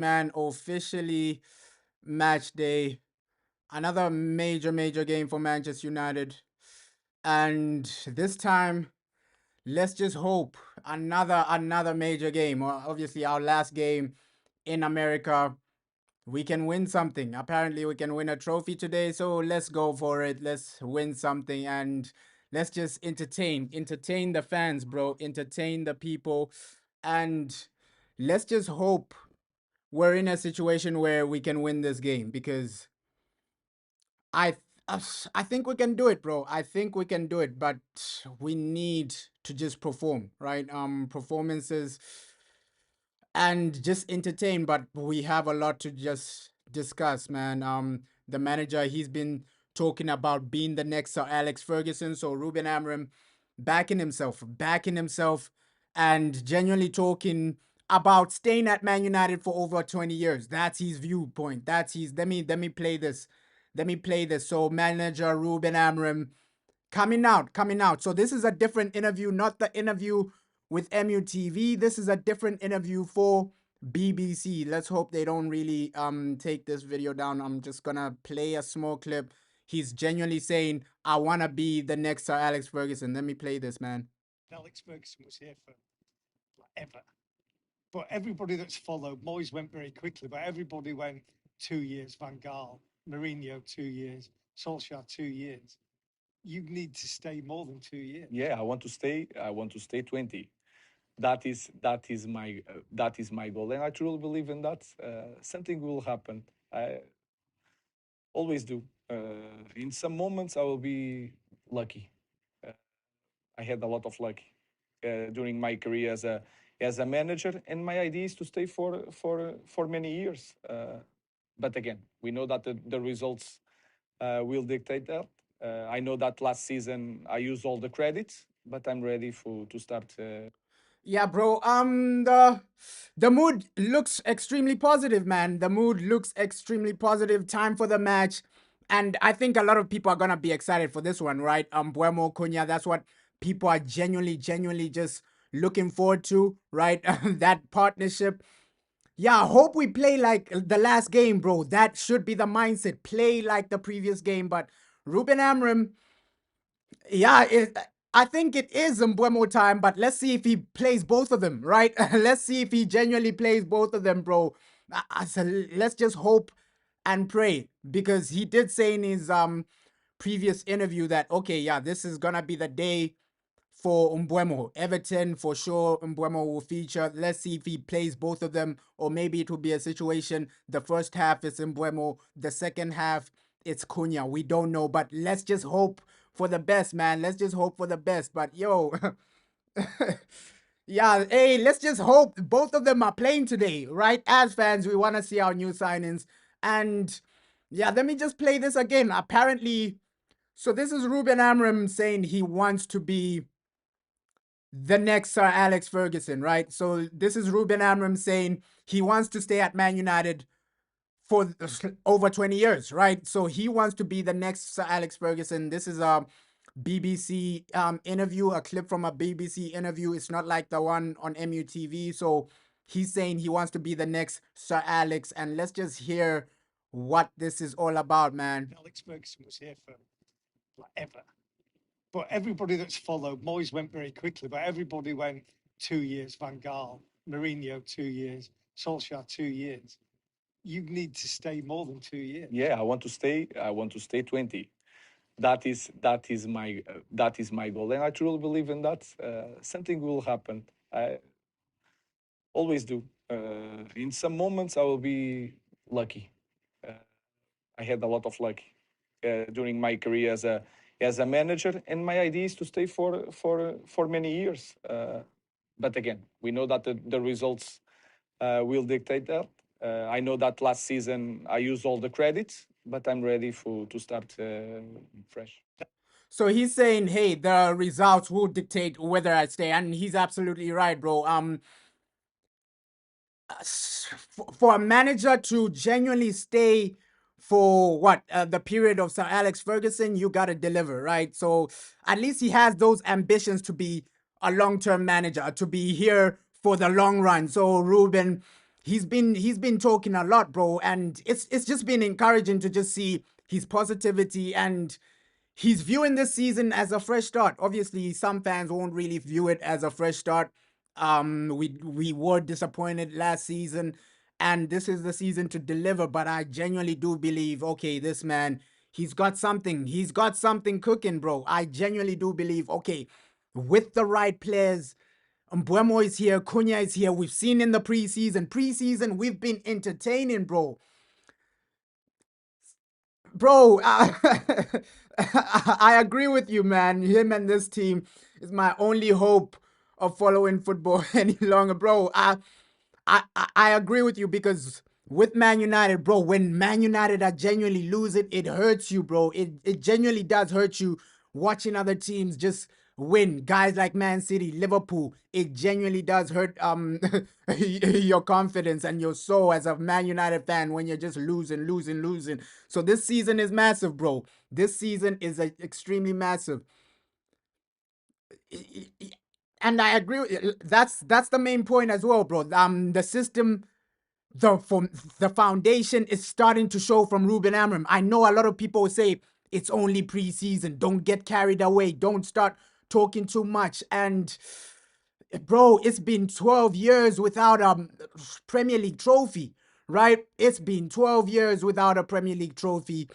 Man, officially match day. Another major game for Manchester United. And this time, let's just hope another major game. Obviously, our last game in America, we can win something. Apparently, we can win a trophy today. So let's go for it. Let's win something and let's just entertain the fans, bro. Entertain the people, and let's just hope we're in a situation where we can win this game because I I think we can do it, bro. I think we can do it, but we need to just perform, right? Performances and just entertain, but we have a lot to just discuss, man. The manager, he's been talking about being the next Sir Alex Ferguson, so Ruben Amorim backing himself and genuinely talking about staying at Man United for over 20 years. That's his viewpoint. That's his let me play this. Let me play this. So manager Ruben Amorim coming out. So this is a different interview, not the interview with MUTV. This is a different interview for BBC. Let's hope they don't really take this video down. I'm just gonna play a small clip. He's genuinely saying, I wanna be the next Sir Alex Ferguson. Let me play this, man. Alex Ferguson was here for ever. But everybody that's followed, Moyes went very quickly, but everybody went 2 years, Van Gaal, Mourinho 2 years, Solskjaer 2 years. You need to stay more than 2 years. Yeah, I want to stay. I want to stay 20. That is my goal, and I truly believe in that. Something will happen. I always do. In some moments, I will be lucky. Uh, I had a lot of luck during my career as a manager, and my idea is to stay for many years. But again, we know that the results will dictate that. I know that last season I used all the credits, but I'm ready to start. Yeah, bro. The mood looks extremely positive, man. The mood looks extremely positive. Time for the match, and I think a lot of people are gonna be excited for this one, right? Buemo Cunha. That's what people are genuinely just looking forward to, right? That partnership. Yeah, I hope we play like the last game, bro. That should be the mindset. Play like the previous game, but Ruben Amorim, yeah, I think it is Mbeumo time, but let's see if he plays both of them, right? Let's see if he genuinely plays both of them, bro. So let's just hope and pray because he did say in his previous interview that okay, yeah, this is gonna be the day for Mbeumo. Everton for sure. Mbeumo will feature. Let's see if he plays both of them, or maybe it will be a situation. The first half is Mbeumo, the second half it's Cunha. We don't know, but let's just hope for the best, man. Let's just hope for the best. But yo, yeah, hey, let's just hope both of them are playing today, right? As fans, we want to see our new signings. And yeah, let me just play this again. Apparently, so this is Ruben Amorim saying he wants to be the next Sir Alex Ferguson, right? So this is Ruben Amorim saying he wants to stay at Man United for over 20 years, right? So he wants to be the next Sir Alex Ferguson. This is a BBC interview, a clip from a BBC interview. It's not like the one on MUTV. So he's saying he wants to be the next Sir Alex. And let's just hear what this is all about, man. Alex Ferguson was here for ever. But everybody that's followed, Moyes went very quickly, but everybody went 2 years, Van Gaal, Mourinho 2 years, Solskjaer 2 years. You need to stay more than 2 years. Yeah, I want to stay. I want to stay 20. That is my goal, and I truly believe in that. Something will happen. I always do. In some moments, I will be lucky. Uh, I had a lot of luck during my career as a manager, and my idea is to stay for many years. But again, we know that the results will dictate that. I know that last season I used all the credits, but I'm ready to start fresh. So he's saying, hey, the results will dictate whether I stay. And he's absolutely right, bro. For a manager to genuinely stay for what the period of Sir Alex Ferguson, you gotta deliver, right? So at least he has those ambitions to be a long-term manager, to be here for the long run. So Ruben, he's been talking a lot, bro, and it's just been encouraging to just see his positivity, and he's viewing this season as a fresh start. Obviously, some fans won't really view it as a fresh start. We were disappointed last season, and this is the season to deliver. But I genuinely do believe, okay, this man, he's got something. He's got something cooking, bro. I genuinely do believe, okay, with the right players. Mbuemo is here, Cunha is here. We've seen in the preseason. Preseason, we've been entertaining, bro. Bro, I agree with you, man. Him and this team is my only hope of following football any longer, bro. I agree with you because with Man United, bro, when Man United are genuinely losing, it hurts you, bro. It genuinely does hurt you watching other teams just win. Guys like Man City, Liverpool, it genuinely does hurt your confidence and your soul as a Man United fan when you're just losing. So this season is massive, bro. This season is extremely massive. And I agree. That's the main point as well, bro. The system, the foundation is starting to show from Ruben Amorim. I know a lot of people say it's only preseason. Don't get carried away. Don't start talking too much. And bro, it's been 12 years without a Premier League trophy, right? It's been 12 years without a Premier League trophy.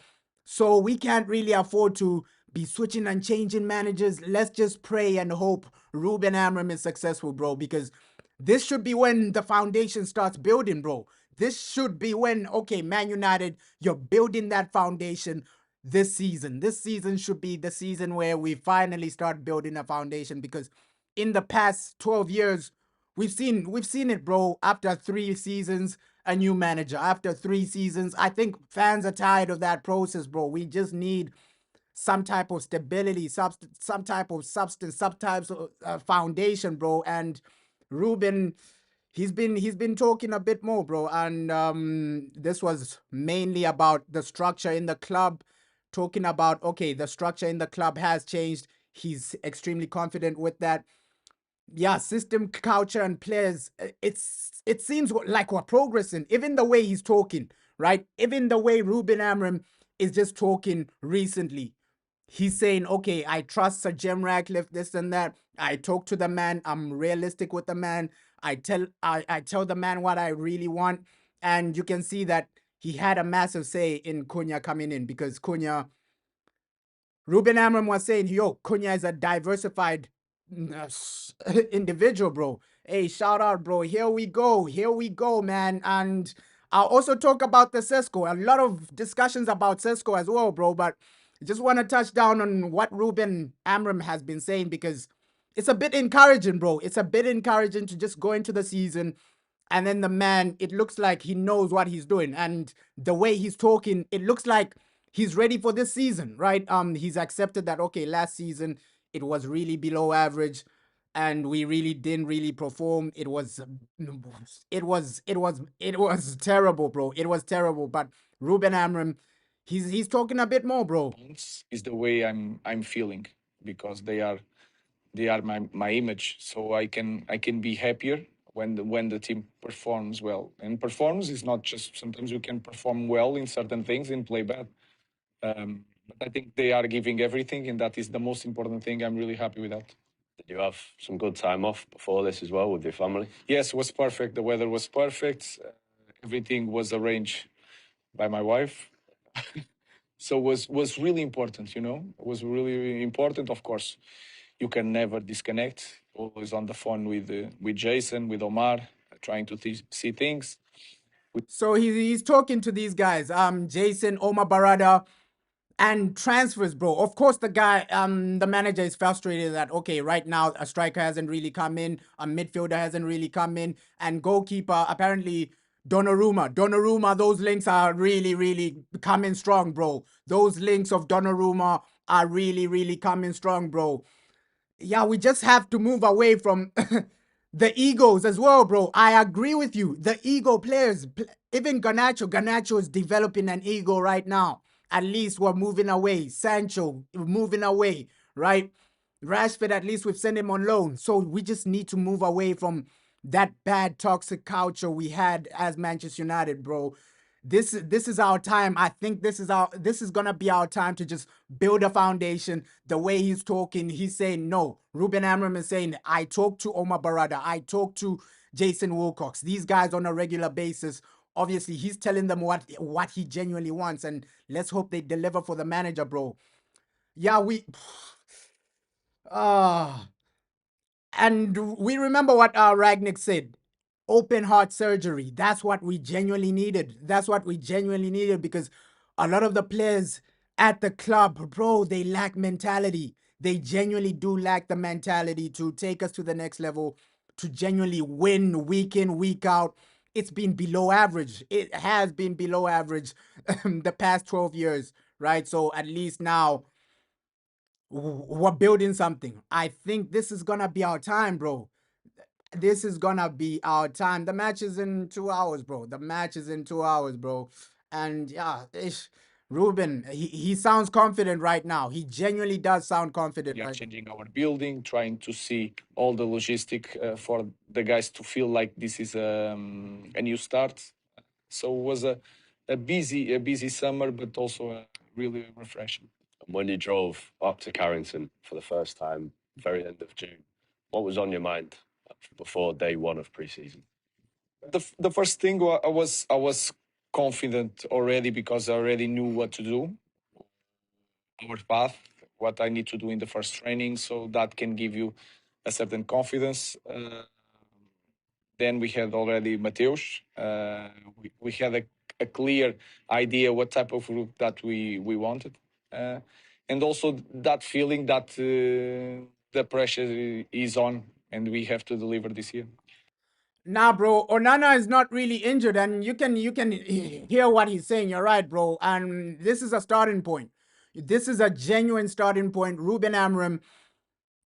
So we can't really afford to be switching and changing managers. Let's just pray and hope Ruben Amorim is successful, bro, because this should be when the foundation starts building, bro. This should be when, okay, Man United, you're building that foundation this season. This season should be the season where we finally start building a foundation because in the past 12 years, we've seen it, bro. After 3 seasons, a new manager. After 3 seasons, I think fans are tired of that process, bro. We just need some type of stability, some type of substance, some types of foundation, bro. And Ruben, he's been talking a bit more, bro. And this was mainly about the structure in the club, talking about, okay, the structure in the club has changed. He's extremely confident with that. Yeah, system, culture, and players. It seems like we're progressing. Even the way he's talking, right? Even the way Ruben Amorim is just talking recently. He's saying, okay, I trust Sir Jim Ratcliffe, this and that. I talk to the man. I'm realistic with the man. I tell the man what I really want. And you can see that he had a massive say in Cunha coming in because Cunha, Ruben Amorim was saying, yo, Cunha is a diversified individual, bro. Hey, shout out, bro. Here we go, man. And I'll also talk about the Cesco. A lot of discussions about Cesco as well, bro. But I just want to touch down on what Ruben Amorim has been saying because it's a bit encouraging, bro. It's a bit encouraging to just go into the season and then the man, it looks like he knows what he's doing. And the way he's talking, it looks like he's ready for this season, right? He's accepted that, okay, last season it was really below average and we really didn't really perform. It was terrible, bro. It was terrible. But Ruben Amorim, he's talking a bit more, bro. Is the way I'm feeling because they are my image, so I can be happier when the team performs well. And performs is not just sometimes you can perform well in certain things and play bad. But I think they are giving everything, and that is the most important thing. I'm really happy with that. Did you have some good time off before this as well with your family? Yes, it was perfect. The weather was perfect. Everything was arranged by my wife. So was really important, It was really important. Of course, you can never disconnect. Always on the phone with Jason, with Omar, trying to see things. So he's talking to these guys, Jason, Omar Barada, and transfers, bro. Of course, the manager is frustrated that, okay, right now a striker hasn't really come in, a midfielder hasn't really come in, and goalkeeper, apparently Donnarumma, those links are really, really coming strong, bro. Those links of Donnarumma are really, really coming strong, bro. Yeah, we just have to move away from the egos as well, bro. I agree with you. The ego players, even Garnacho is developing an ego right now. At least we're moving away. Sancho, moving away, right? Rashford, at least we've sent him on loan. So we just need to move away from that bad toxic culture we had as Manchester United, bro. This is our time. I think this is gonna be our time to just build a foundation. The way he's talking, he's saying no. Ruben Amorim is saying, I talk to Omar Barada, I talk to Jason Wilcox, these guys on a regular basis. Obviously, he's telling them what he genuinely wants, and let's hope they deliver for the manager, bro. Yeah, we ah and we remember what Ragnick said. Open heart surgery. That's what we genuinely needed. That's what we genuinely needed because a lot of the players at the club, bro, they lack mentality. They genuinely do lack the mentality to take us to the next level, to genuinely win week in, week out. It's been below average. It has been below average the past 12 years, right? So at least now we're building something. I think this is gonna be our time, bro. This is gonna be our time. The match is in 2 hours, bro. The match is in 2 hours, bro. And yeah, Ruben, he sounds confident right now. He genuinely does sound confident. We are Right? changing our building, trying to see all the logistic for the guys to feel like this is a new start. So it was a busy summer, but also really refreshing. When you drove up to Carrington for the first time, very end of June, what was on your mind before day one of pre-season? The first thing I was confident already because I already knew what to do, our path, what I need to do in the first training, so that can give you a certain confidence. Then we had already Mateus. We had a clear idea what type of group that we wanted, and also that feeling that the pressure is on and we have to deliver this year. Nah, bro. Onana is not really injured, and you can hear what he's saying. You're right, bro. And this is a starting point. This is a genuine starting point. Ruben Amorim,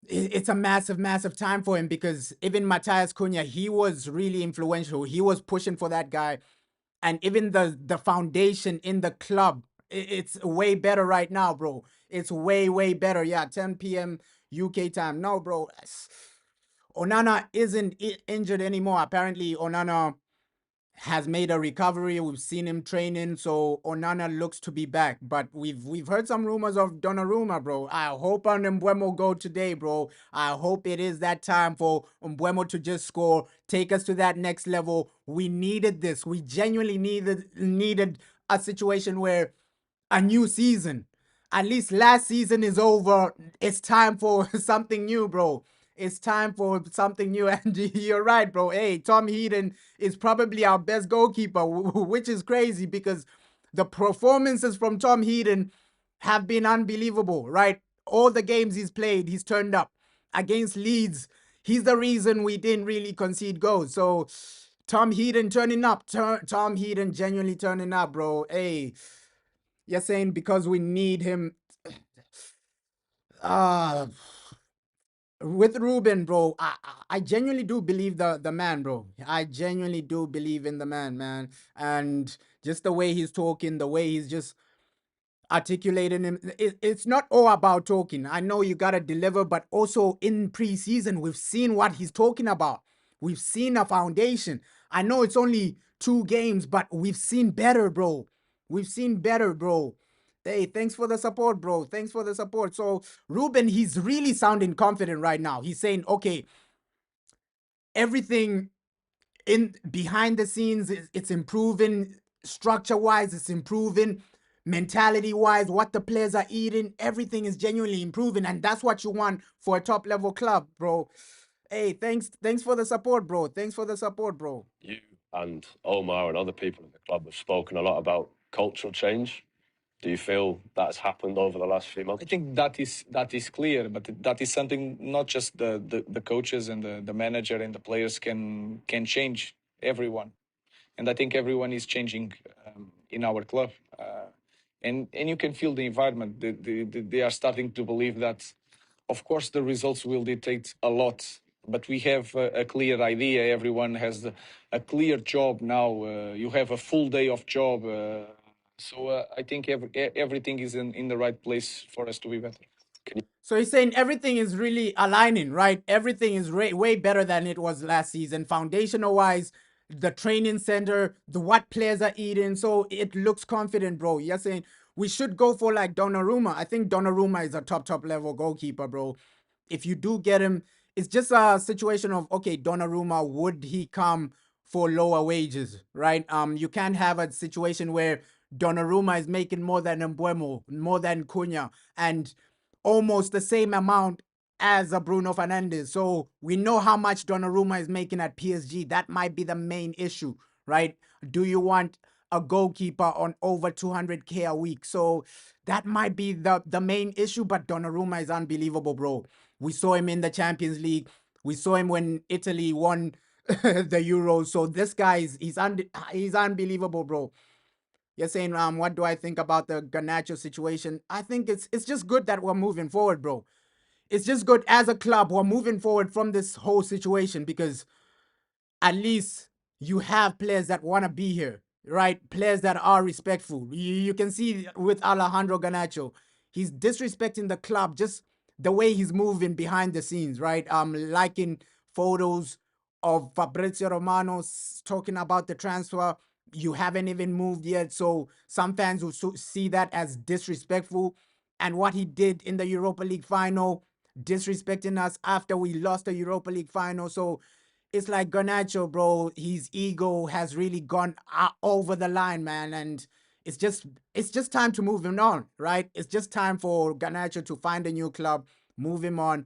it's a massive time for him because even Matthias Cunha, he was really influential. He was pushing for that guy, and even the foundation in the club, it's way better right now, bro. It's way better. Yeah, 10 p.m. UK time. No, bro. Onana isn't injured anymore. Apparently, Onana has made a recovery. We've seen him training, so Onana looks to be back. But we've heard some rumors of Donnarumma, bro. I hope on Mbeumo go today, bro. I hope it is that time for Mbeumo to just score, take us to that next level. We needed this. We genuinely needed a situation where a new season. At least last season is over. It's time for something new, bro. It's time for something new. And you're right, bro. Hey, Tom Heaton is probably our best goalkeeper, which is crazy because the performances from Tom Heaton have been unbelievable, right? All the games he's played, he's turned up. Against Leeds, he's the reason we didn't really concede goals. So Tom Heaton turning up. Tom Heaton genuinely turning up, bro. Hey, you're saying because we need him. Uh with Ruben, bro, I genuinely do believe the man, bro. I genuinely do believe in the man. And just the way he's talking, the way he's just articulating him. It's not all about talking. I know you gotta deliver, but also in preseason, we've seen what he's talking about. We've seen a foundation. I know it's only 2 games, but we've seen better, bro. We've seen better, bro. Hey, thanks for the support, bro. Thanks for the support. So Ruben, he's really sounding confident right now. He's saying, okay, everything in behind the scenes, it's improving structure wise, it's improving mentality wise, what the players are eating, everything is genuinely improving, and that's what you want for a top level club, bro. Hey, thanks for the support, bro. Thanks for the support, bro. You and Omar and other people in the club have spoken a lot about cultural change. Do you feel that's happened over the last few months? I think that is clear, but that is something not just the coaches and the manager and the players can change everyone, and I think everyone is changing in our club, and you can feel the environment. They are starting to believe that, of course, the results will dictate a lot, but we have a clear idea. Everyone has a clear job now. You have a full day of job. So I think everything is in the right place for us to be better. So he's saying everything is really aligning, right? Everything is way better than it was last season, foundational wise. The training center, the what players are eating, so it looks confident, bro. You're saying we should go for like Donnarumma. I think Donnarumma is a top level goalkeeper, bro. If you do get him, it's just a situation of okay, Donnarumma, would he come for lower wages, right? You can't have a situation where Donnarumma is making more than Mbuemo, more than Cunha, and almost the same amount as a Bruno Fernandes. So we know how much Donnarumma is making at PSG. That might be the main issue, right? Do you want a goalkeeper on over 200K a week? So that might be the main issue, but Donnarumma is unbelievable, bro. We saw him in the Champions League. We saw him when Italy won the Euros. So this guy he's unbelievable, bro. You're saying, what do I think about the Garnacho situation? I think it's just good that we're moving forward, bro. It's just good as a club we're moving forward from this whole situation because at least you have players that want to be here, right? Players that are respectful. You can see with Alejandro Garnacho, he's disrespecting the club just the way he's moving behind the scenes, right? Liking photos of Fabrizio Romano talking about the transfer. You haven't even moved yet, so some fans will see that as disrespectful. And what he did in the Europa League final, disrespecting us after we lost the Europa League final. So it's like Garnacho, bro. His ego has really gone over the line, man, and it's just time to move him on, right? It's just time for Garnacho to find a new club, move him on,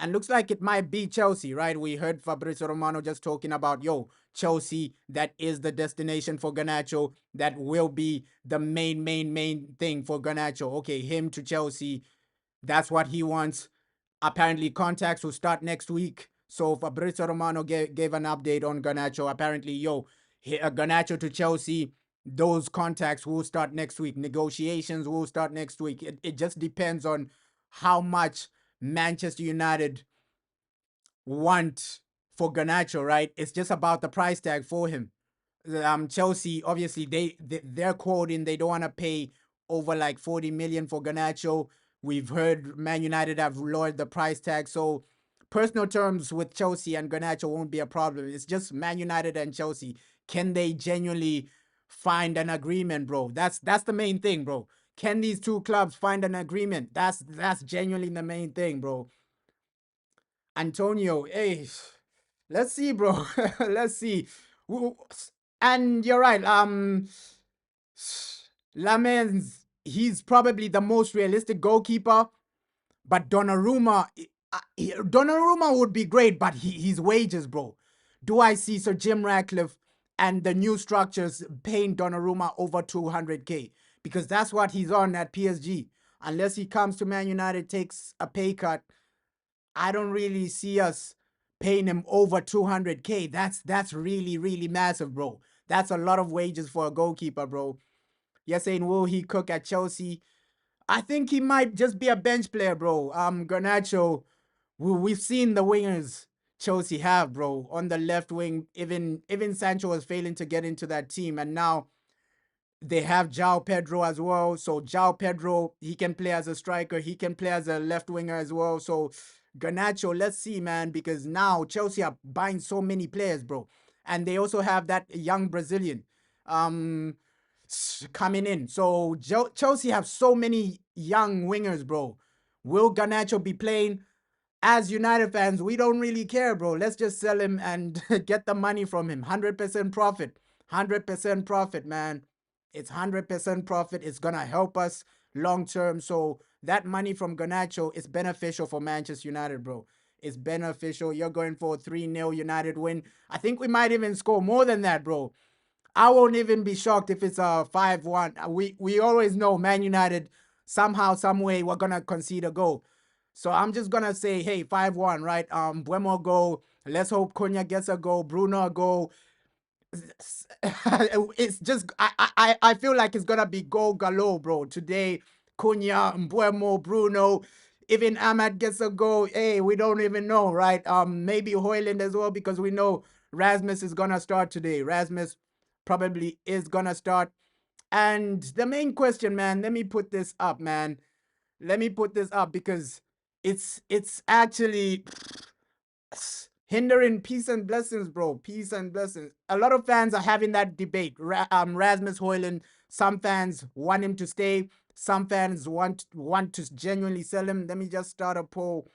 and looks like it might be Chelsea, right? We heard Fabrizio Romano just talking about Chelsea. That is the destination for Garnacho. That will be the main thing for Garnacho. Okay, him to Chelsea. That's what he wants. Apparently, contacts will start next week. So Fabrizio Romano gave an update on Garnacho. Apparently, Garnacho to Chelsea, those contacts will start next week. Negotiations will start next week. It just depends on how much Manchester United want for Garnacho, right? It's just about the price tag for him. Chelsea, obviously, they're quoting they don't want to pay over like 40 million for Garnacho. We've heard Man United have lowered the price tag, so personal terms with Chelsea and Garnacho won't be a problem. It's just Man United and Chelsea. Can they genuinely find an agreement, bro? That's the main thing, bro. Can these two clubs find an agreement? That's genuinely the main thing, bro. Antonio, hey, let's see, bro. Let's see. And you're right. Lamens, he's probably the most realistic goalkeeper, but Donnarumma would be great, but his wages, bro. Do I see Sir Jim Ratcliffe and the new structures paying Donnarumma over 200K? Because that's what he's on at PSG. Unless he comes to Man United, takes a pay cut, I don't really see us paying him over 200K. That's really massive, bro. That's a lot of wages for a goalkeeper, bro. You're saying will he cook at Chelsea? I think he might just be a bench player, bro. Garnacho, we've seen the wingers Chelsea have, bro. On the left wing, even Sancho was failing to get into that team, and now they have João Pedro as well. So João Pedro, he can play as a striker. He can play as a left winger as well. So Garnacho, let's see, man, because now Chelsea are buying so many players, bro. And they also have that young Brazilian coming in. So Chelsea have so many young wingers, bro. Will Garnacho be playing? As United fans, we don't really care, bro. Let's just sell him and get the money from him. 100% profit. 100% profit, man. It's 100% profit. It's going to help us long term. So that money from Garnacho is beneficial for Manchester United, bro. It's beneficial. You're going for a 3-0 United win. I think we might even score more than that, bro. I won't even be shocked if it's a 5-1. We always know Man United, somehow, some way, we're going to concede a goal. So I'm just going to say, hey, 5-1, right? Buemo goal. Let's hope Cunha gets a goal. Bruno a goal. It's just, I feel like it's going to be goal galore, bro. Today, Cunha, Buemo, Bruno, even Ahmad gets a goal. Hey, we don't even know, right? Maybe Hojlund as well, because we know Rasmus is going to start today. Rasmus probably is going to start. And the main question, man, let me put this up, man. Let me put this up because it's actually hindering peace and blessings, bro. Peace and blessings. A lot of fans are having that debate. Rasmus Hojlund. Some fans want him to stay. Some fans want to genuinely sell him. Let me just start a poll.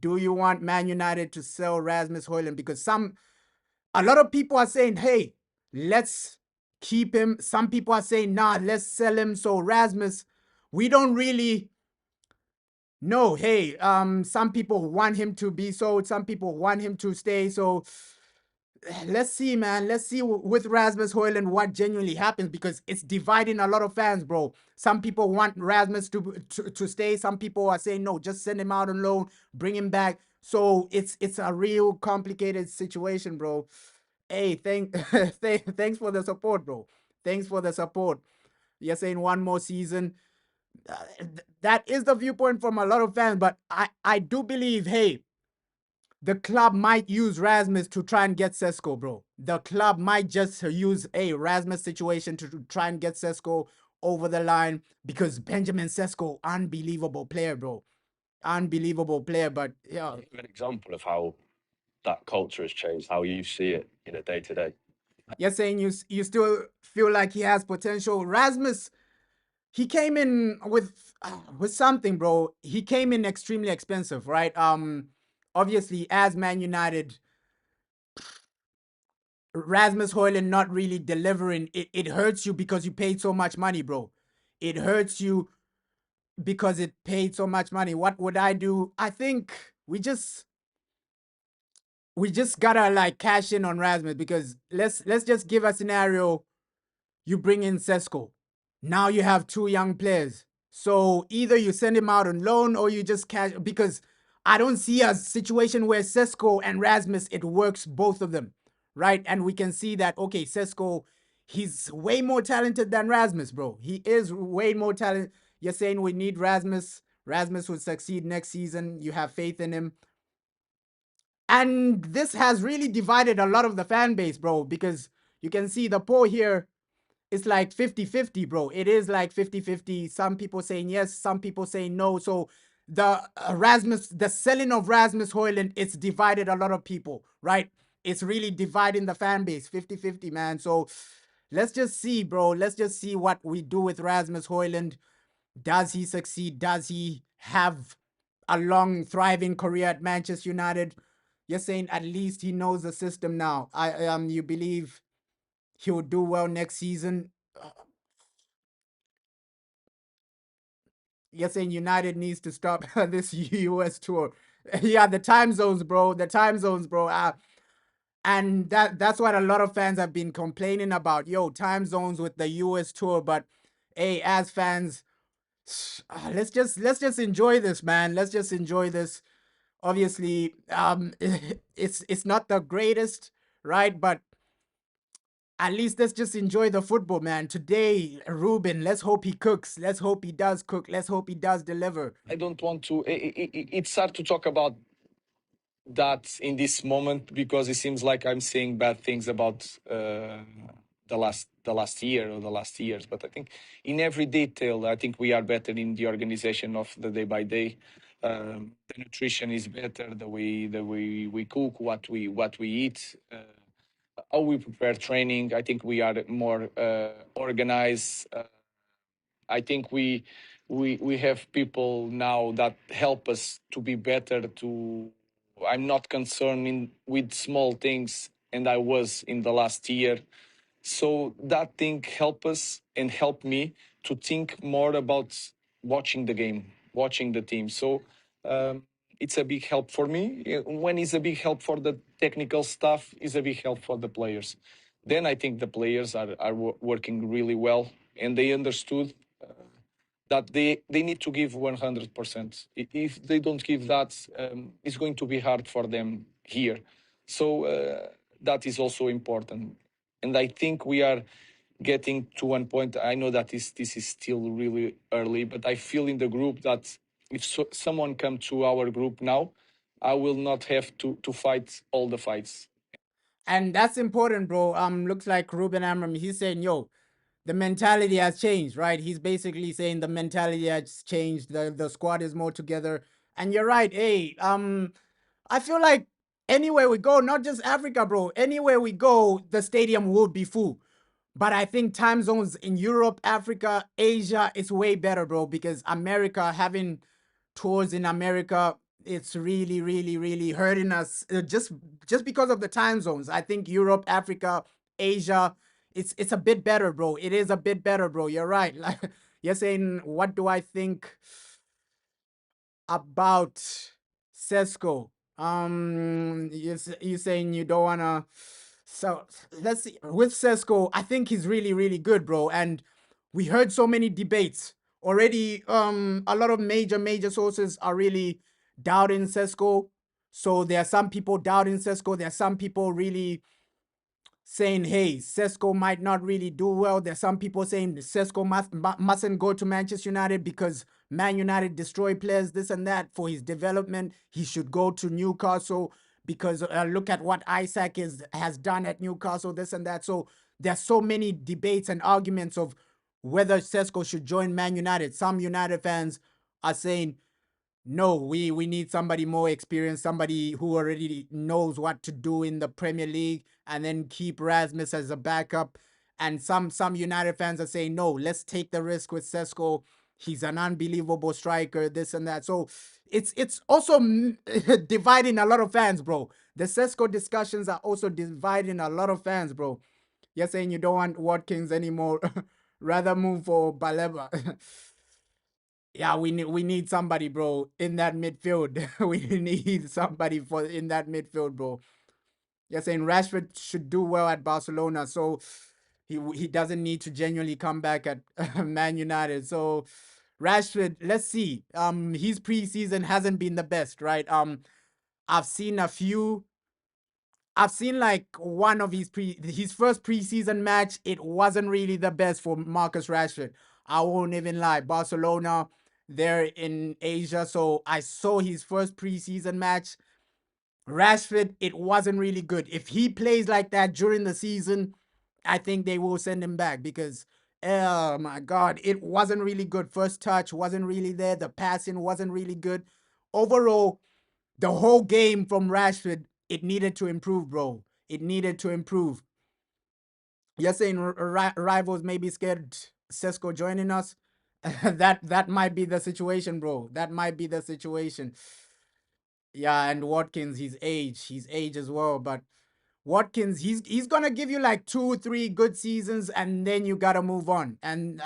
Do you want Man United to sell Rasmus Hojlund? Because a lot of people are saying, hey, let's keep him. Some people are saying, nah, let's sell him. So Rasmus, we don't really know. Hey, some people want him to be sold. Some people want him to stay. So let's see, man. Let's see with Rasmus Hojlund what genuinely happens, because it's dividing a lot of fans, bro. Some people want Rasmus to stay. Some people are saying no, just send him out on loan, bring him back. So it's a real complicated situation, bro. Hey, thanks for the support, bro. Thanks for the support. You're saying one more season. That is the viewpoint from a lot of fans, but I do believe, hey, the club might use Rasmus to try and get Cesco, bro. The club might just use a Rasmus situation to try and get Cesco over the line, because Benjamin Cesco, unbelievable player, bro. Unbelievable player, but yeah. Give an example of how that culture has changed, how you see it in a day to day. You're saying you still feel like he has potential. Rasmus, he came in with something, bro. He came in extremely expensive, right? Obviously, as Man United, Rasmus Hojlund not really delivering, it hurts you because you paid so much money, bro. It hurts you because it paid so much money. What would I do? I think we just gotta like cash in on Rasmus, because let's just give a scenario. You bring in Cesco. Now you have two young players. So either you send him out on loan or you just cash, because I don't see a situation where Cesco and Rasmus, it works both of them, right? And we can see that, okay, Cesco, he's way more talented than Rasmus, bro. He is way more talented. You're saying we need Rasmus. Rasmus would succeed next season. You have faith in him. And this has really divided a lot of the fan base, bro, because you can see the poll here, it's like 50-50, bro. It is like 50-50. Some people saying yes, some people saying no. So the selling of Rasmus Hojlund, it's divided a lot of people, right? It's really dividing the fan base, 50-50, man. So let's just see, bro. Let's just see what we do with Rasmus Hojlund. Does he succeed? Does he have a long, thriving career at Manchester United? You're saying at least he knows the system now. You believe he will do well next season? You're saying United needs to stop this US tour. Yeah, the time zones, bro. The time zones, bro. And that's what a lot of fans have been complaining about. Yo, time zones with the US tour. But hey, as fans, let's just enjoy this, man. Let's just enjoy this. Obviously, it's not the greatest, right? But at least let's just enjoy the football, man. Today, Ruben, let's hope he cooks. Let's hope he does cook. Let's hope he does deliver. I don't want to. It's hard to talk about that in this moment because it seems like I'm saying bad things about the last year or the last years. But I think in every detail, I think we are better in the organization of the day by day. The nutrition is better. The way we cook, what we eat. How we prepare training. I think we are more organized. I think we have people now that help us to be better. I'm not concerned with small things, and I was in the last year. So that thing help us and help me to think more about watching the game, watching the team. So it's a big help for me. When it's a big help for the technical stuff, it's a big help for the players. Then I think the players are working really well, and they understood that they need to give 100%. If they don't give that, it's going to be hard for them here. So that is also important. And I think we are getting to one point. I know that this is still really early, but I feel in the group that if someone come to our group now, I will not have to fight all the fights. And that's important, bro. Looks like Ruben Amorim, he's saying, yo, the mentality has changed, right? He's basically saying the mentality has changed. The squad is more together. And you're right. Hey, I feel like anywhere we go, not just Africa, bro, anywhere we go, the stadium will be full. But I think time zones in Europe, Africa, Asia, it's way better, bro, because America, having tours in America, it's really, really, really hurting us just because of the time zones. I think Europe, Africa, Asia, it's a bit better, bro. It is a bit better, bro. You're right. Like you're saying, what do I think about Cesco? You saying you don't wanna. So let's see. With Cesco, I think he's really, really good, bro. And we heard so many debates already. A lot of major sources are really doubting Cesco. So there are some people doubting Cesco. There are some people really saying, hey, Cesco might not really do well. There's some people saying Cesco mustn't go to Manchester United because Man United destroy players, this and that, for his development. He should go to Newcastle because look at what Isaac has done at Newcastle, this and that. So there's so many debates and arguments of whether Cesco should join Man United. Some United fans are saying, no, we need somebody more experienced, somebody who already knows what to do in the Premier League, and then keep Rasmus as a backup. And some United fans are saying, no, let's take the risk with Cesco. He's an unbelievable striker, this and that. So it's also dividing a lot of fans, bro. The Cesco discussions are also dividing a lot of fans, bro. You're saying you don't want Watkins anymore, rather move for Baleba. Yeah, we need somebody, bro, in that midfield. We need somebody for in that midfield, bro. You're saying Rashford should do well at Barcelona, so he doesn't need to genuinely come back at Man United. So Rashford, let's see. His preseason hasn't been the best, right? I've seen a few. I've seen like one of his first preseason match. It wasn't really the best for Marcus Rashford. I won't even lie. Barcelona, they're in Asia, so I saw his first preseason match. Rashford, it wasn't really good. If he plays like that during the season, I think they will send him back because, oh my God, it wasn't really good. First touch wasn't really there. The passing wasn't really good. Overall, the whole game from Rashford, it needed to improve, bro. It needed to improve. You're saying rivals may be scared Cesco joining us? That might be the situation, bro. That might be the situation. Yeah, and Watkins, he's age as well. But Watkins, he's gonna give you like 2, 3 good seasons, and then you gotta move on. And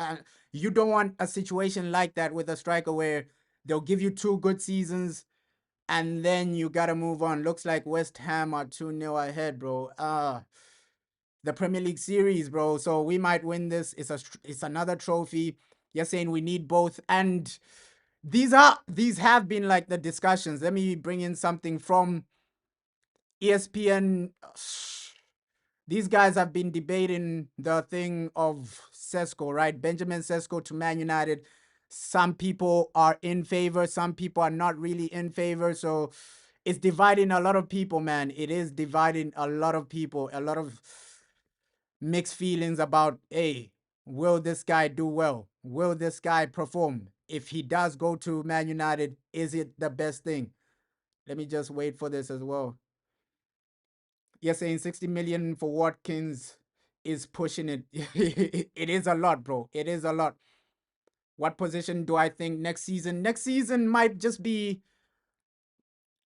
you don't want a situation like that with a striker where they'll give you 2 good seasons and then you gotta move on. Looks like West Ham are 2-0 ahead, bro. The Premier League series, bro. So we might win this. It's another trophy. You're saying we need both, and these have been like the discussions. Let me bring in something from ESPN. These guys have been debating the thing of Cesco, right? Benjamin Cesco to Man United. Some people are in favor, some people are not really in favor. So it's dividing a lot of people, man. It is dividing a lot of people, a lot of mixed feelings about, hey, will this guy do well? Will this guy perform? If he does go to Man United, is it the best thing? Let me just wait for this as well. You're saying 60 million for Watkins is pushing it. It is a lot, bro. It is a lot. What position do I think next season? Next season might just be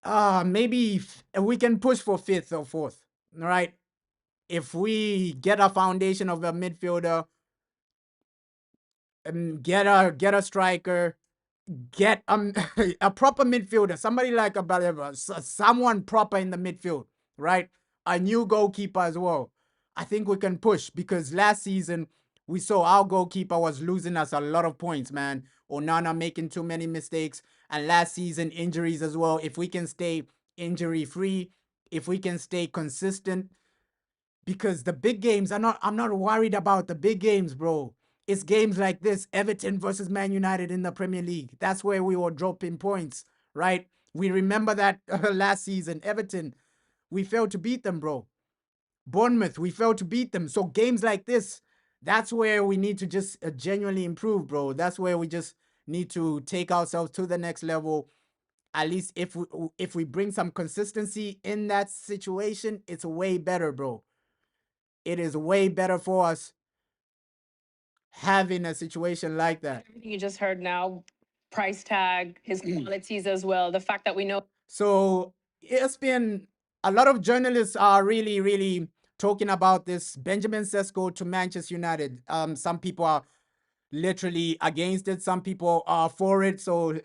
maybe we can push for 5th or 4th. Right? If we get a foundation of a midfielder, get a striker, get a proper midfielder, somebody like a Baleba, someone proper in the midfield, right? A new goalkeeper as well. I think we can push because last season we saw our goalkeeper was losing us a lot of points, man. Onana making too many mistakes, and last season injuries as well. If we can stay injury free, if we can stay consistent, because the big games are not, I'm not worried about the big games, bro. It's games like this, Everton versus Man United in the Premier League. That's where we were dropping points, right? We remember that last season, Everton, we failed to beat them, bro. Bournemouth, we failed to beat them. So games like this, that's where we need to just genuinely improve, bro. That's where we just need to take ourselves to the next level. at least if we bring some consistency in that situation, it's way better, bro. It is way better for us having a situation like that. Everything you just heard now, price tag, his qualities as well, the fact that we know. So it's been a lot of journalists are really, really talking about this Benjamin Cesco to Manchester United. Some people are literally against it. Some people are for it. So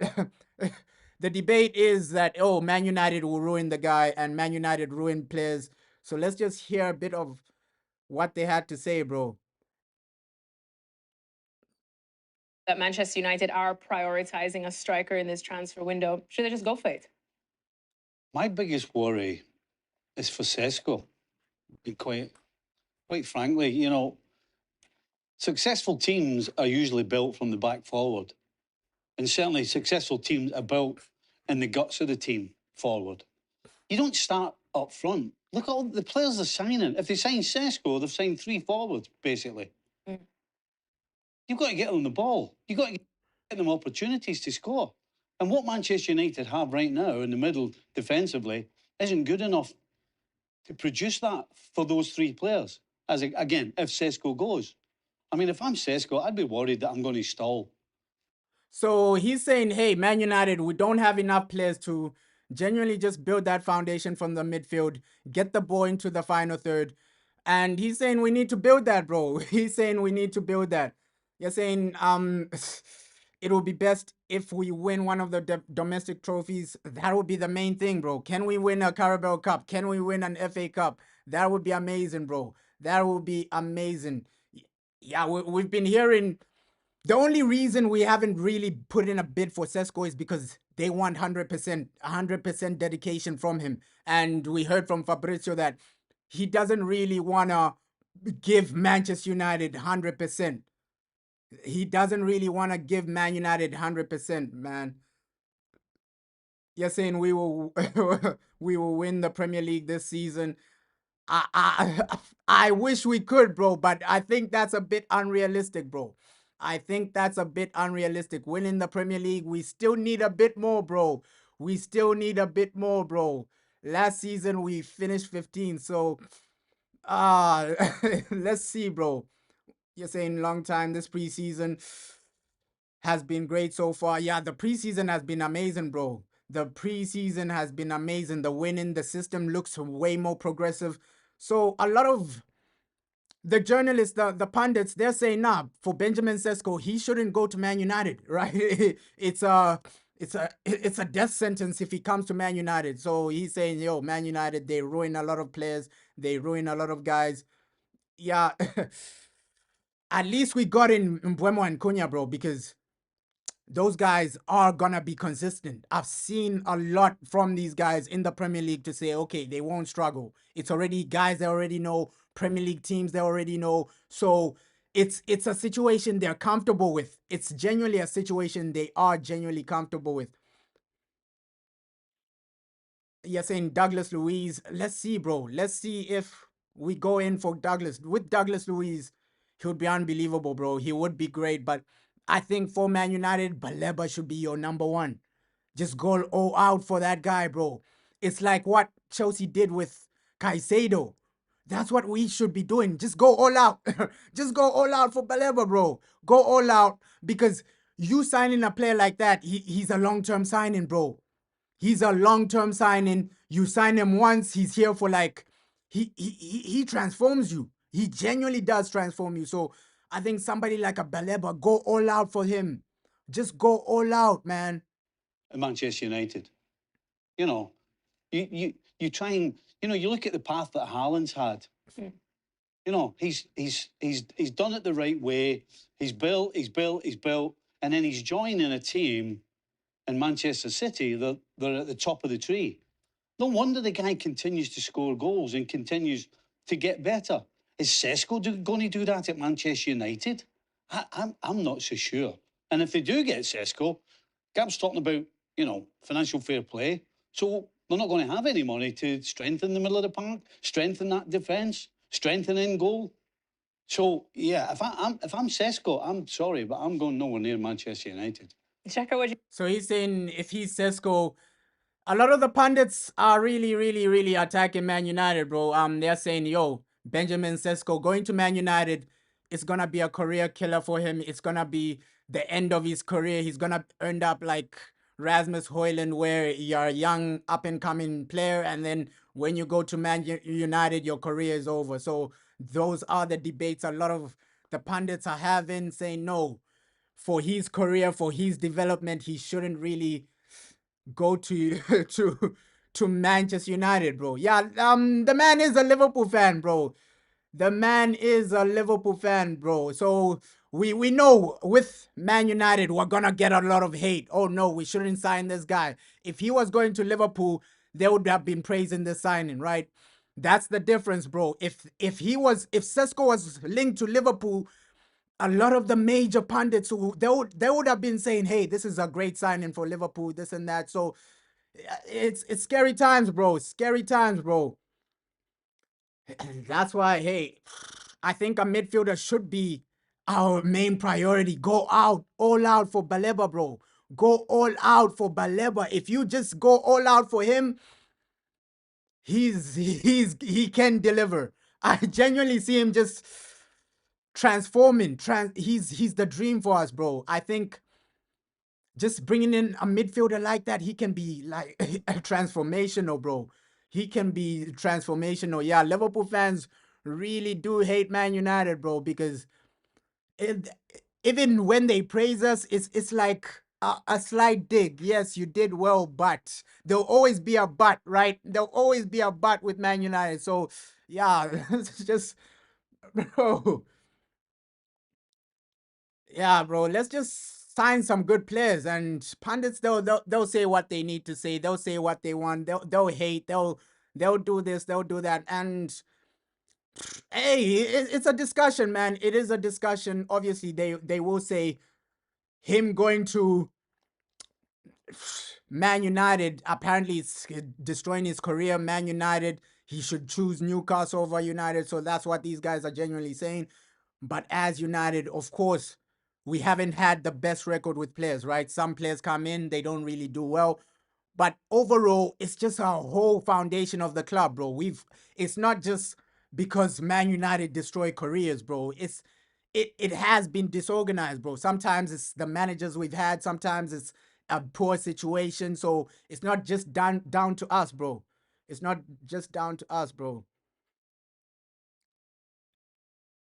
the debate is that, oh, Man United will ruin the guy and Man United ruin players. So let's just hear a bit of what they had to say, bro. That Manchester United are prioritizing a striker in this transfer window. Should they just go for it? My biggest worry is for Cesco. Be quite frankly, you know, successful teams are usually built from the back forward. And certainly successful teams are built in the guts of the team forward. You don't start up front. Look at all the players they're signing. If they sign Cesco, they've signed 3 forwards, basically. Mm. You've got to get them the ball. You've got to get them opportunities to score. And what Manchester United have right now in the middle defensively isn't good enough to produce that for those 3 players. Again, if Cesco goes. I mean, if I'm Cesco, I'd be worried that I'm going to stall. So he's saying, hey, Man United, we don't have enough players to genuinely just build that foundation from the midfield, get the ball into the final third. And he's saying we need to build that, bro. He's saying we need to build that. You're saying it will be best if we win one of the domestic trophies. That would be the main thing, bro. Can we win a Carabao Cup? Can we win an FA Cup? That would be amazing, bro. That would be amazing. Yeah, we've been hearing. The only reason we haven't really put in a bid for Cesco is because they want 100% dedication from him. And we heard from Fabrizio that he doesn't really want to give Manchester United 100%. He doesn't really want to give Man United 100%, man. You're saying we will we will win the Premier League this season. I wish we could, bro, but I think that's a bit unrealistic, bro. I think that's a bit unrealistic. Winning the Premier League, we still need a bit more, bro. We still need a bit more, bro. Last season we finished 15th, so let's see, bro. You're saying long time. This preseason has been great so far. Yeah, the preseason has been amazing, bro. The preseason has been amazing. The winning, the system looks way more progressive. So a lot of the journalists, the pundits, they're saying, nah, for Benjamin Cesco, he shouldn't go to Man United, right? it's a death sentence if he comes to Man United. So he's saying, yo, Man United, they ruin a lot of players, they ruin a lot of guys. Yeah, at least we got in Mbeumo and Cunha, bro, because those guys are gonna be consistent. I've seen a lot from these guys in the Premier League to say, okay, they won't struggle. It's already guys they already know, Premier League teams they already know. So it's a situation they're comfortable with. It's genuinely a situation they are genuinely comfortable with. You're saying Douglas Luiz. Let's see, bro. Let's see if we go in for Douglas. With Douglas Luiz, he would be unbelievable, bro. He would be great, but I think for Man United, Baleba should be your number 1. Just go all out for that guy, bro. It's like what Chelsea did with Caicedo. That's what we should be doing. Just go all out. Just go all out for Baleba, bro. Go all out because you signing a player like that, he's a long-term signing, bro. He's a long-term signing. You sign him once, he's here for like, he transforms you. He genuinely does transform you. So I think somebody like a Baleba, go all out for him. Just go all out, man. Manchester United. You know, you try and, you know, you look at the path that Haaland's had. Mm. You know, he's done it the right way. He's built, and then he's joining a team in Manchester City that they're at the top of the tree. No wonder the guy continues to score goals and continues to get better. Is Cesco going to do that at Manchester United? I'm not so sure. And if they do get Cesco, Gab's talking about, you know, financial fair play. So they're not going to have any money to strengthen the middle of the park, strengthen that defence, strengthen in goal. So yeah, if I'm Cesco, I'm sorry, but I'm going nowhere near Manchester United. Shaka, what you? So he's saying if he's Cesco, a lot of the pundits are really, really, really attacking Man United, bro. They're saying, yo, Benjamin Cesco going to Man United, it's gonna be a career killer for him. It's gonna be the end of his career. He's gonna end up like Rasmus Hojlund, where you're a young up and coming player, and then when you go to United, your career is over. So those are the debates a lot of the pundits are having, saying no, for his career, for his development, he shouldn't really go to to Manchester United, bro. Yeah, the man is a Liverpool fan, bro. The man is a Liverpool fan, bro. So we know with Man United we're gonna get a lot of hate. Oh no, we shouldn't sign this guy. If he was going to Liverpool, they would have been praising the signing, right? That's the difference, bro. If Cesco was linked to Liverpool, a lot of the major pundits who they would have been saying, "Hey, this is a great signing for Liverpool, this and that." So it's scary times, bro. Scary times, bro. That's why, hey, I think a midfielder should be our main priority. Go out, all out for Baleba, bro. Go all out for Baleba. If you just go all out for him, he can deliver. I genuinely see him just transforming. He's the dream for us, bro. I think just bringing in a midfielder like that, he can be like transformational, bro. He can be transformational. Yeah, Liverpool fans really do hate Man United, bro, because it, even when they praise us, it's like a slight dig. Yes, you did well, but there'll always be a but, right? There'll always be a but with Man United. So yeah, it's just, bro. Yeah, bro. Let's just sign some good players, and pundits they'll say what they need to say. They'll say what they want. They'll hate. They'll do this. They'll do that. And hey, it's a discussion, man. It is a discussion. Obviously, they will say him going to Man United apparently it's destroying his career. Man United, he should choose Newcastle over United. So that's what these guys are genuinely saying. But as United, of course, we haven't had the best record with players, right? Some players come in, they don't really do well. But overall, it's just a whole foundation of the club, bro. It's not just because Man United destroy careers, bro. It has been disorganized, bro. Sometimes it's the managers we've had, sometimes it's a poor situation. So it's not just down to us, bro. It's not just down to us, bro.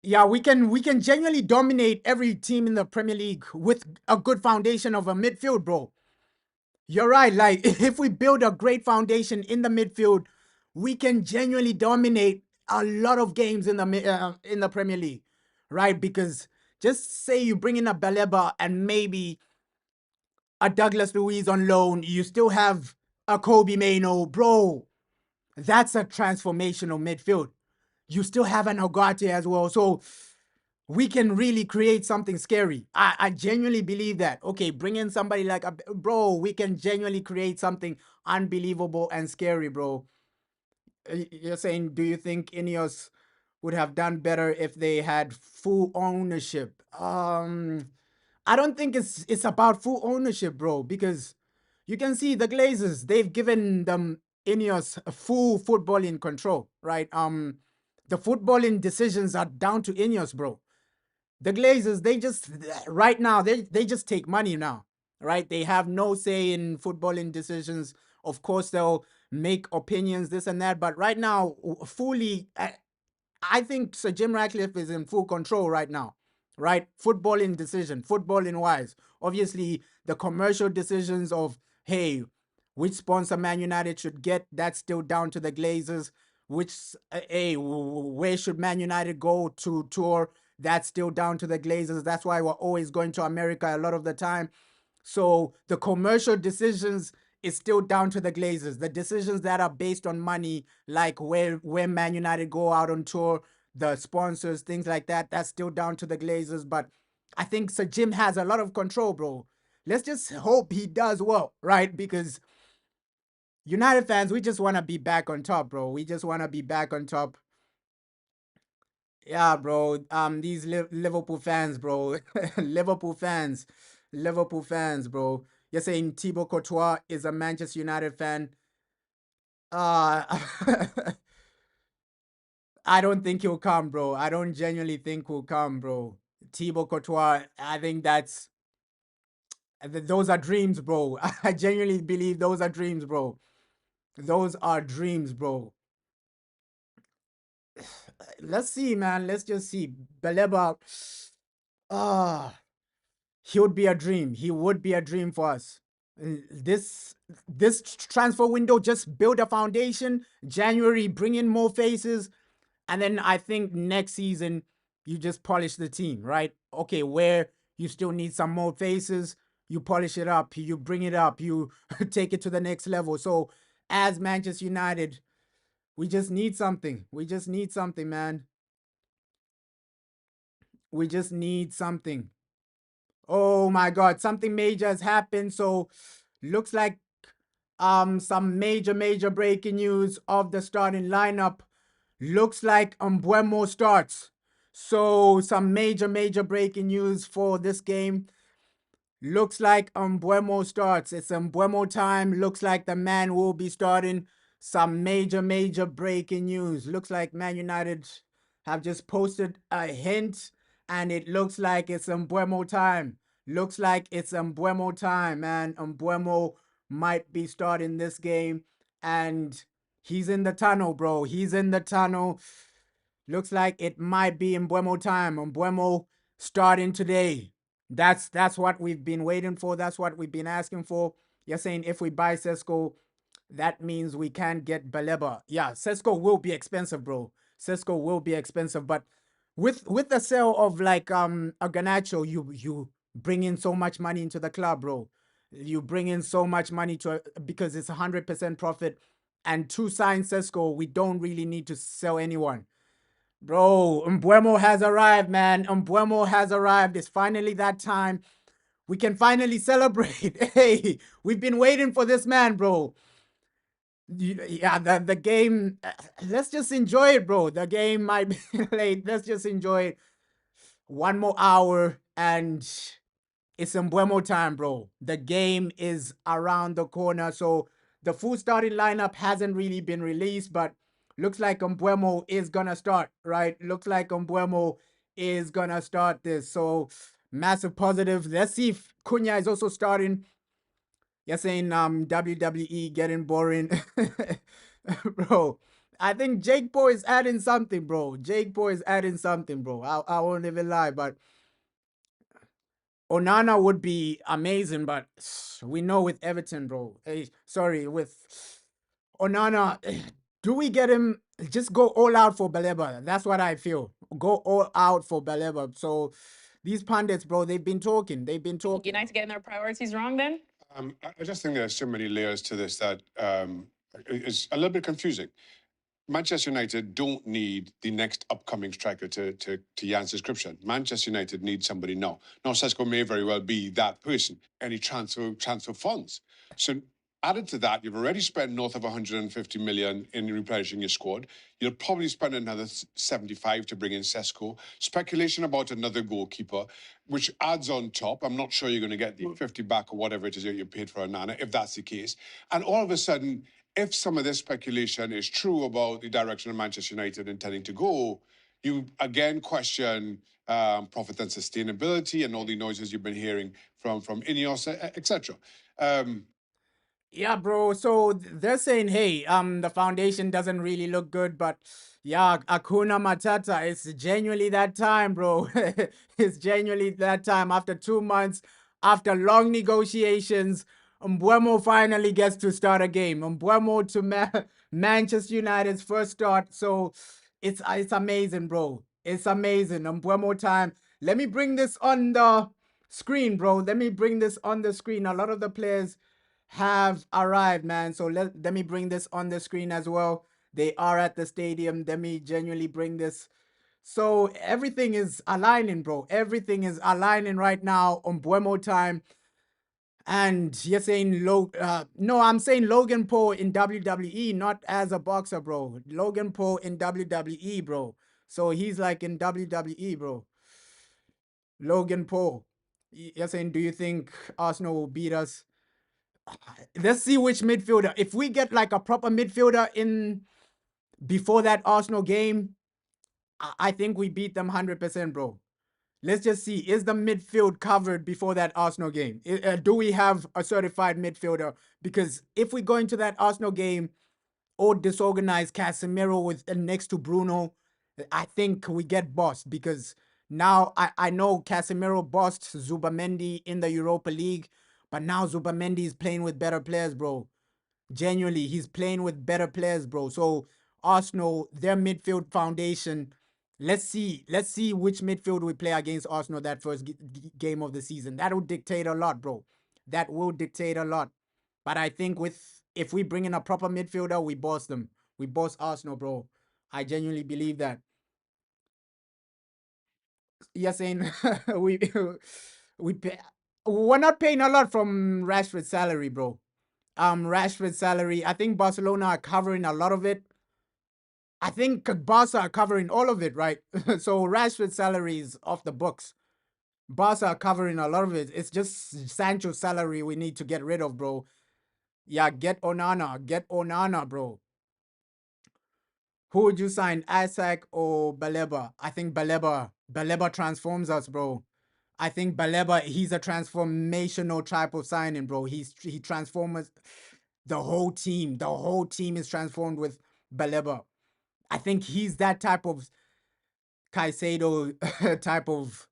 Yeah, we can genuinely dominate every team in the Premier League with a good foundation of a midfield, bro. You're right. Like if we build a great foundation in the midfield, we can genuinely dominate a lot of games in the Premier League, right? Because just say you bring in a Baleba and maybe a Douglas Luiz on loan, you still have a Kobe Maino, bro. That's a transformational midfield. You still have an Ogate as well, so we can really create something scary. I genuinely believe that. Okay, bring in somebody like a bro. We can genuinely create something unbelievable and scary, bro. You're saying, do you think Ineos would have done better if they had full ownership? I don't think it's about full ownership, bro, because you can see the Glazers, they've given them Ineos a full footballing control, right? The footballing decisions are down to Ineos, bro. The Glazers, they just right now they just take money now, right? They have no say in footballing decisions. Of course, they'll make opinions, this and that, but right now, fully, I think Sir Jim Ratcliffe is in full control right now, right? Footballing decision, footballing wise. Obviously, the commercial decisions of, hey, which sponsor Man United should get, that's still down to the Glazers. Which, hey, where should Man United go to tour? That's still down to the Glazers. That's why we're always going to America a lot of the time. So the commercial decisions is still down to the Glazers. The decisions that are based on money, like where Man United go out on tour, the sponsors, things like that, that's still down to the Glazers. But I think Sir Jim has a lot of control, bro. Let's just hope he does well, right? Because United fans, we just want to be back on top, bro. We just want to be back on top. Yeah, bro. These Liverpool fans, bro. Liverpool fans, bro. you're saying Thibaut Courtois is a Manchester United fan. Uh, I don't think he'll come, bro. I don't genuinely think he'll come, bro. Thibaut Courtois, I think those are dreams, bro. I genuinely believe those are dreams, bro. Those are dreams, bro. Let's see, man. Let's just see. Baleba, he would be a dream. He would be a dream for us. This transfer window just build a foundation. January, bring in more faces. And then I think next season, you just polish the team, right? Okay, where you still need some more faces, you polish it up, you bring it up, you take it to the next level. So as Manchester United, we just need something. We just need something, man. We just need something. Oh my God, something major has happened. So looks like some major breaking news of the starting lineup. Looks like Mbeumo starts. So some major breaking news for this game. Looks like Mbeumo starts. It's Mbeumo time. Looks like the man will be starting. Some major breaking news. Looks like Man United have just posted a hint, and it looks like it's Mbeumo time. Looks like it's Mbeumo time, man. Mbeumo might be starting this game, and he's in the tunnel, bro. He's in the tunnel. Looks like it might be Mbeumo time. Mbeumo starting today. That's what we've been waiting for. That's what we've been asking for. You're saying if we buy Cesco, that means we can't get Baleba. Yeah, Cesco will be expensive, bro. Cesco will be expensive, but with the sale of like a Garnacho, you bring in so much money into the club, bro. You bring in so much money because it's 100% profit. And to sign Cesco, we don't really need to sell anyone. Bro, Mbeumo has arrived, man. Mbeumo has arrived. It's finally that time. We can finally celebrate. Hey, we've been waiting for this man, bro. Yeah, the game, let's just enjoy it, bro. The game might be late. Let's just enjoy it. One more hour and it's Mbeumo time, bro. The game is around the corner. So the full starting lineup hasn't really been released, but looks like Mbeumo is gonna start, right? Looks like Mbeumo is gonna start this. So massive positive. Let's see if Cunha is also starting. You're saying WWE getting boring. Bro. I think Jake Paul is adding something, bro. Jake Paul is adding something, bro. I won't even lie, but Onana would be amazing, but we know with Everton, bro. Sorry, with Onana, do we get him? Just go all out for Baleba. That's what I feel. Go all out for Baleba. So these pundits, bro, they've been talking. They've been talking. United getting their priorities wrong then? I just think there are so many layers to this that is a little bit confusing. Manchester United don't need the next upcoming striker to Jan's description. Manchester United needs somebody now. Now, Cesco may very well be that person. Any transfer funds. So added to that, you've already spent north of 150 million in replenishing your squad. You'll probably spend another 75 to bring in Cesco. Speculation about another goalkeeper, which adds on top. I'm not sure you're going to get the 50 back or whatever it is that you paid for Onana, if that's the case. And all of a sudden, if some of this speculation is true about the direction of Manchester United intending to go, you again question profit and sustainability and all the noises you've been hearing from Ineos, etc. Yeah, bro. So they're saying, hey, the foundation doesn't really look good, but yeah, Akuna Matata, it's genuinely that time, bro. It's genuinely that time. After 2 months, after long negotiations, Mbeumo finally gets to start a game. Mbeumo to Manchester United's first start. So it's amazing, bro. It's amazing. Mbeumo time. Let me bring this on the screen, bro. Let me bring this on the screen. A lot of the players have arrived, man. So let me bring this on the screen as well. They are at the stadium. Let me genuinely bring this. So everything is aligning, bro. Everything is aligning right now on Mbeumo time. And you're saying no, I'm saying Logan Paul in WWE, not as a boxer, bro. Logan Paul in WWE, bro. So he's like in WWE, bro. Logan Paul. You're saying, do you think Arsenal will beat us? let's see which midfielder. If we get like a proper midfielder in before that Arsenal game, I think we beat them 100%, bro. Let's just see. Is the midfield covered before that Arsenal game? Do we have a certified midfielder? Because if we go into that Arsenal game or disorganized Casemiro with next to Bruno, I think we get bossed because now I know Casemiro bossed Zubamendi in the Europa League, but now Zubamendi is playing with better players, bro. Genuinely, he's playing with better players, bro. So Arsenal, their midfield foundation. Let's see which midfield we play against Arsenal that first game of the season. That will dictate a lot, bro. That will dictate a lot. But I think if we bring in a proper midfielder, we boss them. We boss Arsenal, bro. I genuinely believe that. Yes, saying we pay, we're not paying a lot from Rashford's salary, bro. Rashford's salary. I think Barcelona are covering a lot of it. I think Barca are covering all of it, right? So Rashford's salary is off the books. Barca are covering a lot of it. It's just Sancho's salary we need to get rid of, bro. Yeah, get Onana, bro. Who would you sign, Isaac or Baleba? I think Baleba transforms us, bro. I think Baleba, he's a transformational type of signing, bro. He transforms the whole team. The whole team is transformed with Baleba. I think he's that type of Caicedo type of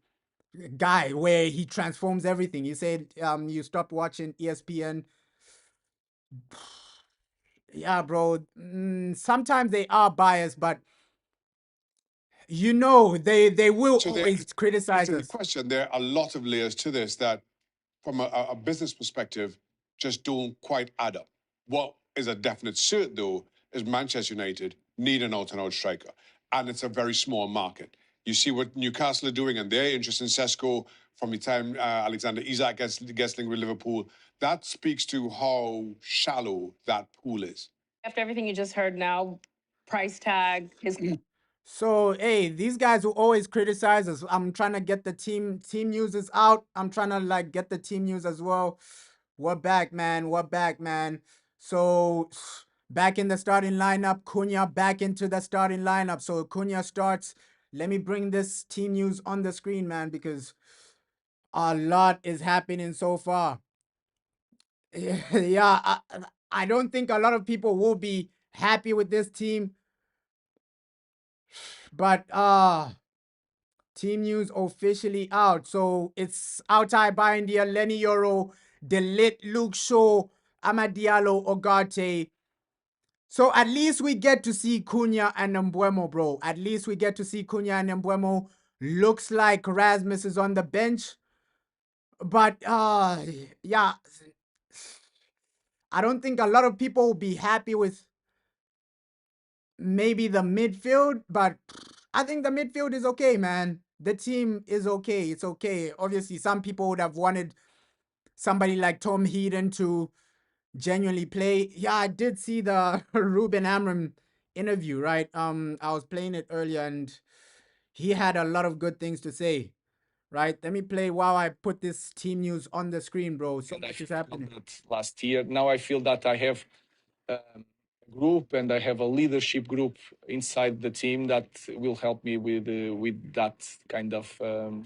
guy where he transforms everything. You said you stopped watching ESPN. Yeah, bro. Sometimes they are biased, but you know they will So always criticize answering the us. question, there are a lot of layers to this that, from a business perspective, just don't quite add up. What is a definite cert, though, is Manchester United need an out-and-out striker, and it's a very small market. You see what Newcastle are doing, and their interest in Cesco from the time Alexander Isak gets linked with Liverpool. That speaks to how shallow that pool is. After everything you just heard now, price tag, his So hey, these guys will always criticize us. I'm trying to get the team news out. I'm trying to like get the team news as well. We're back, man. We're back, man. So back in the starting lineup, Cunha back into the starting lineup. So Cunha starts. Let me bring this team news on the screen, man, because a lot is happening so far. Yeah, I don't think a lot of people will be happy with this team, but team news officially out. So it's Altai Bindia, Lenny Yoro, Delit, Luke Shaw, Amad Diallo, Ogarte. So at least we get to see Cunha and Mbuemo, bro. At least we get to see Cunha and Mbuemo. Looks like Rasmus is on the bench. But yeah, I don't think a lot of people will be happy with maybe the midfield, but I think the midfield is okay, man. The team is okay. It's okay. Obviously, some people would have wanted somebody like Tom Heaton to genuinely play. Yeah, I did see the Ruben Amorim interview, right? I was playing it earlier and he had a lot of good things to say, right? Let me play while I put this team news on the screen, bro. So much is happening. Last year, now I feel that I have a group and I have a leadership group inside the team that will help me with that kind of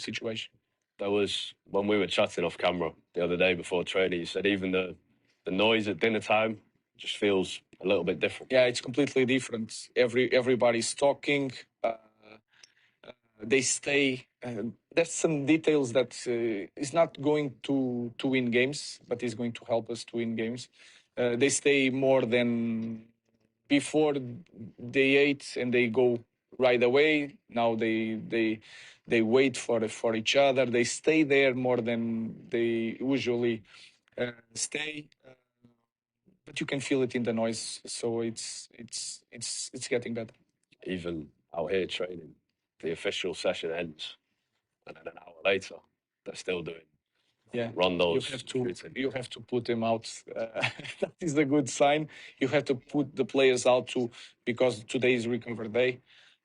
situation. That was when we were chatting off camera the other day before training. You said even the noise at dinner time just feels a little bit different. Yeah, it's completely different. Everybody's talking. They stay. There's some details that is not going to win games, but is going to help us to win games. They stay more than before. They ate and they go right away. Now they wait for each other. They stay there more than they usually stay. But you can feel it in the noise, so it's getting better. Even out here training, the official session ends, and then an hour later, they're still doing rondos. You have to put them out. That is a good sign. You have to put the players out too, because today is recovery day,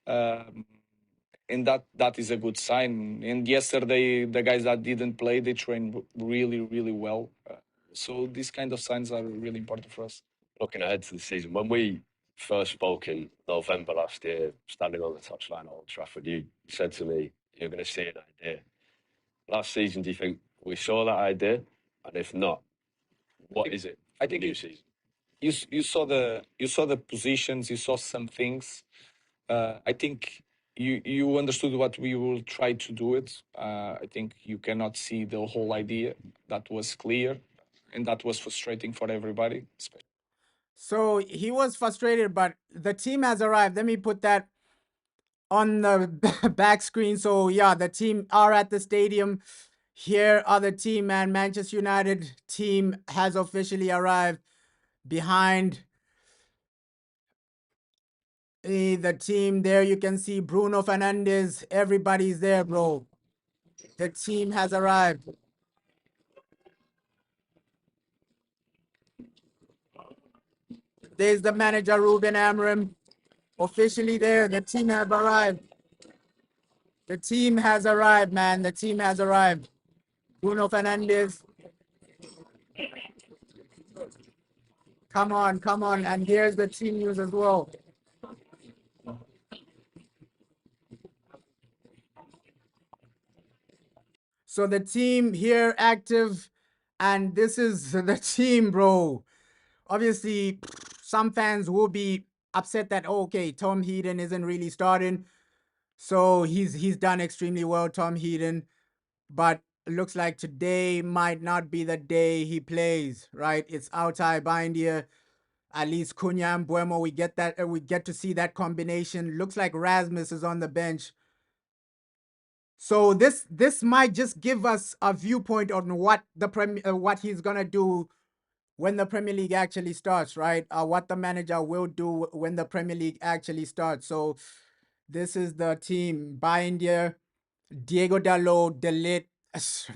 and that is a good sign. And yesterday, the guys that didn't play, they trained really well. So these kind of signs are really important for us. Looking ahead to the season, when we first spoke in November last year, standing on the touchline at Old Trafford, you said to me, you're going to see an idea. Last season, do you think we saw that idea? And if not, what is it? I think new season. You saw the positions, you saw some things. I think you understood what we will try to do it. I think you cannot see the whole idea. That was clear, and that was frustrating for everybody. So he was frustrated, but the team has arrived. Let me put that on the back screen. So yeah, the team are at the stadium. Here are the team, man. Manchester United team has officially arrived. Behind the team there, you can see Bruno Fernandes. Everybody's there, bro. The team has arrived. There's the manager, Ruben Amorim. Officially there. The team have arrived. The team has arrived, man. The team has arrived. Bruno Fernandes. Come on, come on. And here's the team news as well. So the team here active, and this is the team, bro. Obviously, some fans will be upset that, okay, Tom Heaton isn't really starting. So he's done extremely well, Tom Heaton. But looks like today might not be the day he plays, right? It's Altai Bindia, at least Cunha and Buemo. We get that. We get to see that combination. Looks like Rasmus is on the bench. So this might just give us a viewpoint on what the what he's gonna do when the Premier League actually starts, right? What the manager will do when the Premier League actually starts. So this is the team: Bindia, Diego Dalot, Delit,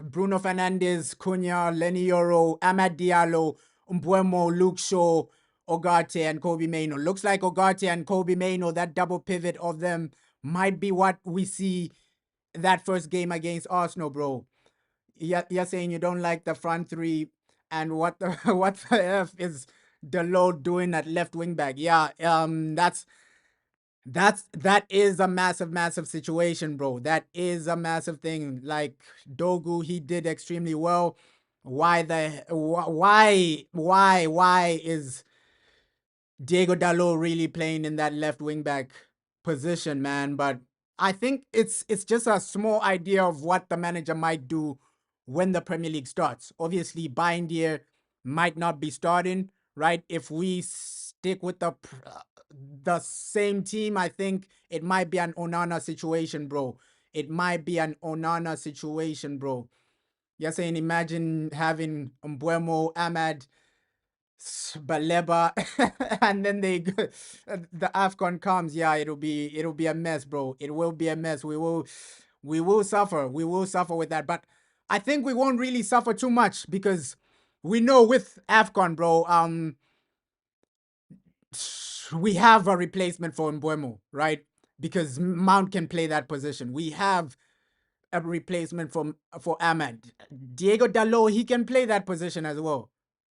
Bruno Fernandes, Cunha, Lenny Yoro, Amad Diallo, Mbuemo, Luke Shaw, Ugarte, and Kobe Mainoo. Looks like Ugarte and Kobe Mainoo, that double pivot of them, might be what we see that first game against Arsenal, bro. You're saying you don't like the front three, and what the what the F is Dalot doing at left wing back? Yeah, that is a massive situation, bro. That is a massive thing. Like Dogu, he did extremely well. Why is Diego Dalot really playing in that left wing back position, man? But I think it's just a small idea of what the manager might do when the Premier League starts. Obviously, Bindier might not be starting, right? If we stick with the same team, I think it might be an Onana situation, bro. It might be an Onana situation, bro. You're saying imagine having Mbuemo, Ahmad, Baleba, and then the AFCON comes. Yeah, it'll be a mess, bro. It will be a mess. We will suffer. We will suffer with that. But I think we won't really suffer too much because we know with AFCON, bro, we have a replacement for Mbuemo, right? Because Mount can play that position. We have a replacement for Ahmad. Diego Dalot, he can play that position as well.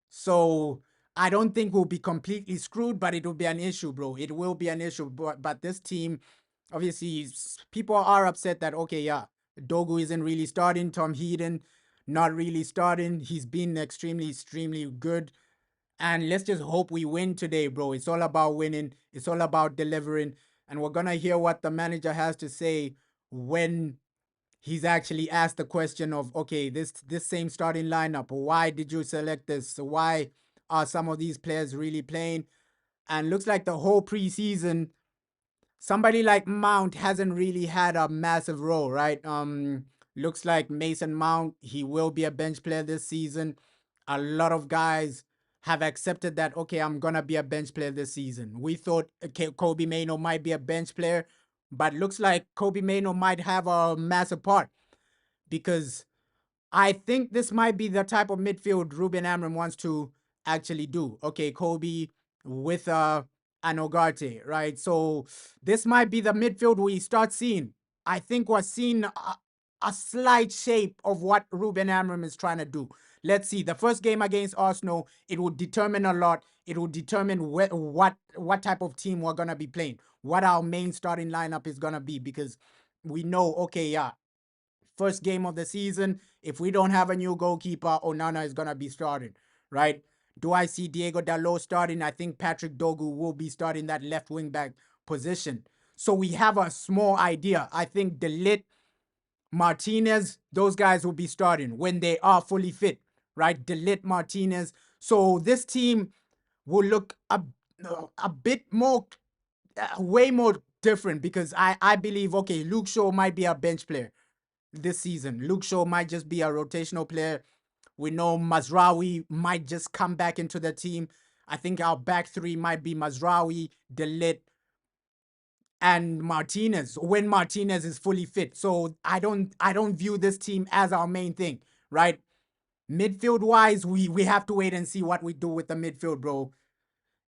So I don't think we'll be completely screwed, but it will be an issue, bro. It will be an issue. But this team, obviously, people are upset that, okay, yeah, Dogu isn't really starting. Tom Heaton, not really starting. He's been extremely good. And let's just hope we win today, bro. It's all about winning. It's all about delivering. And we're going to hear what the manager has to say when he's actually asked the question of, okay, this same starting lineup, why did you select this? Why are some of these players really playing? And looks like the whole preseason, somebody like Mount hasn't really had a massive role, right? Looks like Mason Mount, he will be a bench player this season. A lot of guys have accepted that, okay, I'm gonna be a bench player this season. We thought Kobe Mainoo might be a bench player, but looks like Kobe Mainoo might have a massive part because I think this might be the type of midfield Ruben Amorim wants to actually do. Okay, Kobe with an Ugarte, right? So this might be the midfield we start seeing. I think we're seeing a slight shape of what Ruben Amorim is trying to do. Let's see. The first game against Arsenal, it will determine a lot. It will determine what type of team we're gonna be playing, what our main starting lineup is gonna be, because we know, okay, yeah, first game of the season, if we don't have a new goalkeeper, Onana is gonna be starting, right? Do I see Diego Dalot starting? I think Patrick Dogu will be starting that left wing back position. So we have a small idea. I think De Ligt, Martinez, those guys will be starting when they are fully fit, right? De Ligt, Martinez. So this team will look a bit more, way more different, because I believe, okay, Luke Shaw might be a bench player this season. Luke Shaw might just be a rotational player. We know Mazraoui might just come back into the team. I think our back three might be Mazraoui, De Ligt, and Martinez when Martinez is fully fit. So I don't view this team as our main thing, right? Midfield wise, we have to wait and see what we do with the midfield, bro.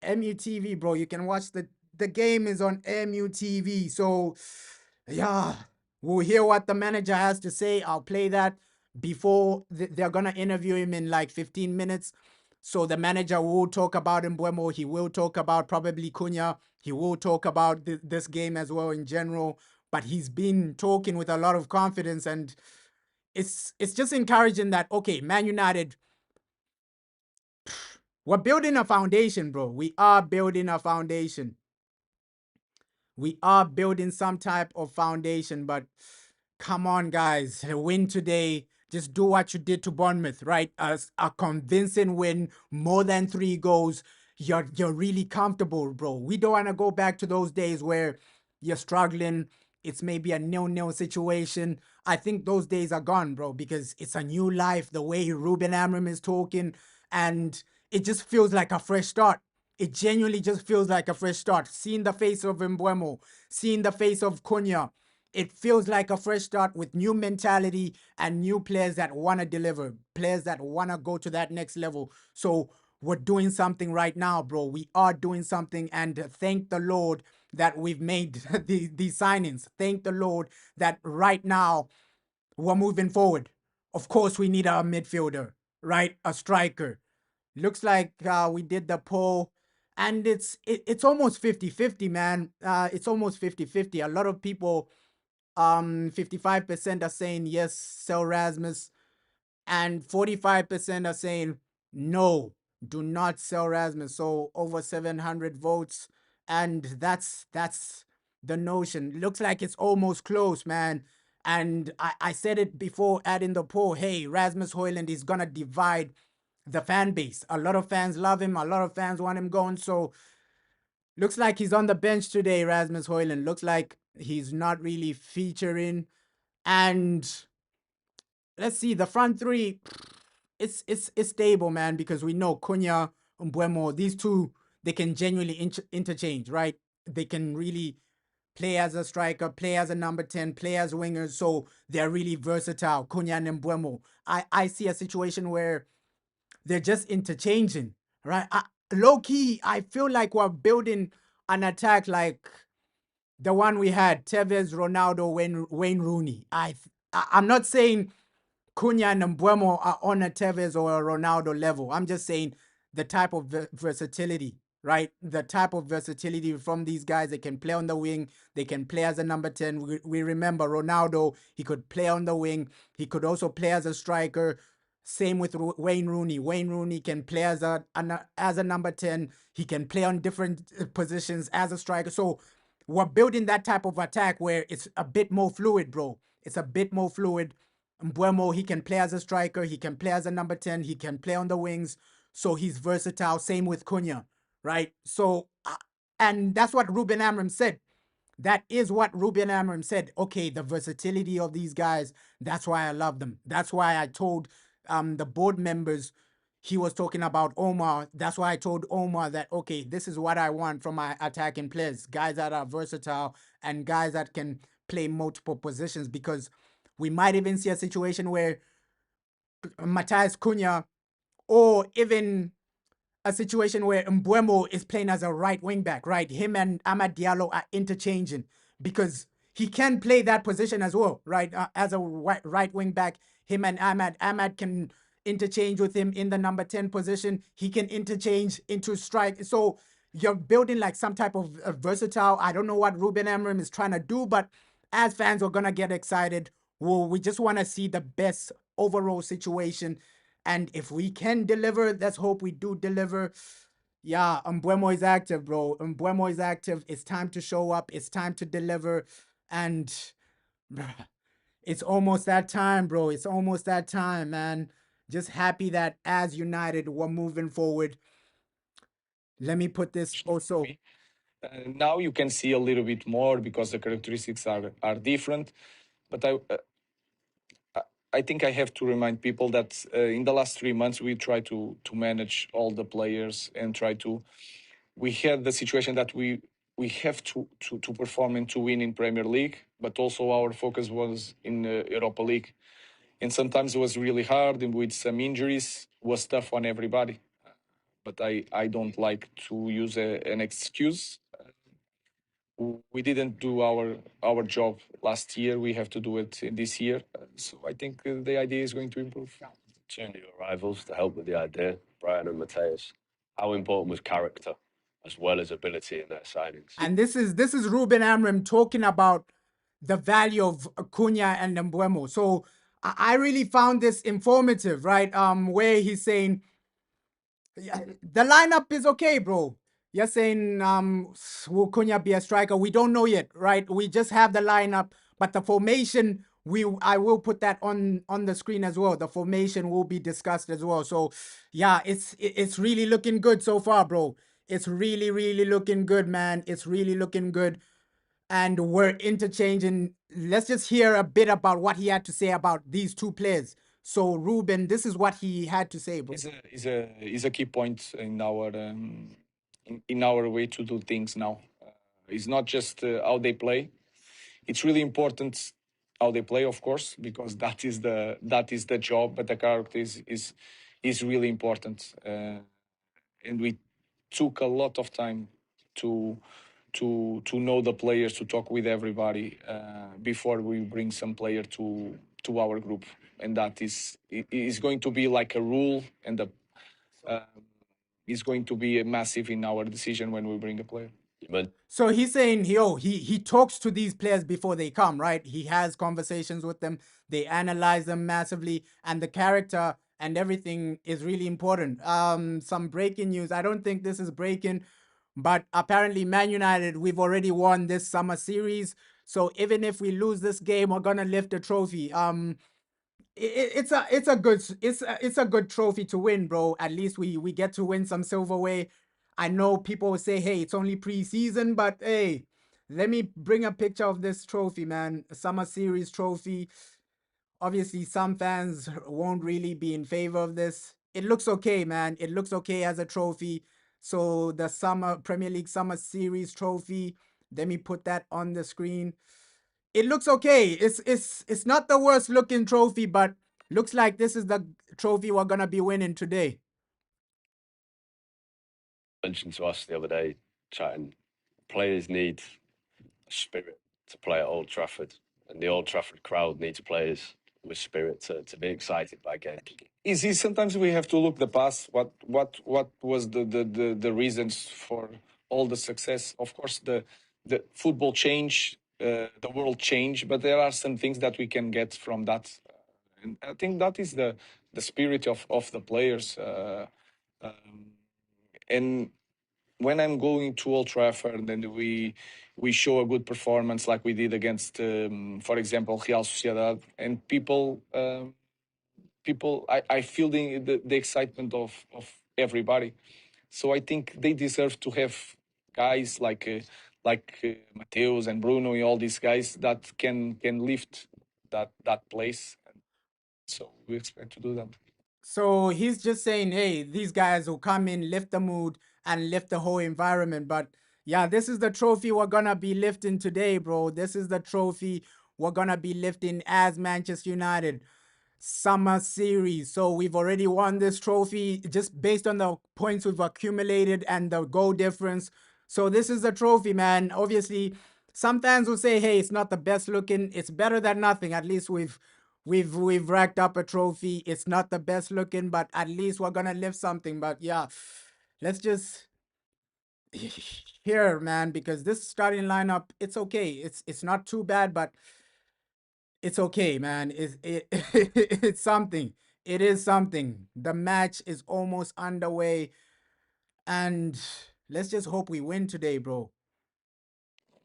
MUTV, bro. You can watch the game is on MUTV. So yeah, we'll hear what the manager has to say. I'll play that before they're gonna interview him in like 15 minutes. So the manager will talk about Mbeumo. He will talk about probably Cunha. He will talk about this game as well in general. But he's been talking with a lot of confidence, and it's just encouraging that, okay, Man United, we're building a foundation, bro. We are building a foundation. We are building some type of foundation, but come on, guys. Win today. Just do what you did to Bournemouth, right? A convincing win, more than 3 goals. You're really comfortable, bro. We don't want to go back to those days where you're struggling. It's maybe a 0-0 situation. I think those days are gone, bro, because it's a new life. The way Ruben Amorim is talking, and it just feels like a fresh start. It genuinely just feels like a fresh start. Seeing the face of Mbeumo, seeing the face of Cunha, it feels like a fresh start with new mentality and new players that want to deliver, players that want to go to that next level. So we're doing something right now, bro. We are doing something, and thank the Lord that we've made these signings. Thank the Lord that right now we're moving forward. Of course, we need a midfielder, right? A striker. Looks like we did the poll, and it's almost 50-50, man. It's almost 50-50. A lot of people, 55% are saying yes, sell Rasmus, and 45% are saying no, do not sell Rasmus. So over 700 votes, and that's the notion. Looks like it's almost close, man. And I said it before adding the poll, hey, Rasmus Hojlund is gonna divide the fan base. A lot of fans love him, a lot of fans want him going. So looks like he's on the bench today, Rasmus Hojlund. Looks like he's not really featuring. And let's see, the front three, it's stable, man, because we know Cunha, Mbeumo, these two, they can genuinely interchange, right? They can really play as a striker, play as a number 10, play as wingers. So they're really versatile, Cunha and Mbeumo. I see a situation where they're just interchanging, right? Low key, I feel like we're building an attack like the one we had, Tevez, Ronaldo, Wayne Rooney. I'm not saying Cunha and Mbeumo are on a Tevez or a Ronaldo level. I'm just saying the type of versatility, right? The type of versatility from these guys. They can play on the wing. They can play as a number 10. We remember Ronaldo, he could play on the wing. He could also play as a striker. Same with Wayne Rooney. Wayne Rooney can play as a number 10. He can play on different positions as a striker. So we're building that type of attack where it's a bit more fluid, bro. It's a bit more fluid. Mbeumo, he can play as a striker. He can play as a number 10. He can play on the wings. So he's versatile. Same with Cunha, right? So, and that's what Ruben Amorim said. That is what Ruben Amorim said. Okay, the versatility of these guys, that's why I love them. That's why I told the board members, he was talking about Omar. That's why I told Omar that, okay, this is what I want from my attacking players. Guys that are versatile and guys that can play multiple positions, because we might even see a situation where Matthias Cunha, or even a situation where Mbeumo is playing as a right wing back, right? Him and Amad Diallo are interchanging, because he can play that position as well, right? As a right wing back, him and Ahmad can interchange with him in the number 10 position. He can interchange into strike. So you're building like some type of versatile. I don't know what Ruben Amorim is trying to do, but as fans, we're gonna get excited. We just want to see the best overall situation, and if we can deliver, let's hope we do deliver. Yeah, Mbeumo is active, bro. Mbeumo is active. It's time to show up. It's time to deliver, and bruh, it's almost that time, bro. It's almost that time, man. Just happy that as United, we're moving forward. Let me put this also. Now you can see a little bit more because the characteristics are different. But I think I have to remind people that in the last 3 months we tried to manage all the players and try to. We had the situation that we have to perform and to win in Premier League, but also our focus was in Europa League, and sometimes it was really hard and with some injuries was tough on everybody. But I don't like to use an excuse. We didn't do our job last year. We have to do it this year. So I think the idea is going to improve. Two new arrivals to help with the idea, Brian and Mateus. How important was character as well as ability in their signings? And this is Ruben Amorim talking about the value of Cunha and Mbeumo. So I really found this informative, right? Where he's saying the lineup is okay, bro. You're saying will Cunha be a striker? We don't know yet, right? We just have the lineup, but the formation I will put that on the screen as well. The formation will be discussed as well. So yeah, it's really looking good so far, bro. It's really, really looking good, man. It's really looking good. And we're interchanging. Let's just hear a bit about what he had to say about these two players. So Ruben, this is what he had to say, bro. Is a key point in our way to do things now. It's not just how they play. It's really important how they play, of course, because that is the job. But the character is really important, and we took a lot of time to know the players, to talk with everybody before we bring some player to our group, and that is going to be like a rule, and is going to be a massive in our decision when we bring a player. So he's saying he talks to these players before they come, right? He has conversations with them. They analyze them massively, and the character and everything is really important. Some breaking news. I don't think this is breaking, but apparently Man United, we've already won this summer series. So even if we lose this game, we're gonna lift the trophy. It's a good trophy to win, bro. At least we get to win some silverware. I know people will say, hey, it's only preseason, but hey, let me bring a picture of this trophy, man. A summer series trophy. Obviously, some fans won't really be in favor of this. It looks okay, man. It looks okay as a trophy. So the summer Premier League summer series trophy. Let me put that on the screen. It looks okay. It's not the worst looking trophy, but looks like this is the trophy we're gonna be winning today. Mentioned to us the other day, chatting, players need a spirit to play at Old Trafford, and the Old Trafford crowd needs players with spirit to be excited by games. Easy. Sometimes we have to look the past. What was the reasons for all the success? Of course, the football change, the world change, but there are some things that we can get from that, and I think that is the spirit of the players. And when I'm going to Old Trafford and we show a good performance like we did against, for example, Real Sociedad, and people. I feel the excitement of everybody. So I think they deserve to have guys like Mateus and Bruno and all these guys that can lift that place. So we expect to do that. So he's just saying, hey, these guys will come in, lift the mood, and lift the whole environment. But yeah, this is the trophy we're gonna be lifting today, bro. This is the trophy we're gonna be lifting as Manchester United. Summer series. So we've already won this trophy just based on the points we've accumulated and the goal difference. So this is the trophy, man. Obviously, some fans will say, hey, it's not the best looking. It's better than nothing. At least we've racked up a trophy. It's not the best looking, but at least we're gonna lift something. But yeah, let's just here, man, because this starting lineup, it's okay. It's not too bad, but it's okay, man. It's something. It is something. The match is almost underway, and let's just hope we win today, bro.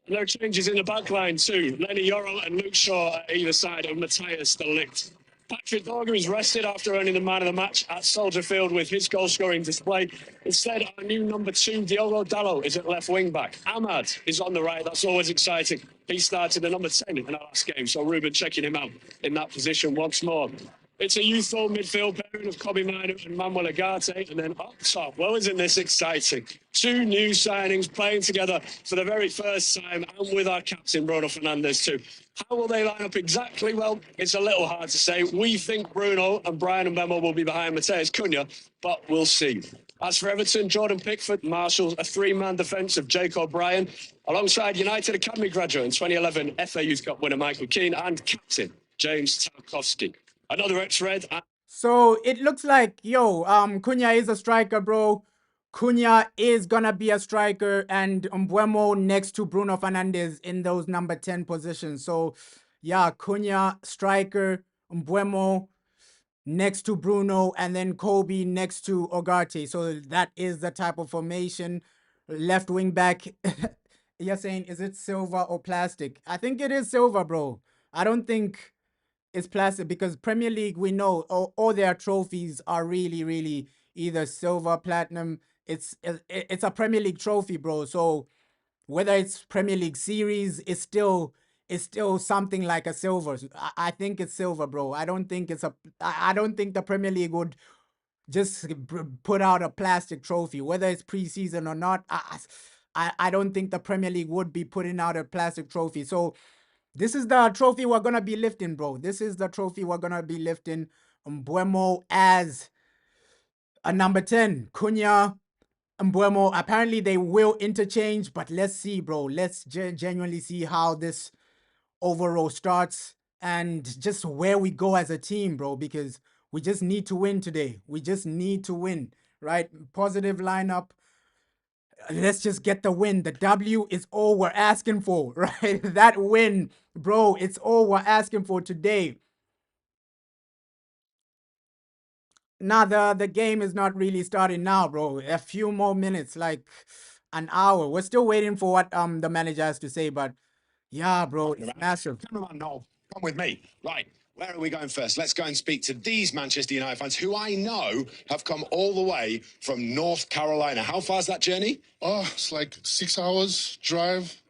No changes in the back line too. Lenny Yoro and Luke Shaw at either side of Matthias de Ligt. Patrick Dorger is rested after earning the man of the match at Soldier Field with his goal-scoring display. Instead, our new number 2, Diogo Dallo, is at left wing-back. Ahmad is on the right. That's always exciting. He started the number 10 in our last game, so Ruben checking him out in that position once more. It's a youthful midfield pairing of Kobe Mino and Manuel Agate, and then up top, well, isn't this exciting? 2 new signings playing together for the very first time, and with our captain, Bruno Fernandes, too. How will they line up exactly? Well, it's a little hard to say. We think Bruno and Brian Mbemo will be behind Mateus Cunha, but we'll see. As for Everton, Jordan Pickford marshals a 3-man defence of Jake O'Brien, alongside United Academy graduate and 2011 FA Youth Cup winner Michael Keane and captain James Tarkowski. Another ex-Red. So it looks like, Cunha is a striker, bro. Cunha is gonna be a striker, and Mbeumo next to Bruno Fernandes in those number 10 positions. So, yeah, Cunha striker, Mbeumo next to Bruno, and then Kobe next to Ogarte. So that is the type of formation. Left wing back. You're saying, is it silver or plastic? I think it is silver, bro. I don't think it's plastic, because Premier League, we know all their trophies are really, really either silver, platinum. It's a Premier League trophy, bro. So whether it's Premier League series, it's still something like a silver. I think it's silver, bro. I don't think I don't think the Premier League would just put out a plastic trophy, whether it's preseason or not. I don't think the Premier League would be putting out a plastic trophy. So this is the trophy we're gonna be lifting, bro. This is the trophy we're gonna be lifting. Mbeumo as a number 10. Cunha, Mbeumo. Apparently they will interchange, but let's see, bro. Let's genuinely see how this overall starts and just where we go as a team, bro, because we just need to win today. We just need to win, right? Positive lineup. Let's just get the win. The W is all we're asking for, right? That win, bro, it's all we're asking for today. Now, the game is not really starting now, bro. A few more minutes, like an hour. We're still waiting for what the manager has to say, but yeah, bro, it's massive. Cameraman Noel, come with me. Right, where are we going first? Let's go and speak to these Manchester United fans who I know have come all the way from North Carolina. How far's that journey? Oh, it's like 6 hours drive.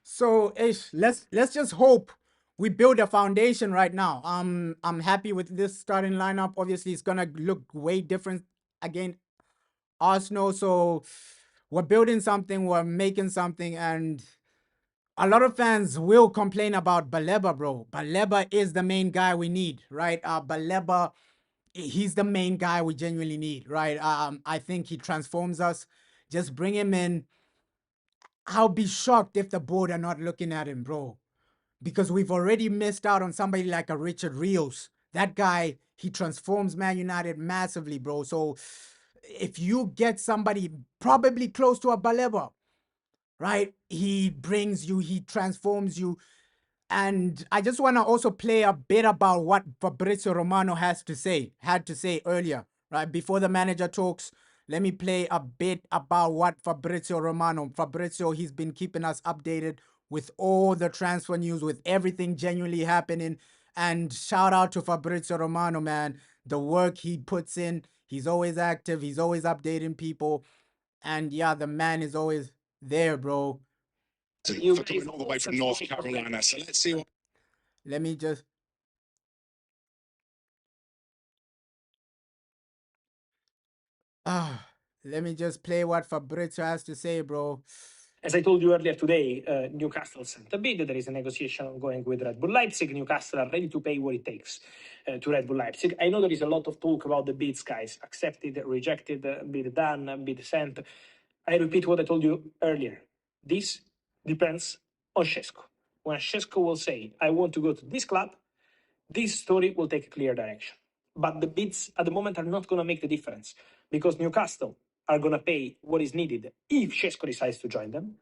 So let's just hope we build a foundation right now. I'm happy with this starting lineup. Obviously, it's gonna look way different against Arsenal. So we're building something, we're making something, and a lot of fans will complain about Baleba, bro. Baleba is the main guy we need, right? Baleba, he's the main guy we genuinely need, right? I think he transforms us. Just bring him in. I'll be shocked if the board are not looking at him, bro, because we've already missed out on somebody like a Richard Rios. That guy, he transforms Man United massively, bro. So if you get somebody probably close to a Baleba, right? He brings you, he transforms you. And I just want to also play a bit about what Fabrizio Romano had to say earlier, right? Before the manager talks, let me play a bit about what Fabrizio, he's been keeping us updated with all the transfer news, with everything genuinely happening. And shout out to Fabrizio Romano, man. The work he puts in, he's always active, he's always updating people. And yeah, the man is always there, bro. For coming all the way from North Carolina. So let's see what. Let me just. Let me just play what Fabrizio has to say, bro. As I told you earlier today, Newcastle sent a bid. There is a negotiation ongoing with Red Bull Leipzig. Newcastle are ready to pay what it takes to Red Bull Leipzig. I know there is a lot of talk about the bids, guys. Accepted, rejected, bid done, bid sent. I repeat what I told you earlier. This depends on Cesco. When Cesco will say, I want to go to this club, this story will take a clear direction. But the bids at the moment are not going to make the difference because Newcastle are going to pay what is needed if Cesco decides to join them.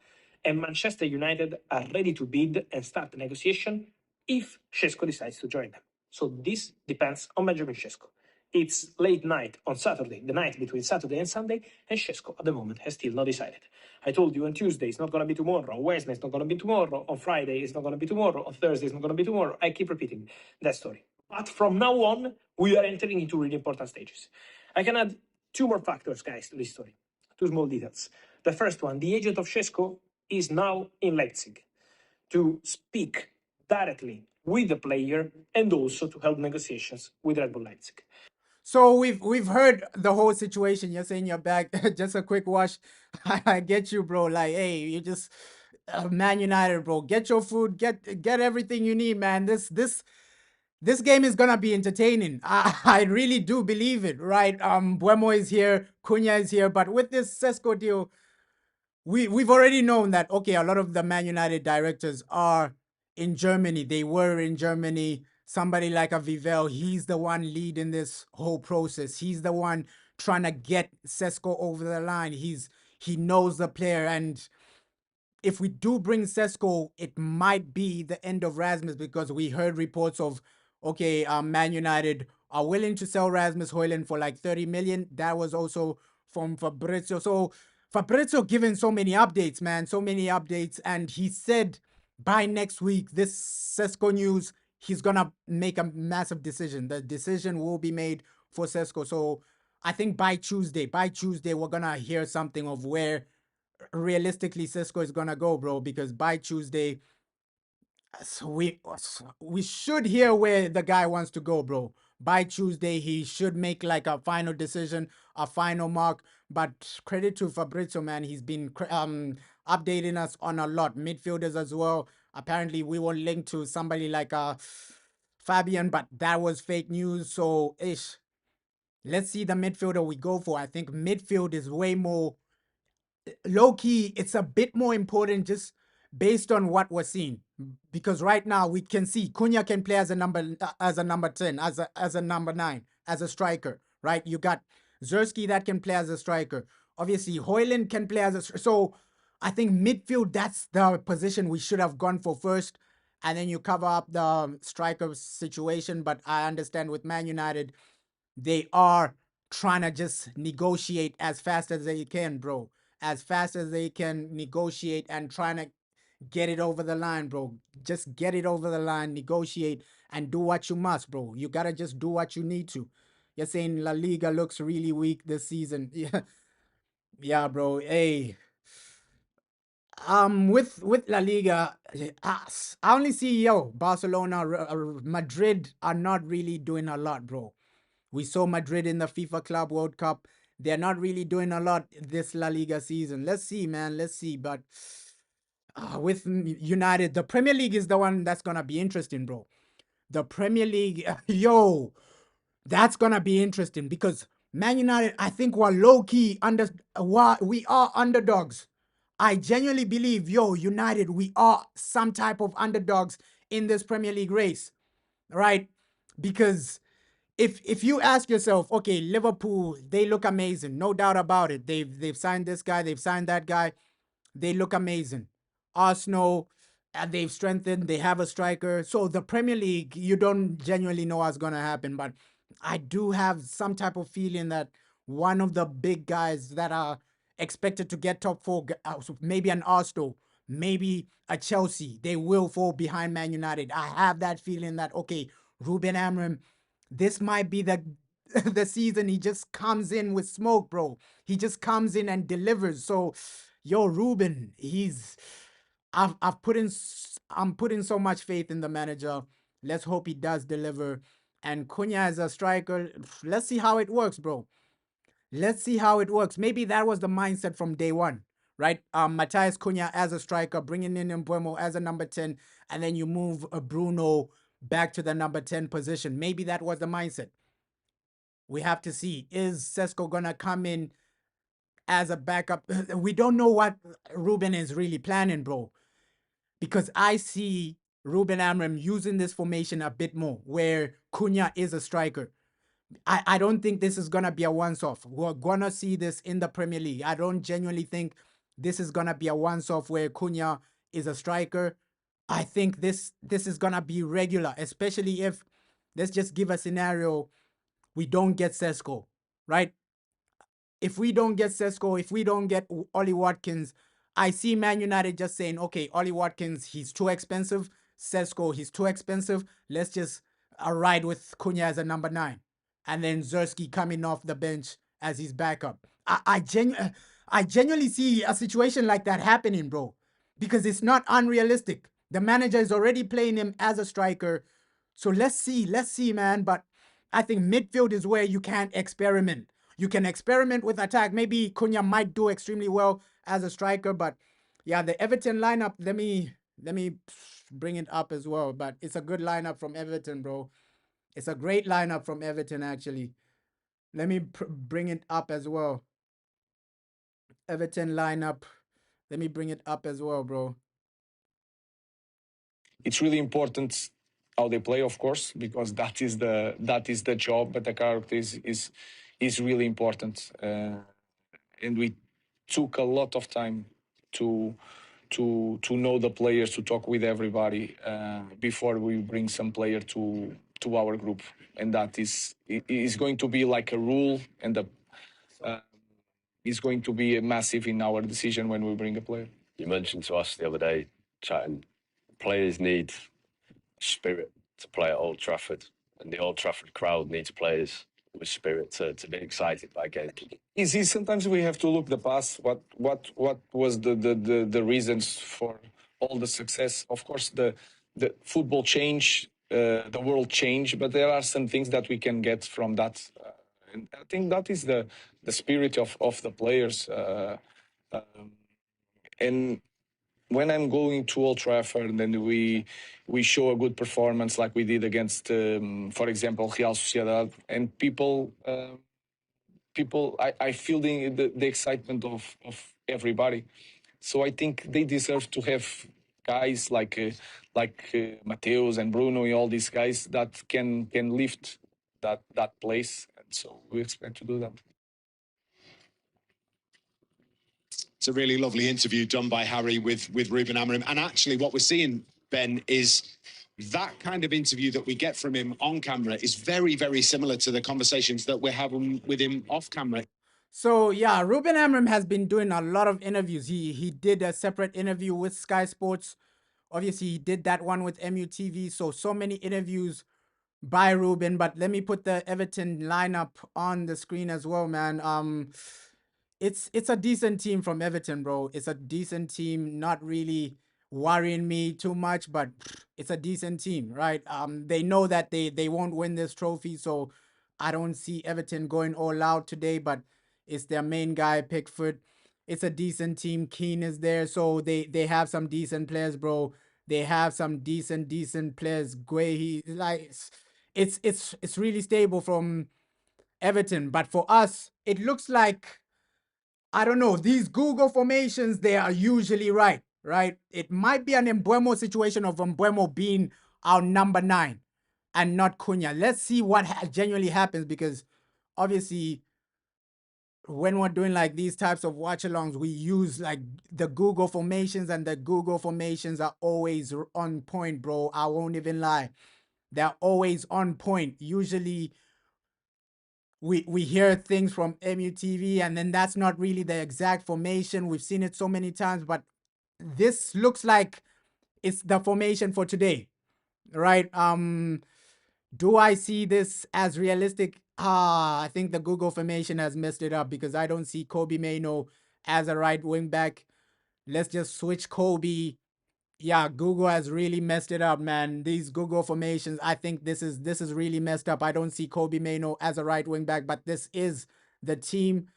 And Manchester United are ready to bid and start the negotiation if Cesco decides to join them. So this depends on Benjamin Cesco. It's late night on Saturday, the night between Saturday and Sunday, and Cesco at the moment has still not decided. I told you on Tuesday it's not going to be tomorrow, on Wednesday it's not going to be tomorrow, on Friday it's not going to be tomorrow, on Thursday it's not going to be tomorrow. I keep repeating that story. But from now on, we are entering into really important stages. I can add two more factors, guys, to this story. Two small details. The first one, the agent of Cesco is now in Leipzig to speak directly with the player and also to help negotiations with Red Bull Leipzig. So we've heard the whole situation. You're saying you're back. Just a quick wash. I get you, bro. Like, hey, you just Man United, bro. Get your food. Get everything you need, man. This game is gonna be entertaining. I really do believe it, right? Buemo is here, Cunha is here, but with this Cesco deal, we've already known that okay, a lot of the Man United directors are in Germany. They were in Germany. Somebody like a Vivel, he's the one leading this whole process. He's the one trying to get Cesco over the line. He knows the player, and if we do bring Cesco, it might be the end of Rasmus because we heard reports of, okay, Man United are willing to sell Rasmus Hojlund for like 30 million. That was also from Fabrizio. So Fabrizio giving so many updates, man, so many updates. And he said by next week, this Cesco news, he's going to make a massive decision. The decision will be made for Cesco. So I think by Tuesday, we're going to hear something of where realistically Cesco is gonna go, bro, because by Tuesday, so we should hear where the guy wants to go, bro. By Tuesday, he should make like a final decision, a final mark. But credit to Fabrizio, man. He's been updating us on a lot. Midfielders as well. Apparently, we were linked to somebody like Fabian, but that was fake news. So, let's see the midfielder we go for. I think midfield is way more low key, it's a bit more important just based on what we're seeing. Because right now we can see Cunha can play as a number 10, as a number 9, as a striker, right? You got Zersky that can play as a striker. Obviously, Hojlund can play as a so I think midfield, that's the position we should have gone for first. And then you cover up the striker situation. But I understand with Man United, they are trying to just negotiate as fast as they can, bro. As fast as they can negotiate and trying to get it over the line, bro. Just get it over the line, negotiate, and do what you must, bro. You gotta just do what you need to. You're saying La Liga looks really weak this season. Yeah, yeah, bro. Hey, with La Liga, I only see Barcelona, Madrid are not really doing a lot, bro. We saw Madrid in the FIFA Club World Cup. They're not really doing a lot this La Liga season. Let's see, man. Let's see. But with United, the Premier League is the one that's going to be interesting, bro. The Premier League, that's going to be interesting because Man United, I think we're low-key we are underdogs. I genuinely believe, United, we are some type of underdogs in this Premier League race, right? Because if you ask yourself, okay, Liverpool, they look amazing, no doubt about it. They've signed this guy, they've signed that guy, they look amazing. Arsenal, they've strengthened, they have a striker. So the Premier League, you don't genuinely know what's gonna happen, but I do have some type of feeling that one of the big guys that are expected to get top 4, maybe an Arsenal, maybe a Chelsea, they will fall behind Man United. I have that feeling that, okay, Ruben Amorim, this might be the the season he just comes in with smoke, bro. He just comes in and delivers. So, Ruben, I'm putting so much faith in the manager. Let's hope he does deliver. And Cunha as a striker, let's see how it works, bro. Let's see how it works. Maybe that was the mindset from day one, right? Matthias Cunha as a striker, bringing in Mbeumo as a number 10, and then you move Bruno back to the number 10 position. Maybe that was the mindset. We have to see. Is Cesco going to come in as a backup? We don't know what Ruben is really planning, bro. because I see Ruben Amorim using this formation a bit more, where Cunha is a striker. I don't think this is gonna be a once-off. We're gonna see this in the Premier League. I don't genuinely think this is gonna be a once-off where Cunha is a striker. I think this is gonna be regular, especially if, let's just give a scenario, we don't get Cesco, right? If we don't get Cesco, if we don't get Ollie Watkins, I see Man United just saying, okay, Ollie Watkins, he's too expensive. Cesco, he's too expensive. Let's just ride with Cunha as a number 9. And then Zerski coming off the bench as his backup. I genuinely see a situation like that happening, bro. Because it's not unrealistic. The manager is already playing him as a striker. So let's see, man. But I think midfield is where you can experiment. You can experiment with attack. Maybe Cunha might do extremely well as a striker, but yeah, the Everton lineup, let me bring it up as well. But it's a good lineup from Everton, bro. It's a great lineup from Everton, actually. Let me bring it up as well. Everton lineup. Let me bring it up as well, bro. It's really important how they play, of course, because that is the job. But the character is really important, and we took a lot of time to know the players, to talk with everybody before we bring some player to our group, and that is going to be like a rule, and is going to be massive in our decision when we bring a player. You mentioned to us the other day, chatting, players need spirit to play at Old Trafford, and the Old Trafford crowd needs players with spirit to be excited by games. Easy. Sometimes we have to look the past. What was the reasons for all the success? Of course, the football change, the world change, but there are some things that we can get from that. And I think that is the spirit of the players. And when I'm going to Old Trafford and we show a good performance like we did against, for example, Real Sociedad, and people, I feel the excitement of everybody. So I think they deserve to have guys like Mateus and Bruno and all these guys that can lift that place. And so we expect to do that. It's a really lovely interview done by Harry with Ruben Amorim. And actually what we're seeing, Ben, is that kind of interview that we get from him on camera is very, very similar to the conversations that we're having with him off camera. So yeah, Ruben Amorim has been doing a lot of interviews. He did a separate interview with Sky Sports. Obviously, he did that one with MUTV. So many interviews by Ruben. But let me put the Everton lineup on the screen as well, man. It's a decent team from Everton, bro. It's a decent team. Not really worrying me too much, but it's a decent team, right? They know that they won't win this trophy, so I don't see Everton going all out today. But it's their main guy, Pickford. It's a decent team. Keane is there, so they have some decent players, bro. They have some decent players. Guehi, like it's really stable from Everton. But for us, it looks like, I don't know, these Google formations, they are usually right? It might be an Mbeumo situation of Mbeumo being our number 9 and not Cunha. Let's see what genuinely happens, because obviously when we're doing like these types of watch-alongs, we use like the Google formations, and the Google formations are always on point, bro. I won't even lie. They're always on point. Usually we hear things from MUTV, and then that's not really the exact formation. We've seen it so many times, but this looks like it's the formation for today, right? Do I see this as realistic? I think the Google formation has messed it up, because I don't see Kobe Mainoo as a right wing back. Let's just switch Kobe. Yeah, Google has really messed it up, man. These Google formations, I think this is really messed up. I don't see Kobe Mainoo as a right wing back, but this is the team.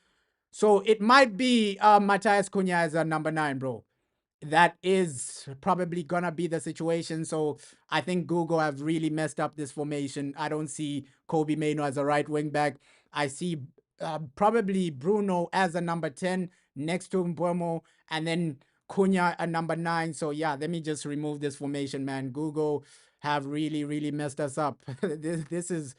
So it might be Matthias Cunha as a number 9, bro. That is probably gonna be the situation. So I think Google have really messed up this formation. I don't see Kobe Mainoo as a right wing back. I see probably Bruno as a number 10 next to Mbeumo, and then Cunha at number 9. So yeah, let me just remove this formation, man. Google have really messed us up. This is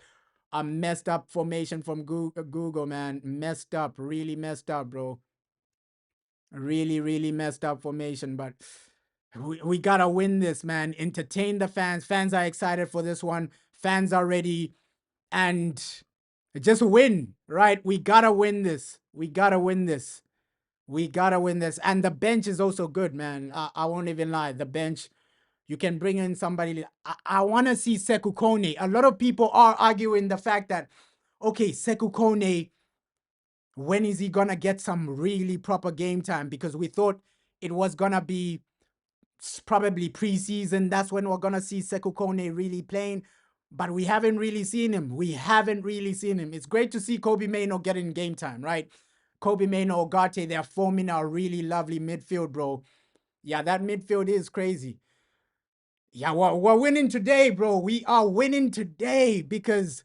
a messed up formation from Google, man. Messed up, really messed up, bro. Really messed up formation, but we gotta win this, man. Entertain the fans. Fans are excited for this one. Fans are ready, and just win, right? We gotta win this. We gotta win this. We gotta win this. And the bench is also good, man. I won't even lie. The bench, you can bring in somebody. I want to see Sekou Kone. A lot of people are arguing the fact that, okay, Sekou Kone, when is he gonna get some really proper game time? Because we thought it was gonna be probably preseason. That's when we're gonna see Sekou Kone really playing. But we haven't really seen him. We haven't really seen him. It's great to see Kobe Mainoo getting game time, right? Kobe Mainoo, Ogate, they're forming a really lovely midfield, bro. Yeah, that midfield is crazy. Yeah, we're winning today, bro. We are winning today because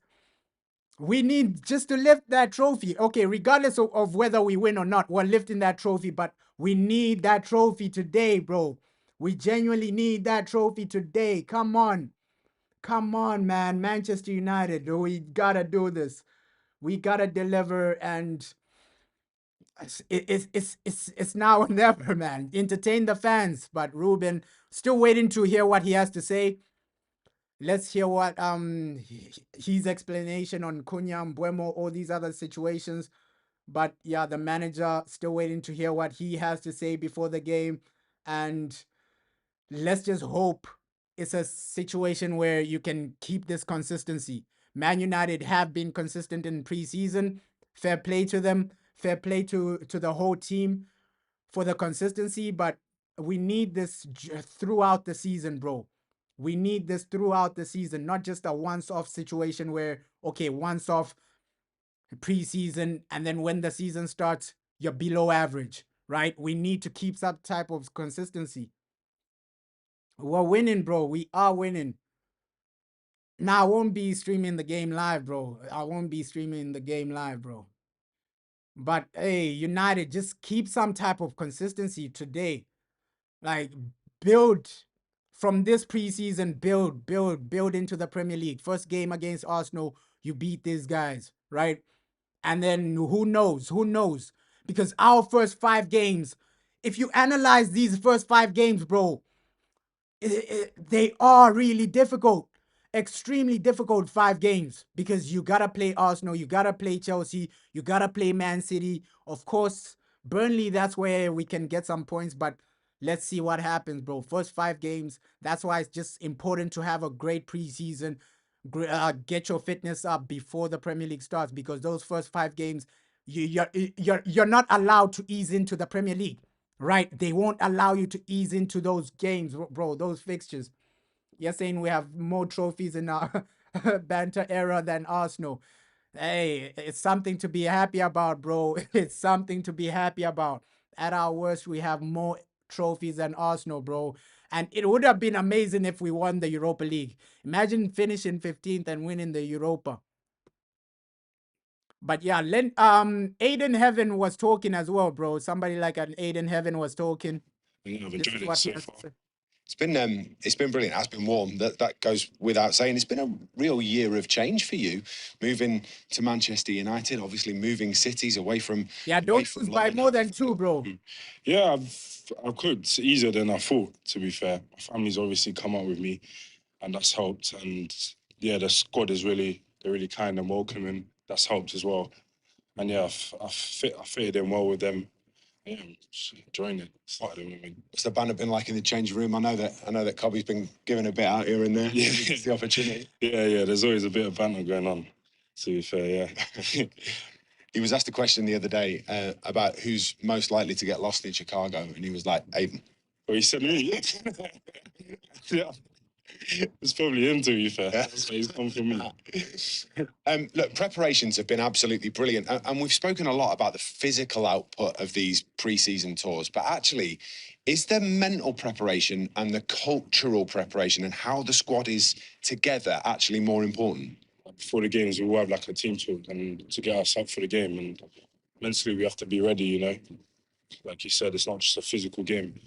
we need just to lift that trophy. Okay, regardless of whether we win or not, we're lifting that trophy, but we need that trophy today, bro. We genuinely need that trophy today. Come on. Come on, man. Manchester United, we gotta do this. We gotta deliver, and it's now or never, man. Entertain the fans. But Ruben, still waiting to hear what he has to say. Let's hear what his explanation on Cunha, Mbeumo, all these other situations. But yeah, the manager still waiting to hear what he has to say before the game. And let's just hope it's a situation where you can keep this consistency. Man United have been consistent in preseason. Fair play to them. Fair play to the whole team for the consistency. But we need this throughout the season, bro. We need this throughout the season, not just a once-off situation where, okay, once off preseason, and then when the season starts, you're below average, right? We need to keep some type of consistency. We're winning, bro. We are winning. Now, I won't be streaming the game live, bro. I won't be streaming the game live, bro. But hey, United, just keep some type of consistency today. Like, build from this preseason, build into the Premier League. First game against Arsenal, you beat these guys, right? And then who knows? Who knows? Because our first 5 games, if you analyze these first 5 games, bro, they are really difficult. Extremely difficult 5 games because you gotta play Arsenal, you gotta play Chelsea, you gotta play Man City. Of course, Burnley, that's where we can get some points, but let's see what happens, bro. First 5 games, that's why it's just important to have a great preseason. Get your fitness up before the Premier League starts, because those first 5 games, you're not allowed to ease into the Premier League, right? They won't allow you to ease into those games, bro, those fixtures. You're saying we have more trophies in our banter era than Arsenal. Hey, it's something to be happy about, bro. It's something to be happy about. At our worst, we have more trophies than Arsenal, bro. And it would have been amazing if we won the Europa League. Imagine finishing 15th and winning the Europa. But yeah, Aiden Heaven was talking as well, bro. Somebody like an Aiden Heaven was talking. Yeah, I've This enjoyed is it what so he has to far. say. It's been brilliant. It has been warm. That goes without saying. It's been a real year of change for you, moving to Manchester United. Obviously, moving cities away from. Yeah, don't lose by more than 2, bro. Yeah, I've coped easier than I thought, to be fair. My family's obviously come up with me, and that's helped. And yeah, the squad is they're really kind and welcoming. That's helped as well. And yeah, I fitted in well with them. Yeah, I'm just enjoying it. What's the banter been like in the change room? I know that Cobby's been giving a bit out here and there. Yeah, It's the opportunity. Yeah. There's always a bit of banter going on. To be fair, yeah. He was asked a question the other day about who's most likely to get lost in Chicago, and he was like, Aiden. Well, he said me. Yeah. It's probably him, to be fair. That's why he's come for me. Look, preparations have been absolutely brilliant. And we've spoken a lot about the physical output of these pre-season tours. But actually, is the mental preparation and the cultural preparation and how the squad is together actually more important? Before the games, we will have like a team talk and to get us up for the game. And mentally, we have to be ready, you know. Like you said, it's not just a physical game.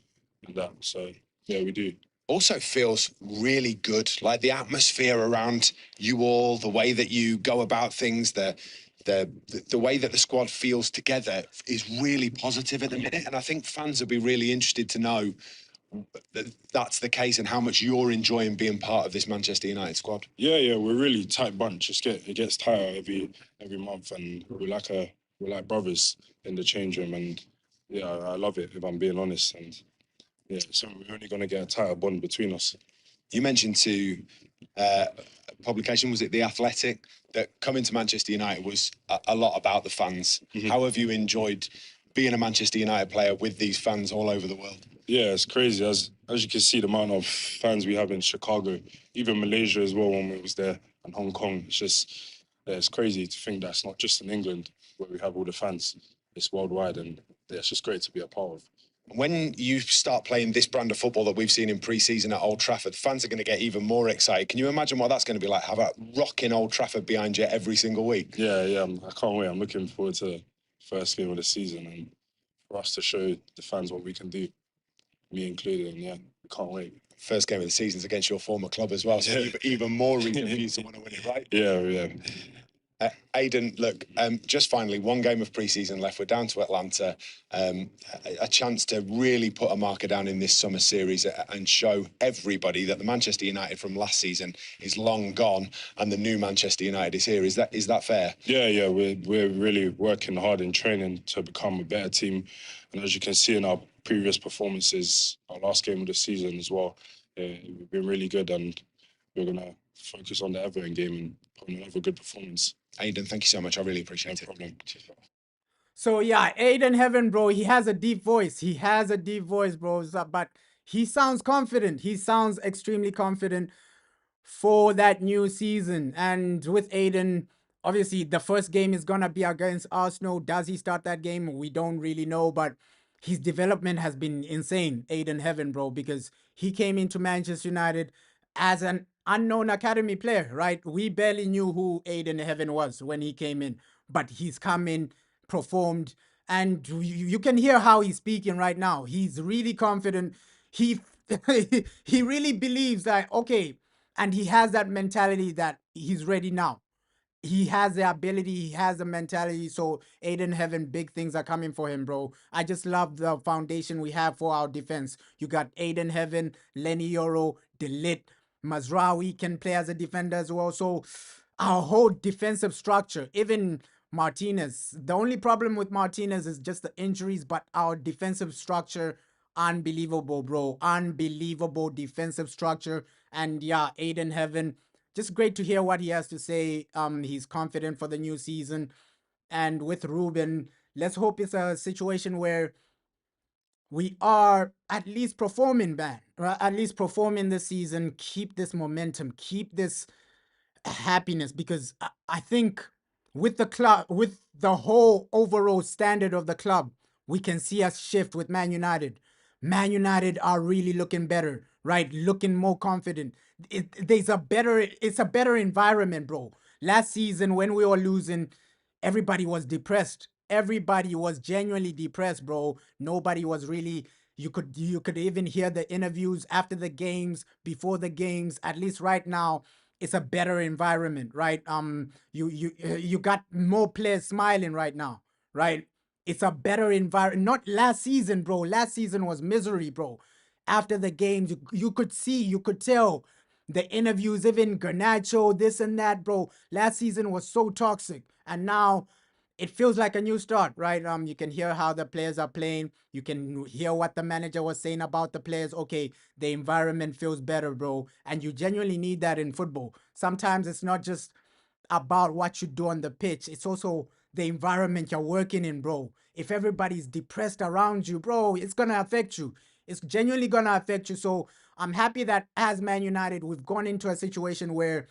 and that. So yeah, we do. Also feels really good. Like the atmosphere around you all, the way that you go about things, the way that the squad feels together is really positive at the minute. And I think fans will be really interested to know that that's the case and how much you're enjoying being part of this Manchester United squad. Yeah, we're really tight bunch. It gets tighter every month, and we're like brothers in the change room. And yeah, I love it, if I'm being honest. And yeah, so we're only going to get a tighter bond between us. You mentioned to publication, was it The Athletic, that coming to Manchester United was a lot about the fans. Mm-hmm. How have you enjoyed being a Manchester United player with these fans all over the world? Yeah, it's crazy. As you can see, the amount of fans we have in Chicago, even Malaysia as well when we was there, and Hong Kong. It's just, it's crazy to think that's not just in England where we have all the fans. It's worldwide, and yeah, it's just great to be a part of. When you start playing this brand of football that we've seen in pre-season at Old Trafford, fans are going to get even more excited. Can you imagine what that's going to be like? Have a rocking Old Trafford behind you every single week? Yeah, I can't wait. I'm looking forward to the first game of the season and for us to show the fans what we can do, me included, and yeah, I can't wait. First game of the season's against your former club as well, so even more reason for you to want to win it, right? Yeah. Aiden, look, just finally, one game of pre-season left. We're down to Atlanta. A chance to really put a marker down in this summer series and show everybody that the Manchester United from last season is long gone and the new Manchester United is here. Is that fair? Yeah. We're really working hard in training to become a better team. And as you can see in our previous performances, our last game of the season as well, we've been really good, and we're going to focus on the Everton game and put on another good performance. Aiden, thank you so much. I really appreciate it. No problem. So yeah, Aiden Heaven, bro, he has a deep voice. Bro. But he sounds confident. He sounds extremely confident for that new season. And with Aiden, obviously the first game is gonna be against Arsenal. Does he start that game? We don't really know, but his development has been insane, Aiden Heaven, bro, because he came into Manchester United as an unknown academy player, right? We barely knew who Aiden Heaven was when he came in, but he's come in, performed, and you can hear how he's speaking right now. He's really confident. He he really believes that, okay, and he has that mentality that he's ready now. He has the ability, he has the mentality. So Aiden Heaven, big things are coming for him, bro. I just love the foundation we have for our defense. You got Aiden Heaven, Lenny Yoro, Delit, Mazraoui can play as a defender as well. So our whole defensive structure, even Martinez, the only problem with Martinez is just the injuries, but our defensive structure, unbelievable, bro. Unbelievable defensive structure. And yeah, Aiden Heaven, just great to hear what he has to say. He's confident for the new season. And with Ruben, let's hope it's a situation where we are at least performing, man. Right? At least performing this season. Keep this momentum. Keep this happiness, because I think with the club, with the whole overall standard of the club, we can see us shift with Man United. Man United are really looking better, right? Looking more confident. It's a better environment, bro. Last season when we were losing, everybody was depressed. Everybody was genuinely depressed, bro. Nobody was really. You could even hear the interviews after the games, before the games. At least right now, it's a better environment, right? You got more players smiling right now, right? It's a better environment. Not last season, bro. Last season was misery, bro. After the games, you could tell the interviews, even Garnacho, this and that, bro. Last season was so toxic, and now it feels like a new start, right? You can hear how the players are playing. You can hear what the manager was saying about the players. Okay, the environment feels better, bro. And you genuinely need that in football. Sometimes it's not just about what you do on the pitch. It's also the environment you're working in, bro. If everybody's depressed around you, bro, it's going to affect you. It's genuinely going to affect you. So I'm happy that as Man United, we've gone into a situation where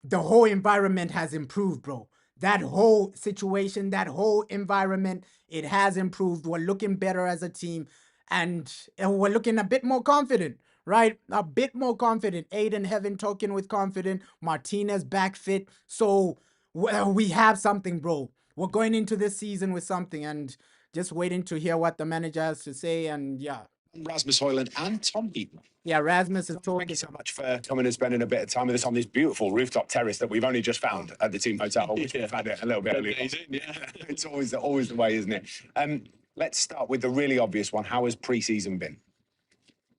the whole environment has improved, bro. That whole situation, that whole environment, it has improved. We're looking better as a team, and we're looking a bit more confident, right? A bit more confident. Aiden Heaven talking with confidence. Martinez back fit. So we have something, bro. We're going into this season with something, and just waiting to hear what the manager has to say. And yeah, Rasmus Hojlund and Tom Heaton. Yeah, Rasmus is Thank talking. you so much for coming and spending a bit of time with us on this beautiful rooftop terrace that we've only just found at the team hotel. We've had it a little bit earlier. It's always the way, isn't it? Let's start with the really obvious one. How has pre-season been?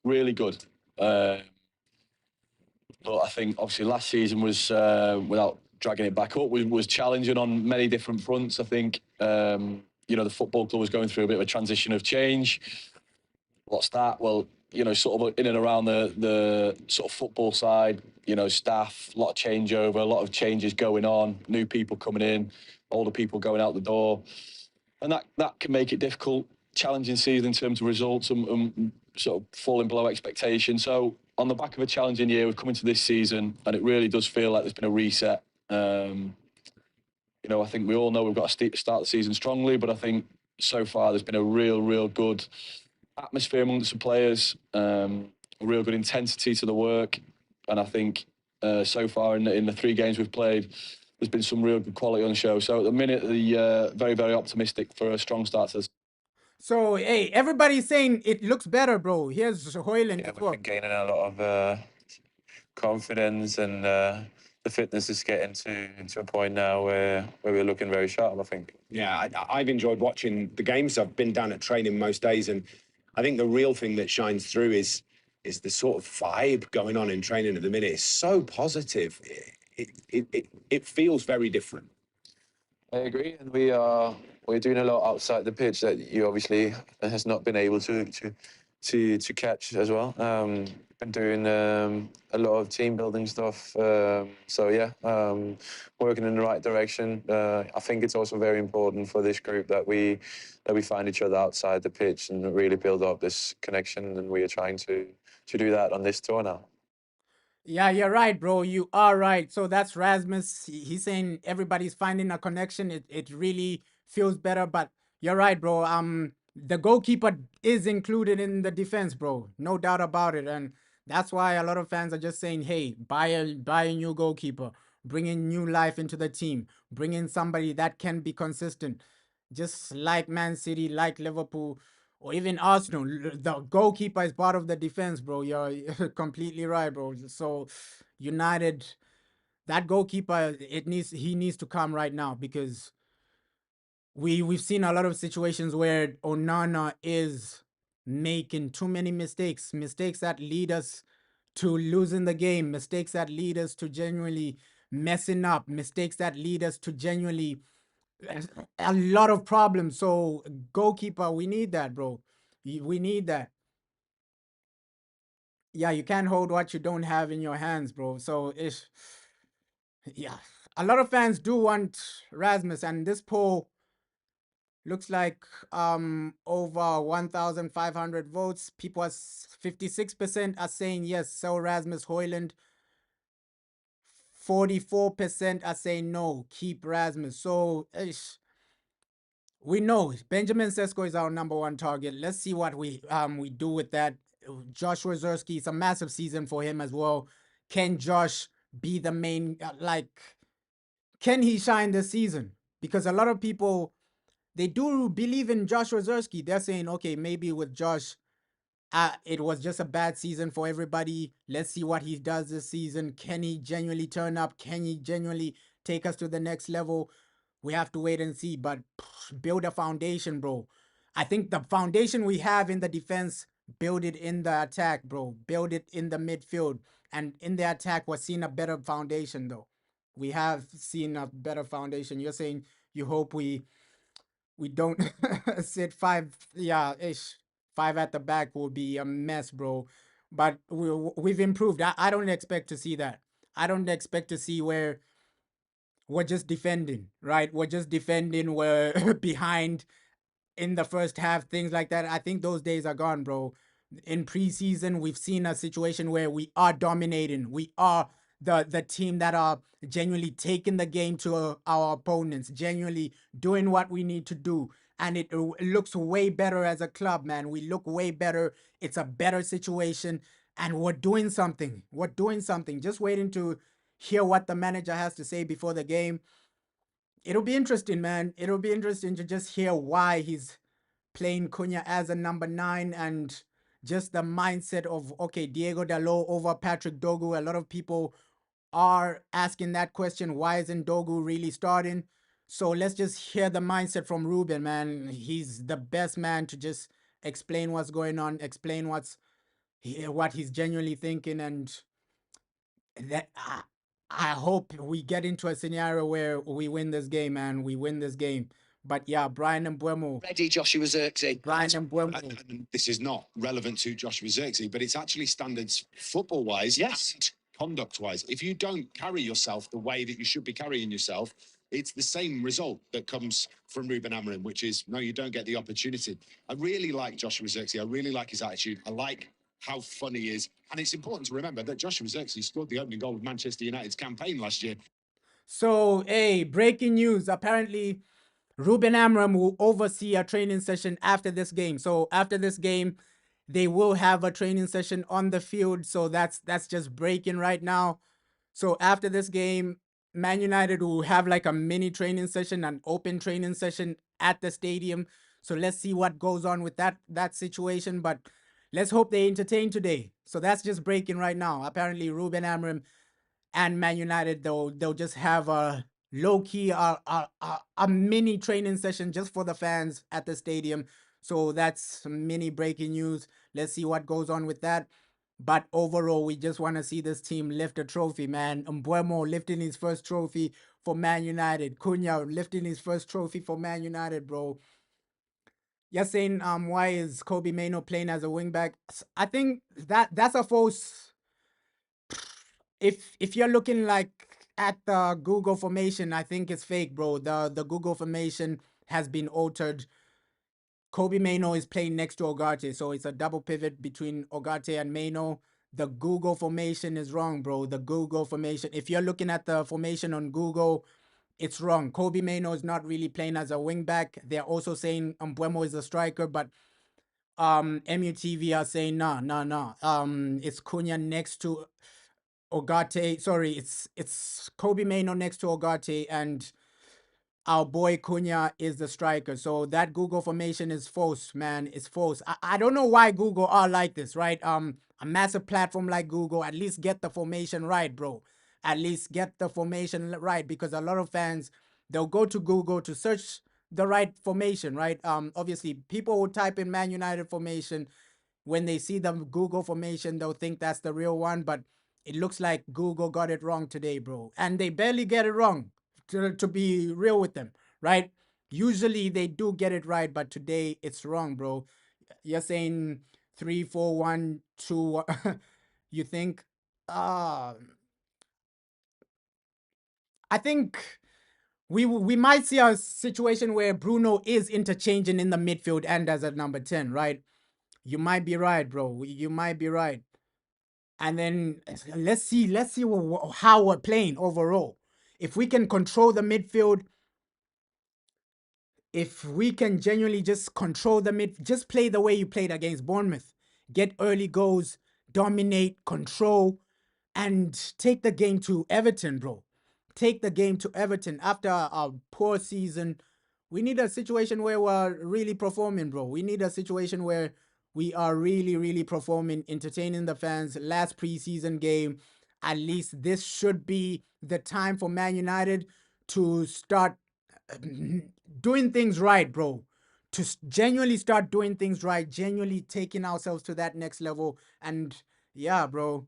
Really good. But I think obviously last season was, without dragging it back up, was challenging on many different fronts. I think, the football club was going through a bit of a transition of change. What's that? Well, sort of in and around the sort of football side, staff, a lot of changeover, a lot of changes going on, new people coming in, older people going out the door. And that can make it difficult, challenging season in terms of results and sort of falling below expectation. So on the back of a challenging year, we've come into this season and it really does feel like there's been a reset. I think we all know we've got to start the season strongly, but I think so far there's been a real good atmosphere amongst the players, a real good intensity to the work. And I think so far in the 3 games we've played, there's been some real good quality on the show. So at the minute, very, very optimistic for a strong start to this. So, hey, everybody's saying it looks better, bro. Here's Hojlund. Yeah, we've been gaining a lot of confidence, and the fitness is getting to a point now where we're looking very sharp, I think. Yeah, I've enjoyed watching the games. I've been down at training most days, and I think the real thing that shines through is the sort of vibe going on in training at the minute. It's so positive. It feels very different. I agree, and we're doing a lot outside the pitch that you obviously has not been able to catch as well. Been doing a lot of team building stuff, so yeah, working in the right direction. I think it's also very important for this group that we find each other outside the pitch and really build up this connection, and we are trying to do that on this tour now. Yeah, you're right, bro. You are right. So that's Rasmus. He's saying everybody's finding a connection. It really feels better. But you're right, bro. The goalkeeper is included in the defense, bro. No doubt about it. And that's why a lot of fans are just saying, hey, buy a new goalkeeper, bring in new life into the team, bring in somebody that can be consistent. Just like Man City, like Liverpool, or even Arsenal, the goalkeeper is part of the defense, bro. You're completely right, bro. So United, that goalkeeper, he needs to come right now, because we've seen a lot of situations where Onana is making too many mistakes that lead us to losing the game, mistakes that lead us to genuinely messing up, mistakes that lead us to genuinely a lot of problems. So goalkeeper, we need that, bro. We need that. Yeah, you can't hold what you don't have in your hands, bro. So it's, yeah, a lot of fans do want Rasmus, and this poll looks like over 1,500 votes. People are 56% are saying yes, sell Rasmus Hojlund. 44% are saying no, keep Rasmus. So we know Benjamin Cesco is our #1 target. Let's see what we do with that. Joshua Zerski, it's a massive season for him as well. Can Josh be the main, can he shine this season? Because a lot of people, they do believe in Joshua Zerski. They're saying, okay, maybe with Josh, it was just a bad season for everybody. Let's see what he does this season. Can he genuinely turn up? Can he genuinely take us to the next level? We have to wait and see, but build a foundation, bro. I think the foundation we have in the defense, build it in the attack, bro. Build it in the midfield. And in the attack, we're seeing a better foundation, though. We have seen a better foundation. You're saying you hope we don't sit 5, ish. 5 at the back will be a mess, bro. But we've improved. I don't expect to see that. I don't expect to see where we're just defending, right? We're just defending. We're behind in the first half, things like that. I think those days are gone, bro. In preseason, we've seen a situation where we are dominating. We are the team that are genuinely taking the game to our opponents, genuinely doing what we need to do. And it looks way better as a club, man. We look way better. It's a better situation. And we're doing something. We're doing something. Just waiting to hear what the manager has to say before the game. It'll be interesting, man. It'll be interesting to just hear why he's playing Cunha as a #9 and just the mindset of, okay, Diego Dalot over Patrick Dogu. A lot of people are asking that question, why isn't Dogu really starting? So let's just hear the mindset from Ruben, man. He's the best man to just explain what's going on, explain what he's genuinely thinking, and that I hope we get into a scenario where we win this game, man. We win this game. But yeah, Brian Mbeumo. Ready, Joshua Zirkzee. Brian Mbeumo. And this is not relevant to Joshua Zirkzee, but it's actually standards football-wise and conduct-wise. If you don't carry yourself the way that you should be carrying yourself, it's the same result that comes from Ruben Amorim, which is, no, you don't get the opportunity. I really like Joshua Zirkzee. I really like his attitude. I like how fun he is. And it's important to remember that Joshua Zirkzee scored the opening goal of Manchester United's campaign last year. So, hey, breaking news. Apparently, Ruben Amorim will oversee a training session after this game. So after this game, they will have a training session on the field. So that's just breaking right now. So after this game, Man United will have like a mini training session, an open training session at the stadium. So let's see what goes on with that situation. But let's hope they entertain today. So that's just breaking right now. Apparently, Ruben Amorim and Man United, they'll just have a low key a mini training session just for the fans at the stadium. So that's some mini breaking news. Let's see what goes on with that. But overall, we just want to see this team lift a trophy, man. Mbeumo lifting his first trophy for Man United. Cunha lifting his first trophy for Man United, bro. You're saying why is Kobe Mainoo playing as a wingback? I think that's a false. If you're looking like at the Google formation, I think it's fake, bro. The Google formation has been altered. Kobe Mainoo is playing next to Ugarte, so it's a double pivot between Ugarte and Mainoo. The Google formation is wrong, bro. The Google formation. If you're looking at the formation on Google, it's wrong. Kobe Mainoo is not really playing as a wingback. They're also saying Mbeumo is a striker, but MUTV are saying no. It's Cunha next to Ugarte. Sorry, it's Kobe Mainoo next to Ugarte, and our boy Cunha is the striker. So that Google formation is false, man. It's false. I don't know why Google are like this, right? A massive platform like Google, at least get the formation right, bro. At least get the formation right, because a lot of fans, they'll go to Google to search the right formation, right? Obviously, people will type in Man United formation. When they see the Google formation, they'll think that's the real one, but it looks like Google got it wrong today, bro. And they barely get it wrong, to be real with them, right? Usually they do get it right, but today it's wrong, bro. You're saying 3-4-1-2. You think? I think we might see a situation where Bruno is interchanging in the midfield and as a number 10, right? You might be right, bro. You might be right. And then let's see how we're playing overall. If we can control the midfield, if we can genuinely just control the mid, just play the way you played against Bournemouth, get early goals, dominate, control, and take the game to Everton, bro. Take the game to Everton after a poor season. We need a situation where we're really performing, bro. We need a situation where we are really, really performing, entertaining the fans. Last preseason game, at least this should be the time for Man United to start doing things right, bro. To genuinely start doing things right, genuinely taking ourselves to that next level. And yeah, bro.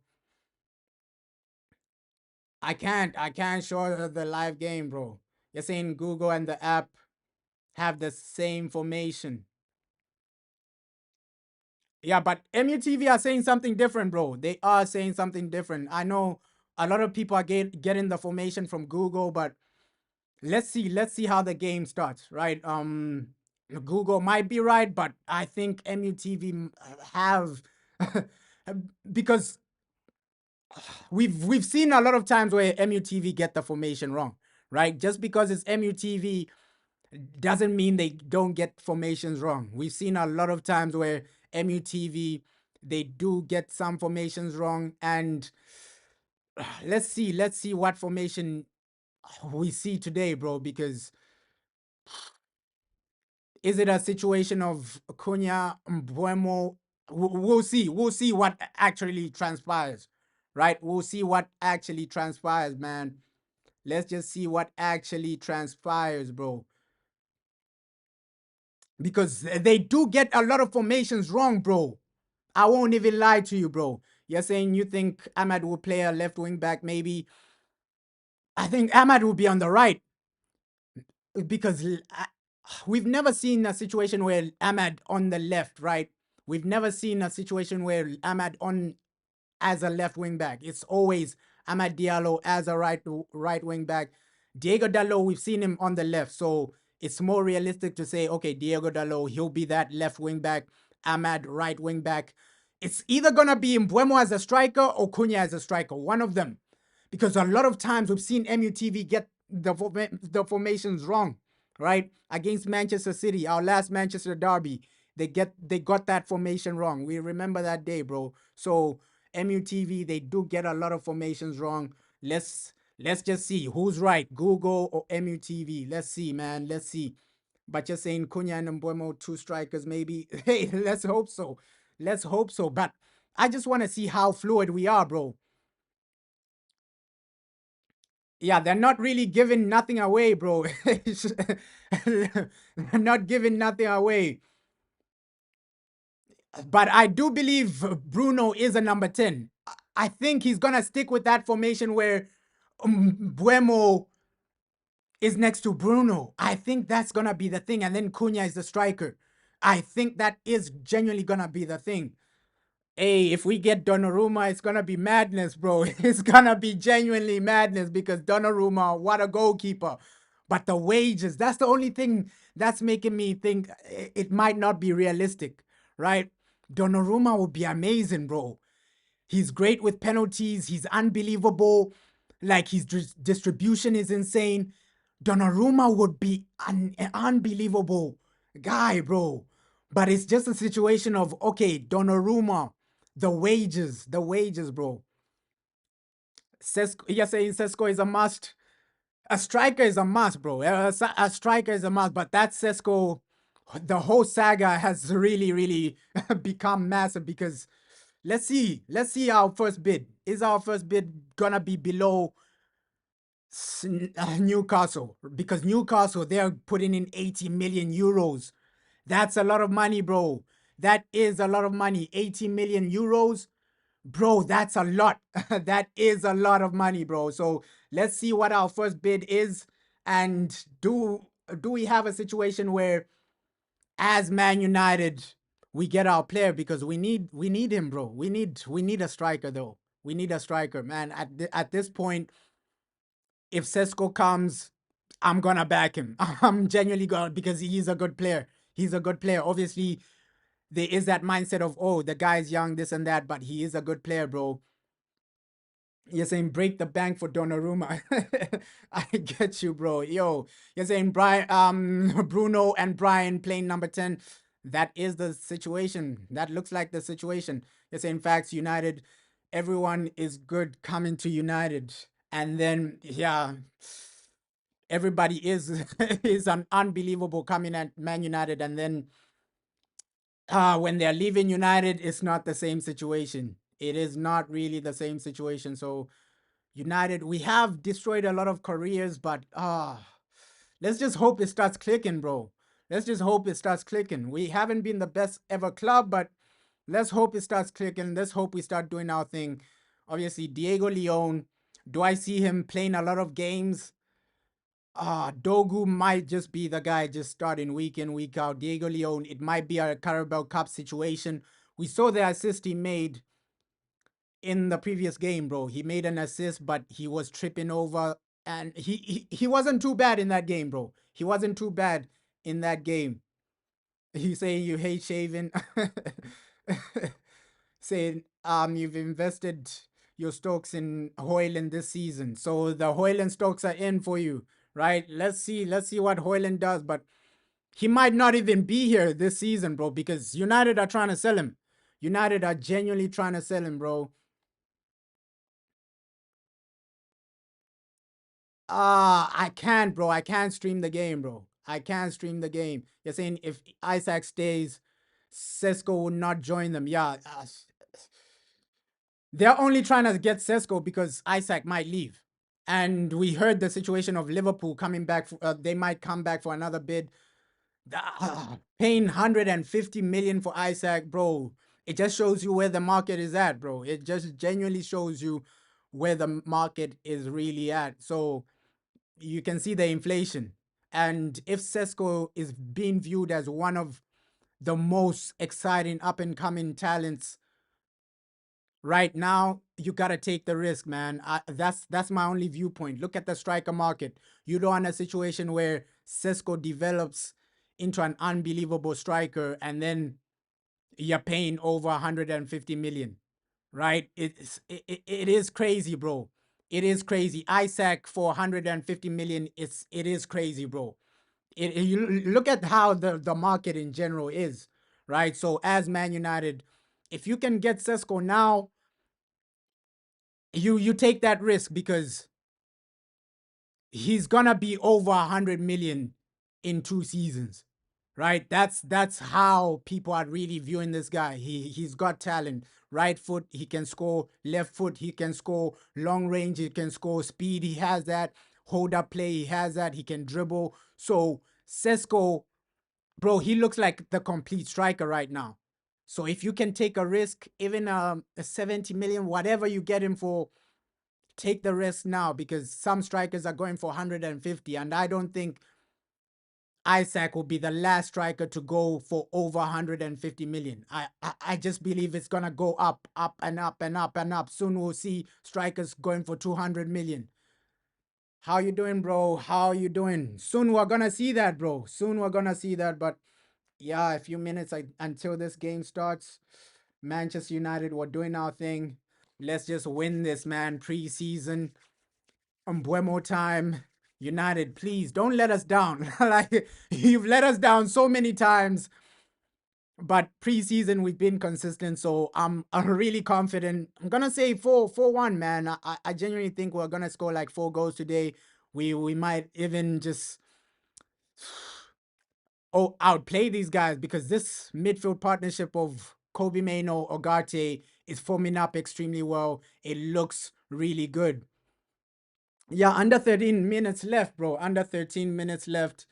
I can't show the live game, bro. You're saying Google and the app have the same formation. Yeah, but MUTV are saying something different, bro. They are saying something different. I know a lot of people are getting the formation from Google, but let's see how the game starts, right? Google might be right, but I think MUTV have because we've seen a lot of times where MUTV get the formation wrong, right? Just because it's MUTV doesn't mean they don't get formations wrong. We've seen a lot of times where MUTV, they do get some formations wrong, and let's see what formation we see today, bro, because is it a situation of Cunha, Mbeumo, we'll see. We'll see what actually transpires, right? We'll see what actually transpires, man. Let's just see what actually transpires, bro. Because they do get a lot of formations wrong, bro. I won't even lie to you, bro. You're saying you think Ahmad will play a left wing back, maybe. I think Ahmad will be on the right because we've never seen a situation where Ahmad on the left, right? We've never seen a situation where Ahmad on as a left wing back. It's always Amad Diallo as a right wing back. Diego Dallo, we've seen him on the left, so it's more realistic to say, okay, Diego Dallo, he'll be that left wing back, Ahmad right wing back. It's either gonna be Mbuemo as a striker or Cunha as a striker, one of them, because a lot of times we've seen MUTV get the formations wrong, right? Against Manchester City, our last Manchester derby, they got that formation wrong. We remember that day, bro. So MUTV, they do get a lot of formations wrong. Let's just see who's right, Google or MUTV. Let's see, man. Let's see. But you're saying Cunha and Mbuemo, two strikers, maybe. Hey, let's hope so. Let's hope so. But I just want to see how fluid we are, bro. Yeah, they're not really giving nothing away, bro. They're not giving nothing away. But I do believe Bruno is a number 10. I think he's going to stick with that formation where Buemo is next to Bruno. I think that's going to be the thing. And then Cunha is the striker. I think that is genuinely going to be the thing. Hey, if we get Donnarumma, it's going to be madness, bro. It's going to be genuinely madness because Donnarumma, what a goalkeeper. But the wages, that's the only thing that's making me think it might not be realistic, right? Donnarumma would be amazing, bro. He's great with penalties. He's unbelievable. Like his distribution is insane. Donnarumma would be an unbelievable guy, bro. But it's just a situation of, okay, Donnarumma, the wages, bro. Cesco, you're saying Cesco is a must. A striker is a must, bro. A striker is a must, but that Cesco, the whole saga has really become massive because let's see our first bid. Is our first bid gonna be below Newcastle? Because Newcastle, they're putting in 80 million euros. That's a lot of money, bro. That is a lot of money. 80 million euros. Bro, that's a lot. That is a lot of money, bro. So let's see what our first bid is. And do we have a situation where as Man United we get our player, because we need him, bro. We need a striker though. We need a striker, man. At this point, if Cesco comes, I'm gonna back him. I'm genuinely gonna, because he's a good player. He's a good player. Obviously, there is that mindset of, oh, the guy's young, this and that, but he is a good player, bro. You're saying break the bank for Donnarumma. I get you, bro. Yo, you're saying Bruno and Brian playing number 10. That is the situation. That looks like the situation. You're saying facts, United, everyone is good coming to United. And then, yeah, everybody is is an unbelievable coming at Man United. And then when they're leaving United, it's not the same situation. It is not really the same situation. So United, we have destroyed a lot of careers, but let's just hope it starts clicking, bro. Let's just hope it starts clicking. We haven't been the best ever club, but let's hope it starts clicking. Let's hope we start doing our thing. Obviously, Diego Leon, do I see him playing a lot of games? Dogu might just be the guy just starting week in, week out. Diego Leon, it might be a Carabao Cup situation. We saw the assist he made in the previous game, bro. He made an assist, but he was tripping over, and he wasn't too bad in that game, bro. He wasn't too bad in that game. You saying you hate shaving? Saying you've invested your stocks in Hojlund this season, so the Hojlund stocks are in for you, right? Let's see what Hojlund does, but he might not even be here this season, bro, because United are trying to sell him. United are genuinely trying to sell him, bro. I can't, bro. I can't stream the game, bro. I can't stream the game. You're saying if Isaac stays, Cesco would not join them. Yeah, they're only trying to get Cesco because Isaac might leave. And we heard the situation of Liverpool coming back. They might come back for another bid. Paying 150 million for Isaac, bro. It just shows you where the market is at, bro. It just genuinely shows you where the market is really at. So you can see the inflation. And if Cesco is being viewed as one of the most exciting up and coming talents right now, you gotta take the risk, man. That's my only viewpoint. Look at the striker market. You don't want a situation where Cesco develops into an unbelievable striker and then you're paying over 150 million, right? It is crazy, bro. It is crazy. Isaac for 150 million, it is crazy, bro. You look at how the market in general is, right? So as Man United, if you can get Cesco now, you take that risk because he's gonna be over 100 million in 2 seasons, right? That's how people are really viewing this guy. He's got talent. Right foot, he can score. Left foot, he can score. Long range, he can score. Speed, he has that. Hold up play, he has that. He can dribble. So Cesco, bro, he looks like the complete striker right now. So if you can take a risk, even a 70 million, whatever you get him for, take the risk now because some strikers are going for 150, and I don't think Isaac will be the last striker to go for over 150 million. I just believe it's gonna go up, up and up and up and up. Soon we'll see strikers going for 200 million. How you doing, bro? How you doing? Soon we're gonna see that, bro. Soon we're gonna see that. But yeah, a few minutes until this game starts. Manchester United, we're doing our thing. Let's just win this, man. Preseason. One more time. United, please don't let us down. Like you've let us down so many times. But preseason we've been consistent, so I'm really confident. I'm gonna say 4-1, man. I genuinely think we're gonna score like 4 goals today. We might even just outplay these guys because this midfield partnership of Kobe Mainoo, Ugarte is forming up extremely well. It looks really good. Yeah, under 13 minutes left, bro. Under 13 minutes left.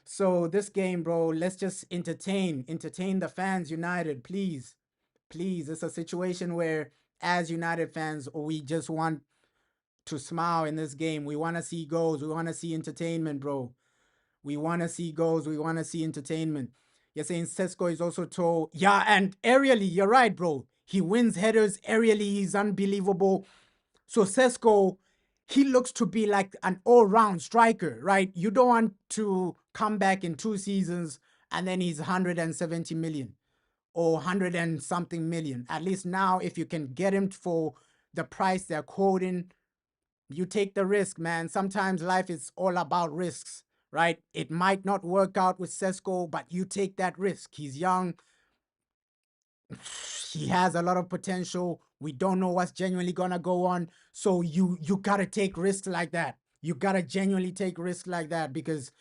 So this game, bro, let's just entertain the fans, United, please. Please, it's a situation where as United fans, we just want to smile in this game. We want to see goals. We want to see entertainment, bro. We want to see goals. We want to see entertainment. You're saying Cesco is also tall. Yeah, and aerially, you're right, bro. He wins headers aerially. He's unbelievable. So Cesco, he looks to be like an all-round striker, right? You don't want to come back in 2 seasons and then he's 170 million or 100 and something million. At least now, if you can get him for the price they're quoting, you take the risk, man. Sometimes life is all about risks, right? It might not work out with Cesco, but you take that risk. He's young. He has a lot of potential. We don't know what's genuinely gonna go on. So you gotta take risks like that. You gotta genuinely take risks like that because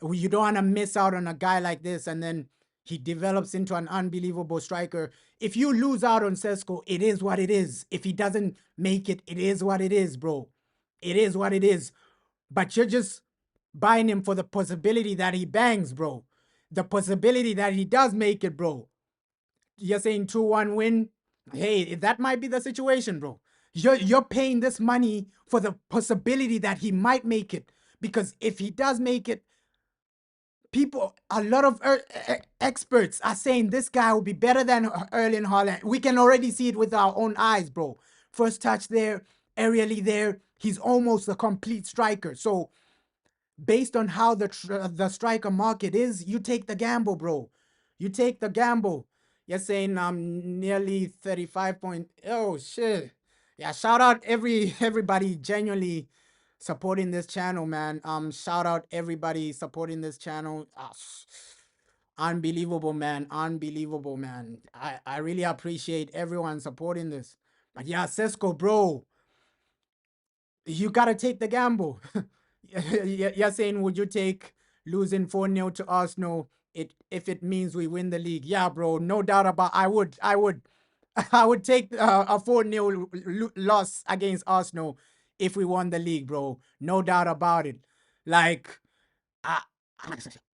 you don't want to miss out on a guy like this and then he develops into an unbelievable striker. If you lose out on Cesco, it is what it is. If he doesn't make it, it is what it is, bro. It is what it is. But you're just buying him for the possibility that he bangs, bro. The possibility that he does make it, bro. You're saying 2-1 win. Hey, that might be the situation, bro. You're paying this money for the possibility that he might make it. Because if he does make it, a lot of experts are saying this guy will be better than Erling Haaland. We can already see it with our own eyes, bro. First touch there, aerially there. He's almost a complete striker. So based on how the striker market is, you take the gamble, bro. You take the gamble. You're saying I'm nearly 35 point. Oh shit. Yeah, shout out everybody genuinely supporting this channel, man. Shout out everybody supporting this channel. Unbelievable, man. Unbelievable, man. I really appreciate everyone supporting this. But yeah, Cesco, bro, you gotta take the gamble. You're saying, would you take losing 4-0 to Arsenal if it means we win the league. Yeah, bro, no doubt about. I would I would take a 4-0 loss against Arsenal if we won the league, bro. No doubt about it. Like I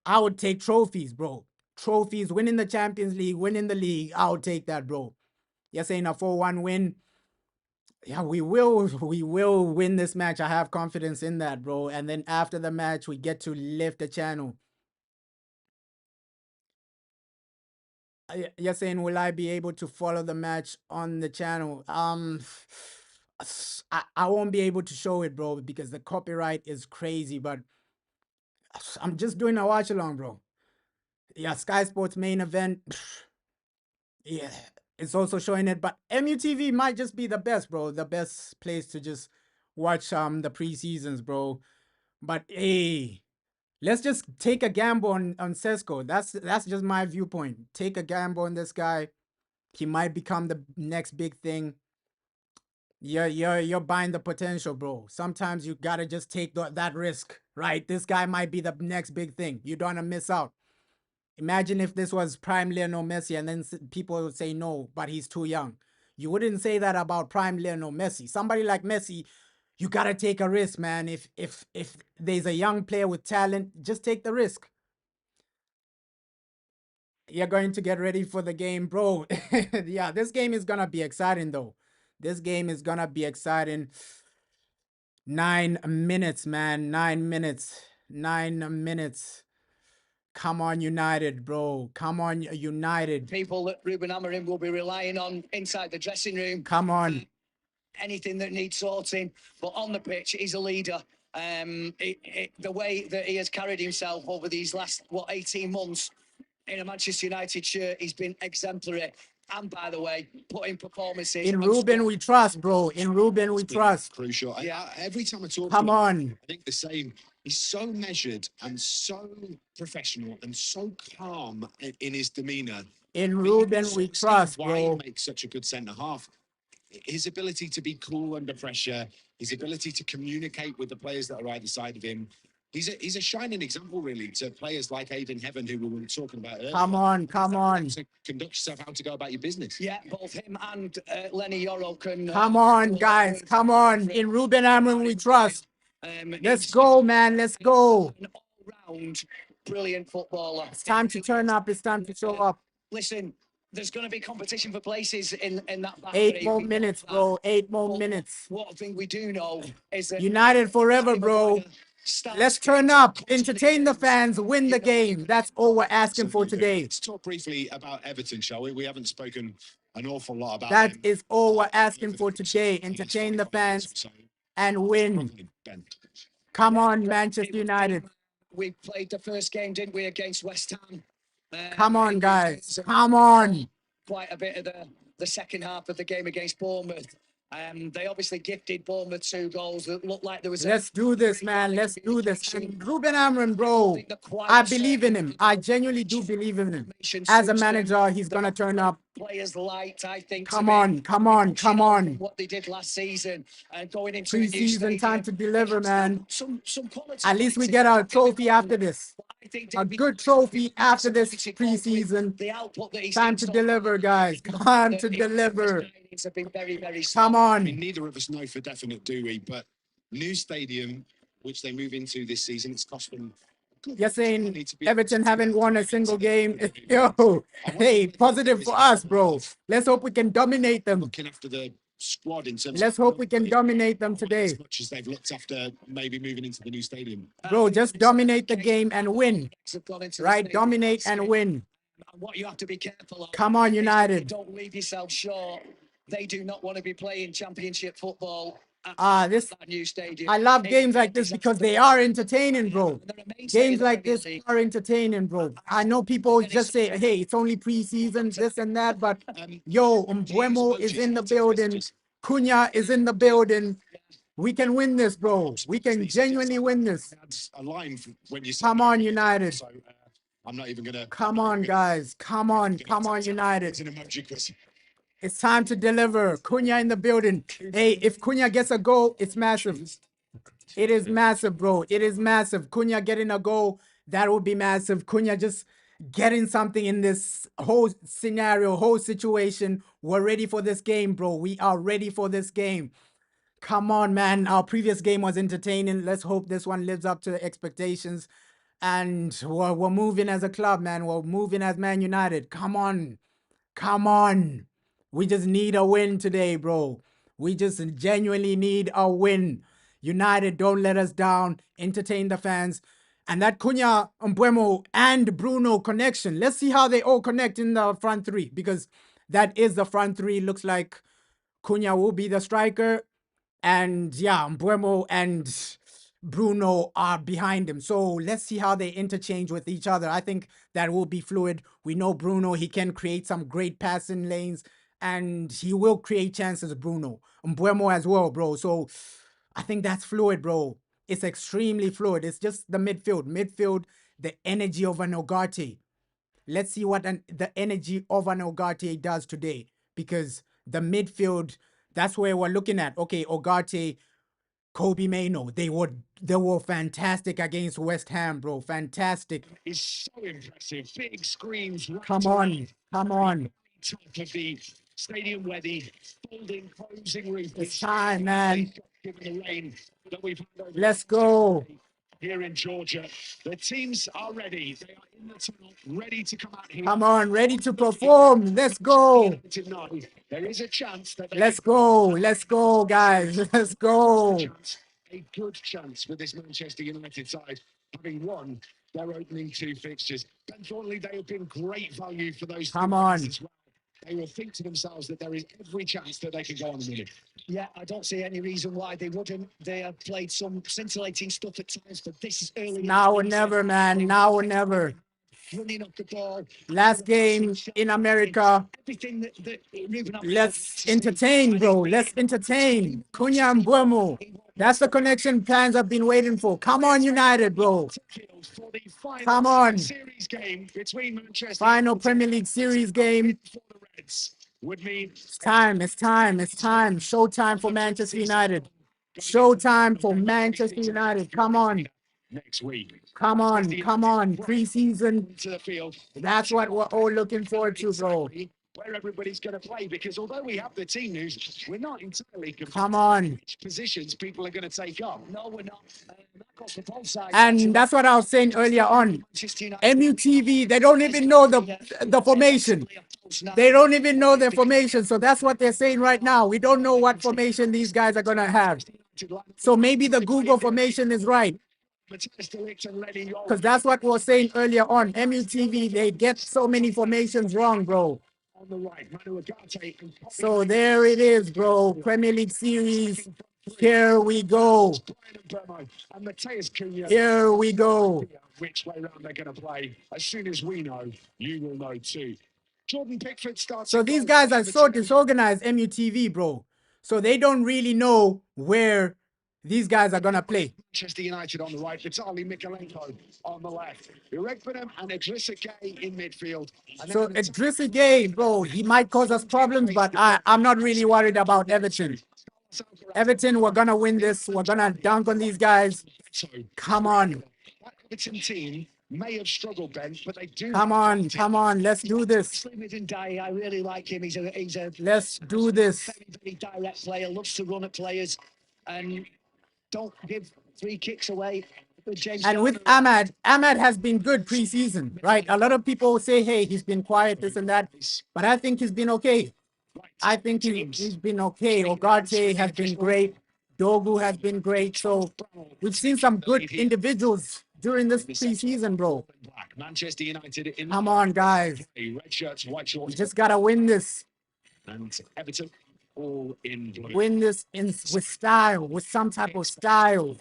I would take trophies, bro. Trophies, winning the Champions League, winning the league. I would take that, bro. You're saying a 4-1 win. Yeah, we will win this match. I have confidence in that, bro. And then after the match, we get to lift the channel. You're saying, will I be able to follow the match on the channel? I won't be able to show it, bro, because the copyright is crazy. But I'm just doing a watch along, bro. Yeah, Sky Sports main event. Yeah, it's also showing it. But MUTV might just be the best, bro. The best place to just watch the preseasons, bro. But hey, let's just take a gamble on Cesco. That's just my viewpoint. Take a gamble on this guy. He might become the next big thing. You're buying the potential, bro. Sometimes you gotta just take that risk, right? This guy might be the next big thing. You don't wanna miss out. Imagine if this was prime Lionel Messi, and then people would say no, but he's too young. You wouldn't say that about prime Lionel Messi. Somebody like Messi, you gotta take a risk, man. If there's a young player with talent, just take the risk. You're going to get ready for the game, bro. Yeah, this game is gonna be exciting, though. This game is gonna be exciting. 9 minutes, man. 9 minutes. 9 minutes. Come on, United, bro. Come on, United. People that Ruben Amorim will be relying on inside the dressing room. Come on. Anything that needs sorting, but on the pitch, he's a leader. The way that he has carried himself over these last 18 months in a Manchester United shirt, he's been exemplary. And by the way, putting performances in Ruben we trust, bro. In Ruben we trust. Crucial. Yeah. Every time I talk Come to him, on. I think the same. He's so measured and so professional and so calm in his demeanour. In Ruben we trust, why bro. he makes such a good centre half. His ability to be cool under pressure, his ability to communicate with the players that are either side of him. He's a shining example, really, to players like Aiden Heaven, who we were talking about earlier. Come on, come on. To conduct yourself, how to go about your business. Yeah, both him and Lenny Yoro can. Come on, guys. Come on. In Ruben Amorim we trust. Let's go, man. Let's go. An all-round brilliant footballer. It's time to turn up. It's time to show up. Listen, there's going to be competition for places in that back 8 more minutes, bro. 8 more minutes. One thing we do know is that United forever, bro. Let's turn up, entertain the fans, win the game. That's all we're asking for today. Let's talk briefly about Everton, shall we? We haven't spoken an awful lot about that. them. Is all we're asking for today. Entertain the fans and win. Come on, Manchester United. We played the first game, didn't we, against West Ham? Come on, guys. Come on. Quite a bit of the second half of the game against Bournemouth. They obviously gifted Bournemouth 2 goals that looked like there was. Let's do this, man. Let's do this. And Ruben Amorim, bro, I believe in him. I genuinely do believe in him. As a manager, he's gonna turn up. Players light, I think. Come on, come on, come on. What they did last season and going into preseason time to deliver, man. Some quality. At least we get a trophy after this. A good trophy after this preseason. Time to deliver, guys. Time to deliver. Have been very, very Come on. I mean, neither of us know for definite, do we? But new stadium, which they move into this season, it's cost them. You're saying Everton haven't won a single game? Yo, hey, positive for us, bro. Let's hope we can dominate them. Looking after the squad in terms. Let's hope we can dominate them today. As much as they've looked after maybe moving into the new stadium. Bro, just dominate the game and win. Right? Dominate and win. What you have to be careful of. Come on, United. Don't leave yourself short. They do not want to be playing championship football. This new stadium. I love games like this because they are entertaining, bro. Games like this are entertaining, bro. I know people just say, hey, it's only preseason, this and that, but yo, Mbuemo is in the building. Cunha is in the building. We can win this, bro. We can genuinely win this. A line when you come on, United. So, I'm not even gonna. Come on, guys. Come on, come on, United. It's time to deliver. Cunha in the building. Hey, if Cunha gets a goal, it's massive. It is massive, bro. It is massive. Cunha getting a goal, that would be massive. Cunha just getting something in this whole scenario, whole situation. We're ready for this game, bro. We are ready for this game. Come on, man. Our previous game was entertaining. Let's hope this one lives up to the expectations. And we're moving as a club, man. We're moving as Man United. Come on. Come on. We just need a win today, bro. We just genuinely need a win. United, don't let us down. Entertain the fans. And that Cunha, Mbuemo, and Bruno connection. Let's see how they all connect in the front three, because that is the front three. Looks like Cunha will be the striker. And yeah, Mbuemo and Bruno are behind him. So let's see how they interchange with each other. I think that will be fluid. We know Bruno, he can create some great passing lanes and he will create chances, Bruno. Mbuemo as well, bro. So I think that's fluid, bro. It's extremely fluid. It's just the midfield. Midfield, the energy of an Ugarte. Let's see what the energy of an Ugarte does today, because the midfield, that's where we're looking at. Okay, Ugarte, Kobe Mainoo, they were fantastic against West Ham, bro. Fantastic. Is so impressive. Big screens. Right Come on, come on. top of the stadium where the folding closing roof is. It's time, man. Given the rain that we've had over Let's go. here in Georgia. The teams are ready. They are in the tunnel, ready to come out here. Come on, ready to perform. Let's go. There is a chance that let's go, guys. Let's go. A good chance with this Manchester United side having won their opening two fixtures. Unfortunately, they have been great value for those. Come on. As well. They will think to themselves that there is every chance that they can go on a minute. Yeah, I don't see any reason why they wouldn't. They have played some scintillating stuff at times, but this is early. Now or never, man. Now or never. Running up the ball. Last game in America. Everything that let's entertain, bro. Let's entertain. Cunha and Mbuemo. That's the connection fans have been waiting for. Come on, United, bro. Come on. Final Premier League series game. It's time. It's time. It's time. Showtime for Manchester United. Showtime for Manchester United. Come on. Next week. Come on. Come on. Preseason. To the field. That's what we're all looking forward to, bro. Where everybody's going to play, because although we have the team news, we're not entirely convinced come on which positions people are going to take up. No, we're not. And that's what I was saying earlier on. MUTV, they don't even know the formation. They don't even know their formation. So that's what they're saying right now. We don't know what formation these guys are going to have. So maybe the Google formation is right. Because that's what we were saying earlier on. MUTV, they get so many formations wrong, bro. So there it is, bro. Premier League series. Here we go. Here we go. Which way round they're going to play. As soon as we know, you will know too. Jordan Pickford starts. So these guys are so disorganized, MUTV, bro. So they don't really know where these guys are going to play. Manchester United on the right, Vitaly Mikalenko on the left. Irekbenham and Idrissa Gueye in midfield. So Idrissa Gueye, bro, he might cause us problems, but I'm not really worried about Everton. Everton, we're going to win this. We're going to dunk on these guys. Come on. That Everton team may have struggled, Ben, but they do. Come on, come on. Let's do this. I really like him. He's a let's do this. Very, very direct player, loves to run at players and don't give free kicks away. And with Ahmad has been good preseason, right? A lot of people say, hey, he's been quiet, this and that. But I think he's been okay. I think he's been okay. Ugarte has been great. Dogu has been great. So we've seen some good individuals during this preseason, bro. Manchester United. Come on, guys. Red shirts, white shorts. We just got to win this. And Everton all in blue. Win this with style, with some type of style.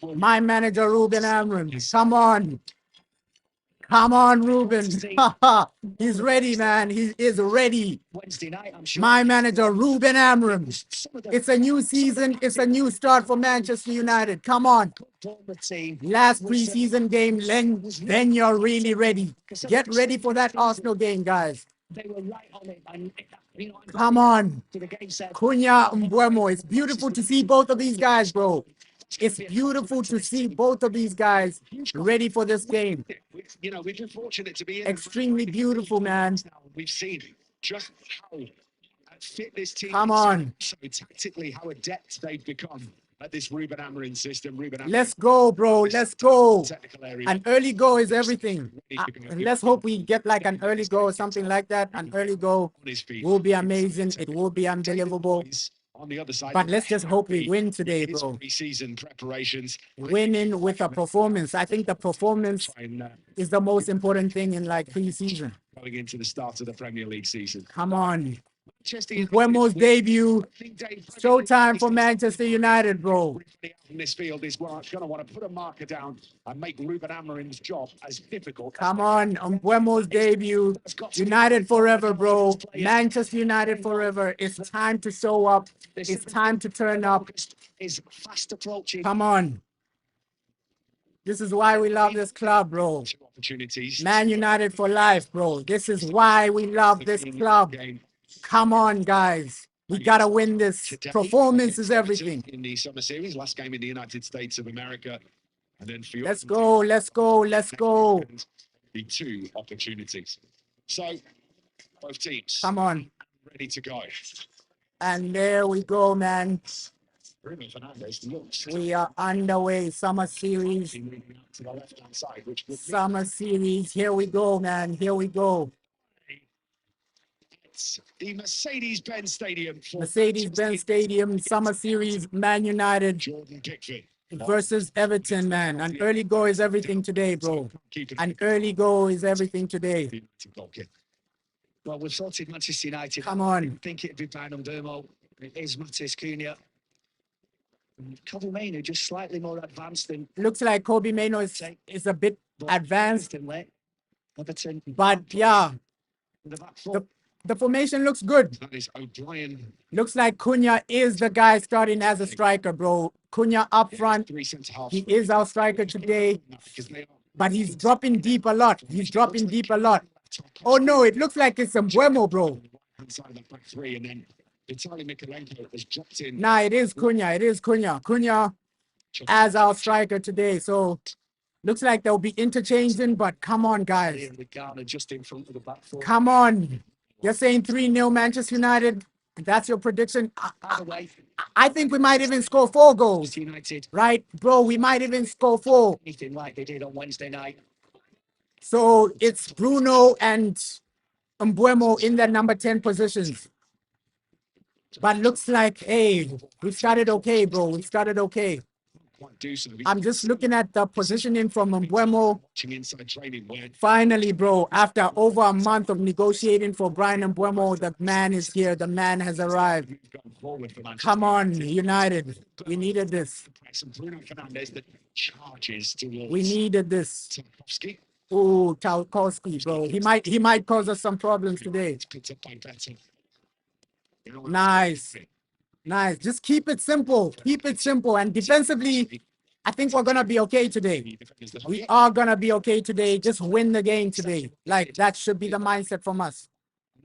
My manager, Ruben Amorim. Come on. Come on, Ruben. He's ready, man. He is ready. Wednesday night, I'm sure. My manager, Ruben Amorim. It's a new season. It's a new start for Manchester United. Come on. Last preseason game, then you're really ready. Get ready for that Arsenal game, guys. They were right on it. And, come on. Cunha and Mbuemo. It's beautiful to see both of these guys, bro. It's beautiful to see both of these guys ready for this game. You know, we've been fortunate to be in Extremely beautiful, man. We've seen just how fit this team Come is, on. so tactically how adept they've become at this Ruben Amorim system. Let's go, bro. Let's go. Technical area. An early goal is everything. Let's hope we get like an early goal or something like that. An early goal will be amazing. It will be unbelievable. On the other side, But let's just hope we win today, his bro. pre-season preparations. Winning with a performance. I think the performance is the most important thing in like pre-season. Going into the start of the Premier League season. Come on. Buemo's debut. Showtime for Manchester United, bro. In this field is going to want to put a marker down and make Ruben Amorim's job as difficult. Come on Buemo's debut. United forever, bro. Manchester United forever. It's time to show up. It's time to turn up. Is fast approaching. Come on. This is why we love this club, bro. Man United for life, bro. This is why we love this club. Come on, guys. We gotta win this. Performance is everything. In the summer series, last game in the United States of America, and then for let's go, let's go, let's go. The two opportunities. So both teams. Come on. Ready to go. And there we go, man. We are underway. Summer series. Summer series. Here we go, man. Here we go. The Mercedes-Benz Stadium. Mercedes-Benz Stadium, Summer Series, Man United versus Everton, man. An early goal is everything today, bro. An early goal is everything today. Well, we've sorted Manchester United. Come on. I think it'd be Brian Burmo. It is Matis Cunha. Kobe Mainoo just slightly more advanced than. Looks like Kobe Mainoo is a bit advanced. Everton. But yeah. The formation looks good. That is O'Brien. Looks like Cunha is the guy starting as a striker, bro. Cunha up front. He is our striker today. But he's dropping deep a lot. He's dropping deep a lot. Oh no, it looks like it's Buemo, bro. Nah, it is Cunha. It is Cunha. Cunha as our striker today. So looks like they'll be interchanging, but come on, guys. Come on. You're saying 3-0 Manchester United. That's your prediction. I think we might even score 4 goals. Right, bro? We might even score 4. Anything like they did on Wednesday night. So it's Bruno and Buemo in their number 10 positions. But looks like, hey, we started okay, bro. We started okay. I'm just looking at the positioning from Buemo. Finally, bro, after over a month of negotiating for Brian Buemo, the man is here. The man has arrived. Come on, United. We needed this. We needed this. Ooh, Tarkowski, bro. He might cause us some problems today. Nice. Nice. Just keep it simple. Keep it simple. And defensively, I think we're going to be okay today. We are going to be okay today. Just win the game today. Like, that should be the mindset from us.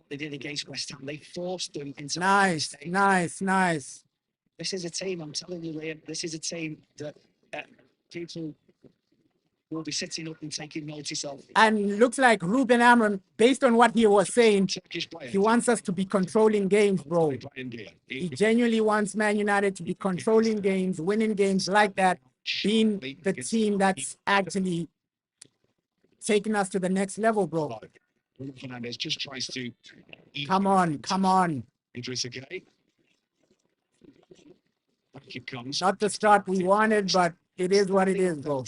They did against West Ham. They forced them into. Nice, nice, nice. This is a team, I'm telling you, Liam, this is a team that people will be sitting up and taking notice of. And looks like Ruben Amorim, based on what he was saying, he wants us to be controlling games, bro. He genuinely wants Man United to be controlling games, winning games like that, being the team that's actually taking us to the next level, bro. Fernandez just tries to. Come on, come on. Not the start we wanted, but it is what it is, bro.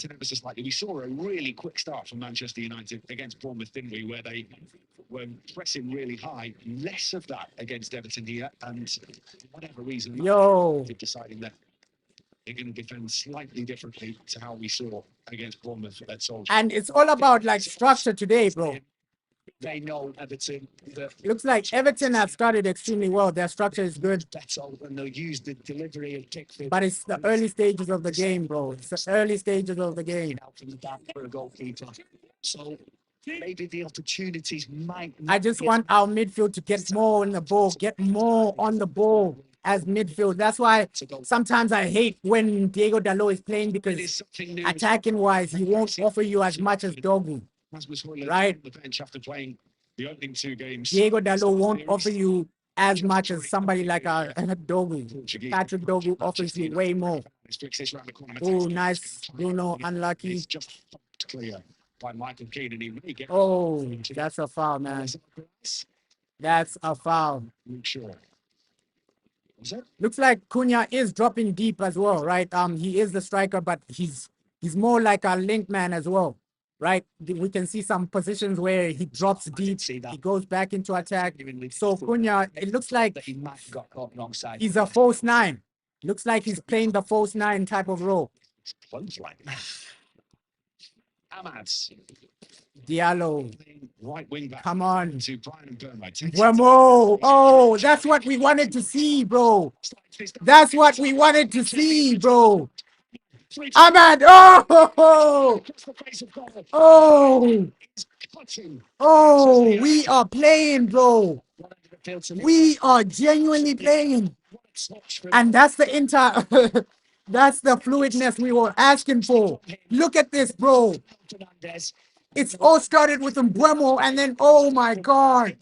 We saw a really quick start from Manchester United against Bournemouth, didn't we? Where they were pressing really high. Less of that against Everton here, and for whatever reason, deciding that they're going to defend slightly differently to how we saw against Bournemouth at Solskjaer. And it's all about like structure today, bro. They know Everton. Looks like Everton have started extremely well. Their structure is good. And they'll use the delivery of Pickford. But it's the early stages of the game, bro. It's the early stages of the game. From the back for a goalkeeper. So maybe the opportunities might. I just want our midfield to get more on the ball. Get more on the ball. as midfield. That's why sometimes I hate when Diego Dalot is playing, because attacking wise, he won't offer you as much as Dogu. Right? The bench after playing the opening 2 games. Diego Dalot won't offer you as much as somebody like a Dogu. Patrick Dogu offers you way more. Oh, nice. Bruno, unlucky. Clear by Michael Keane, and he may get. Oh, that's a foul, man. That's a foul. Sure. Looks like Cunha is dropping deep as well, right? He is the striker, but he's more like a link man as well, right? We can see some positions where he drops deep, he goes back into attack. So Cunha, it looks like he's a false nine. Looks like he's playing the false nine type of role. Diallo. Right wing back. Come on. To Brian and Burma. Whoa. Oh, that's what we wanted to see, bro. That's what we wanted to see, bro. Ahmad. Oh. Oh. Oh, we are playing, bro. We are genuinely playing. And that's the that's the fluidness we were asking for. Look at this, bro. It's all started with Mbeumo, and then, oh my God.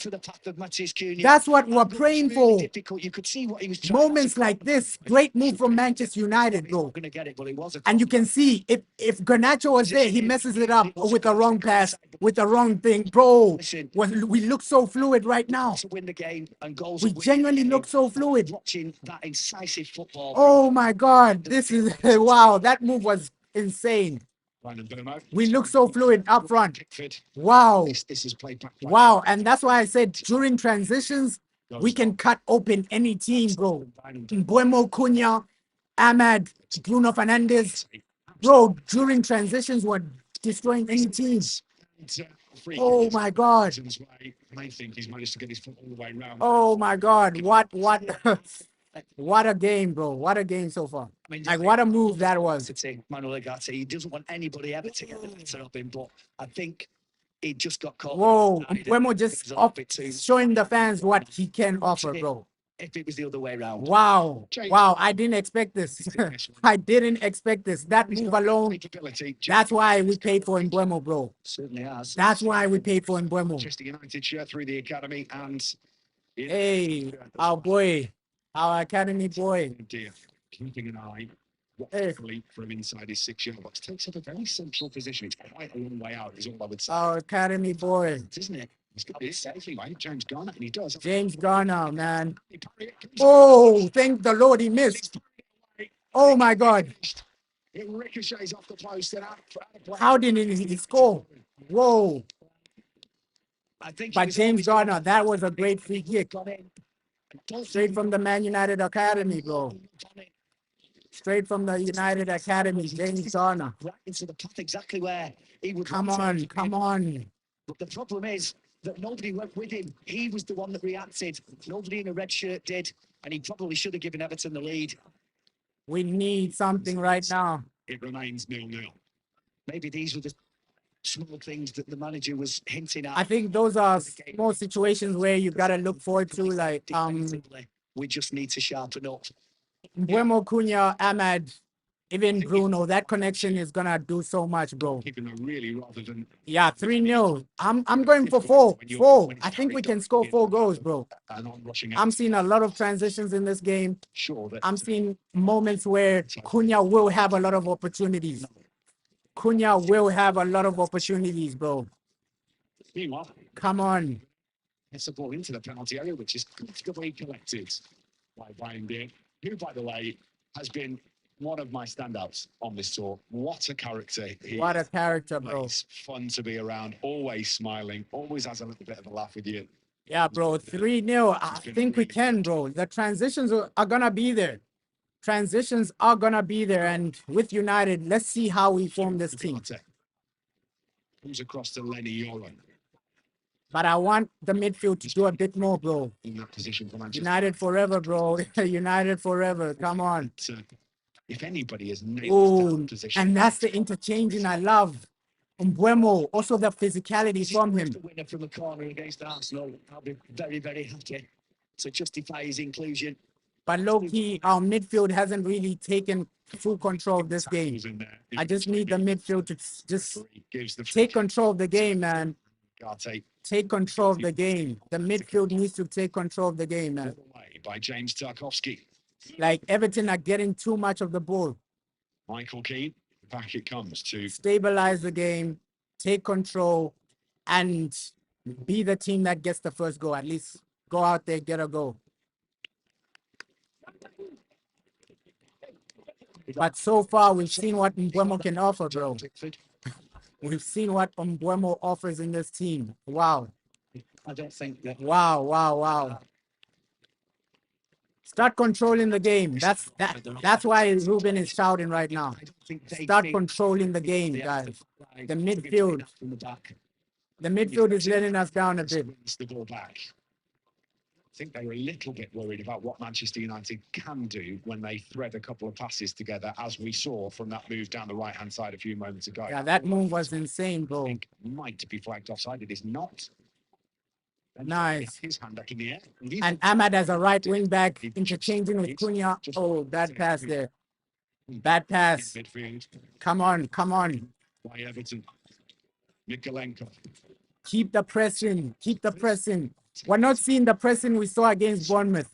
That's what we're praying for. Moments like this, great move from Manchester United, bro. And you can see, if Garnacho was there, he messes it up with the wrong pass, with the wrong thing. Bro, we look so fluid right now. We genuinely look so fluid. Oh my God, this is, wow, that move was insane. We look so fluid up front. Wow. Wow. And that's why I said during transitions, we can cut open any team, bro. Mbeumo, Cunha, Ahmad, Bruno Fernandes. Bro, during transitions, we're destroying any team. Oh my God. Oh my God. What what a game, bro. What a game so far. Like, what a move that was. Manuel Ugarte, he doesn't want anybody ever to get the better of him, but I think he just got caught. Whoa, Mbeumo just showing the fans what he can offer, bro. If it was the other way around. Wow. Wow, I didn't expect this. I didn't expect this. That move alone, that's why we paid for Mbeumo, bro. Certainly has. That's why we paid for Mbeumo. Manchester United shirt through the academy, and hey, our boy, our academy boy. Keeping an eye watchfully from inside his 6-yard box. Takes up a very central position. It's quite a long way out, is all I would say. Our academy boy. Isn't it? He's got this safely, right? James Garner, and he does. James Garner, man. Oh, thank the Lord he missed. Oh my God. It ricochets off the post and out. How did he score? Whoa. But James Garner, that was a great free kick. Straight from the Man United Academy, bro. Straight from the United Academy, James Garner. Right into the path exactly where he would. Come on, come on. But the problem is that nobody went with him. He was the one that reacted. Nobody in a red shirt did, and he probably should have given Everton the lead. We need something right now. It remains 0-0. Maybe these were the small things that the manager was hinting at. I think those are small situations where you gotta look forward to, like we just need to sharpen up. Mbeumo, Cunha, Ahmad, even Bruno, that connection is gonna do so much, bro. Really, rather than 3-0. I'm going for 4. I think we can score 4 goals, bro. I'm seeing a lot of transitions in this game. I'm seeing moments where Cunha will have a lot of opportunities. Cunha will have a lot of opportunities, bro. Come on. It's a ball into the penalty area, which is comfortably collected by Brian Deere, who, by the way, has been one of my standouts on this tour. What a character. What a character, bro. It's fun to be around, always smiling, always has a little bit of a laugh with you. Yeah, bro, 3-0. I think we can, bro. The transitions are gonna be there. Transitions are gonna be there, and with United, let's see how we form this team. Comes across to Lenny Yoro. But I want the midfield to do a bit more, bro. In that position for Manchester. United forever, bro. United forever. Come on. If anybody is nailed that position. And that's the interchanging I love. Mbeumo, also the physicality from him. The winner from a corner against Arsenal. I'll be very, very happy to justify his inclusion. But low-key, our midfield hasn't really taken full control of this game. I just need the midfield to just take control of the game, man. Take control of the game. The midfield needs to take control of the game, man. By James Tarkowski. Like, Everton are getting too much of the ball. Michael Keane, back it comes to Stabilize the game, take control, and be the team that gets the first goal. At least go out there, get a goal. But so far, we've seen what Mbeumo can offer, bro. We've seen what Mbeumo offers in this team. Wow. I don't think that. Wow, wow, wow. Start controlling the game. That's why Ruben is shouting right now. Start controlling the game, guys. The midfield. The midfield is letting us down a bit. the ball back. I think they were a little bit worried about what Manchester United can do when they thread a couple of passes together, as we saw from that move down the right-hand side a few moments ago. Yeah, that move was insane, bro. I think might be flagged offside. It is not. Nice. His hand up in the air. And Ahmad as a right wing back, interchanging with Cunha. Oh, bad pass there. Bad pass. Come on, come on. By Everton. Mikolenko. Keep the pressing. Keep the pressing. We're not seeing the pressing we saw against Bournemouth.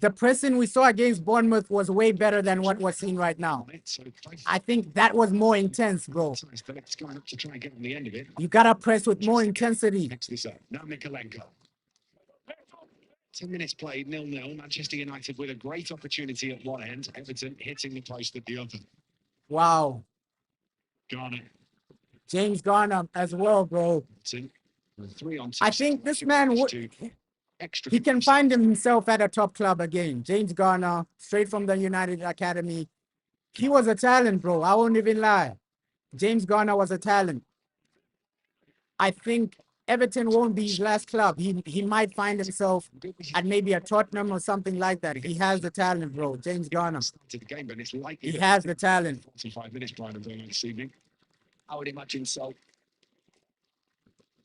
The pressing we saw against Bournemouth was way better than what we're seeing right now. I think that was more intense, bro. You gotta press with more intensity. Now Mikolenko. 10 minutes played, 0-0. Manchester United with a great opportunity at one end. Everton hitting the post at the other. Wow. Garner. James Garner as well, bro. 3 on 2. I think this man would. He can find himself at a top club again. James Garner, straight from the United Academy. He was a talent, bro. I won't even lie. James Garner was a talent. I think Everton won't be his last club. He might find himself at maybe a Tottenham or something like that. He has the talent, bro. James Garner. He has the talent. 45 minutes, Brian, this evening. I would imagine so.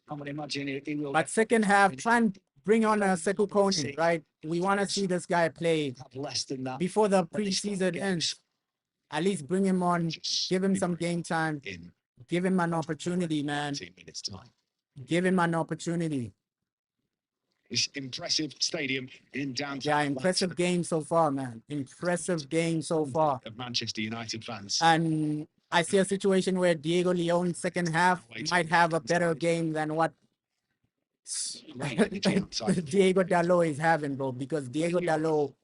I would imagine he will. But second half, try and bring on a Cesco Koenig, right? We want to see this guy play less than that before the preseason ends. At least bring him on, give him some game time, give him an opportunity, man. Give him an opportunity. This impressive stadium in downtown. Yeah, impressive game so far, man. Impressive game so far. Of Manchester United fans. And I see a situation where Diego León second half might have a better game than what Diego Dalot is having, bro. Because Diego Dalot,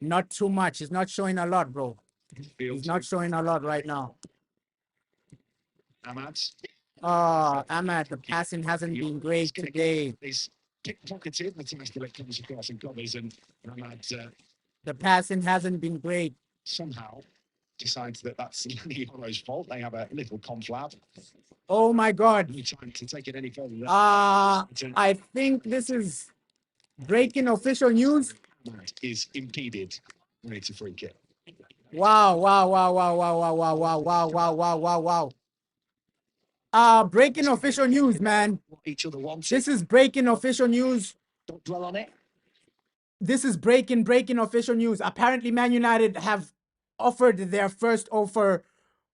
not too much. He's not showing a lot, bro. He's not showing a lot right now. Ahmad. Ahmad, the passing hasn't been great today. He's pickpocketed. The time still it comes across and covers, and Ahmad. The passing hasn't been great. Somehow decides that that's Lenny Yoro's fault. They have a little conflab. Oh my God. Any time to take it any further. I think this is breaking official news. Ahmad is impeded. It's a free kick. Wow, wow, wow, wow, wow, wow, wow, wow, wow, wow, wow, wow, wow. Breaking official news, man. Each other wants. This is breaking official news. Don't dwell on it. This is breaking official news. Apparently, Man United have offered their first offer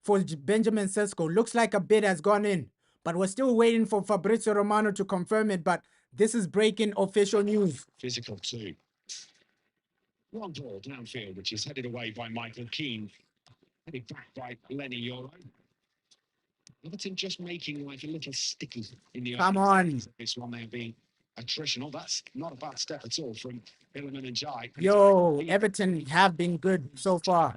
for Benjamin Cesco. Looks like a bid has gone in, but we're still waiting for Fabrizio Romano to confirm it. But this is breaking official news. Physical too. One ball downfield, which is headed away by Michael Keane. Headed back by Lenny Yoro. Everton just making life a little sticky in the Come on. This one they're being attritional. That's not a bad step at all from Illiman and Jai. Yo, Everton have been good so far.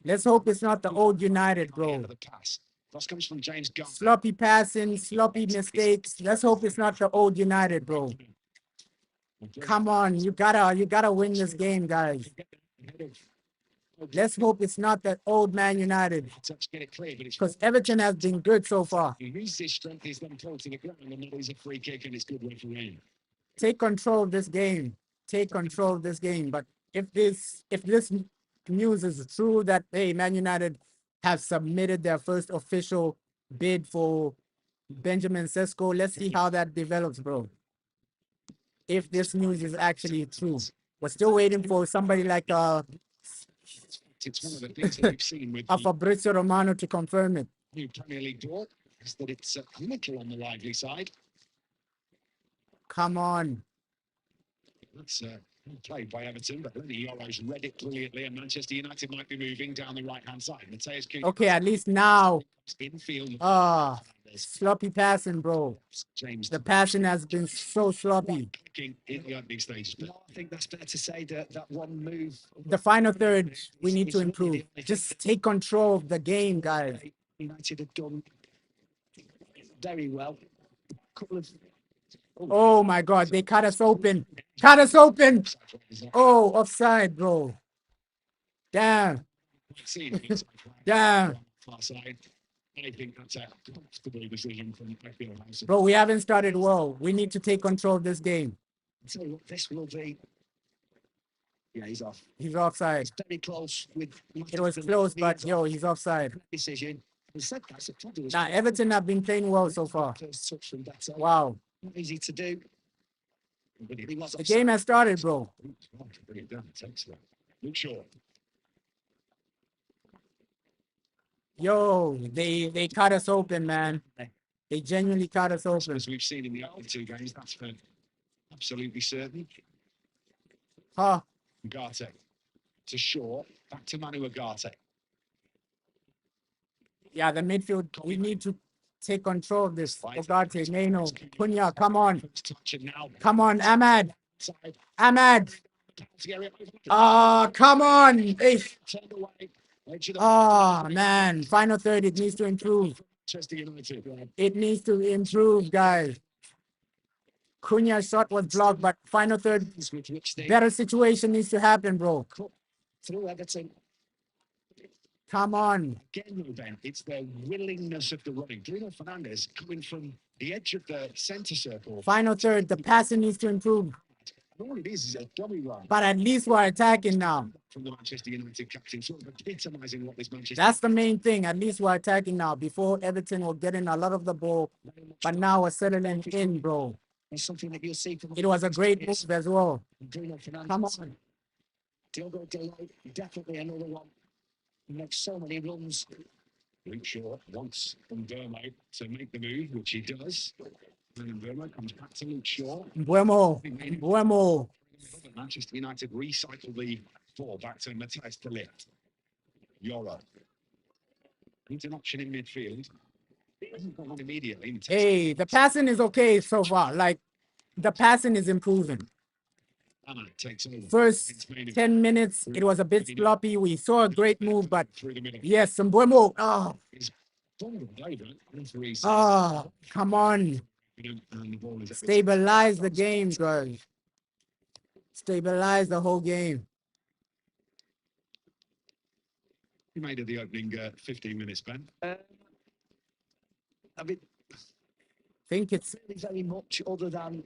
Let's hope it's not the old United, bro. The pass. Cross comes from James Garner. Sloppy passing, sloppy mistakes. Let's hope it's not the old United, bro. Come on, you gotta win this game, guys. Let's hope it's not that old Man United. Because Everton has been good so far. Take control of this game. Take control of this game. But if this news is true that, hey, Man United have submitted their first official bid for Benjamin Cesco, let's see how that develops, bro. If this news is actually true. We're still waiting for somebody like It's one of the things that we've seen with a the Fabrizio Romano to confirm it. new Premier League door is that it's a little on the lively side. Come on. That's played by Everton, but Lenny Yoro's read it brilliantly, and Manchester United might be moving down the right-hand side. Mateus Cunha Okay, at least now. infield. Sloppy passing, bro. James, The passing has been so sloppy. in the opening stages. But No, I think that's fair to say that one move. The final third, we need to improve. Just take control of the game, guys. United have done very well. A couple of Oh my God, they cut us open. Cut us open. Oh, offside, bro. Damn. Damn. far side. I think that's a comfortable decision from Sheffield House. Bro, we haven't started well. We need to take control of this game. I'll tell you what, this will be. Yeah, he's off. He's offside. It's very close with. It was close, but yo, he's offside. Decision. That's a Nah, Everton have been playing well so far. First touch from that side. Wow. Not easy to do. But he was The game has started, bro. Luke Shaw. Yo, they cut us open, man. They genuinely cut us open. As we've seen in the other two games, that's for absolutely certain. Huh. Ugarte to Shaw, back to Manu Ugarte. Yeah, the midfield, we need to take control of this. Ugarte, Neno, Cunha, come on. Come on, Ahmad. Ahmad. Come on. Hey. Oh, man. Final third, it needs to improve. It needs to improve, guys. Cunha's shot was blocked, but final third, better situation needs to happen, bro. Through Everton. Come on. Again, Ben, it's their willingness of the running. Bruno Fernandes coming from the edge of the centre circle. Final third, the passing needs to improve. All it is a dummy run. But at least we're attacking now. From the Manchester United captain, sort of epitomising what this Manchester. That's the main thing. At least we're attacking now. Before, Everton were getting a lot of the ball, but now we're settling in, bro. Something that you'll see from it was a great move as well. Bruno Fernandes. Come on. Diogo Dalot, definitely another one. He makes so many runs. Luke Shaw wants Mbeumo to make the move, which he does. And Mbeumo comes back to Luke Shaw. Mbeumo. Manchester United recycle the ball back to Matthijs de Ligt. Yoro. Needs an option in midfield. Hasn't got one immediately. Hey, the passing is okay so far. Like, the passing is improving. Takes over. First 10 minutes, it was a bit sloppy. We saw a great move, but yes, Mbeumo. Come on. Stabilize the game, guys. Stabilize the whole game. You made it the opening 15 minutes, Ben. I mean, think it's really very much other than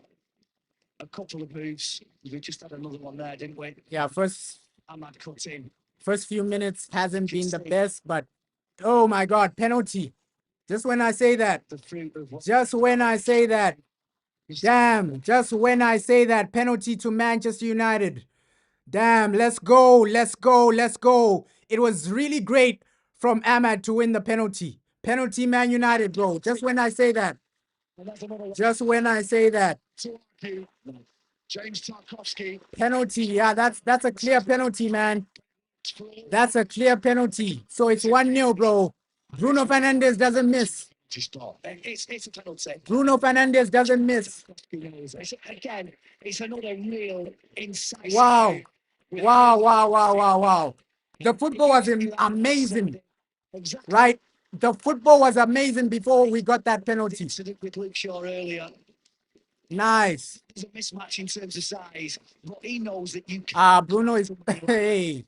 a couple of moves. We just had another one there, didn't we? Yeah, first Ahmad cut in. First few minutes hasn't been the best, but oh my God, penalty. Just when I say that. Just when I say that. Damn, just when I say that, penalty to Manchester United. Damn, let's go, let's go, let's go. It was really great from Ahmad to win the penalty. Penalty Man United, bro. Just when I say that. Just when I say that. James Tarkowski. Penalty, yeah, that's a clear penalty, man. That's a clear penalty. So it's 1-0, bro. Bruno Fernandes doesn't miss. It's a penalty. Bruno Fernandes doesn't miss. Again, it's another real insight. Wow. Wow. The football was amazing. Right? The football was amazing before we got that penalty. With Luke Shaw earlier. Nice. There's a mismatch in terms of size, but he knows that you can. Bruno is. Hey.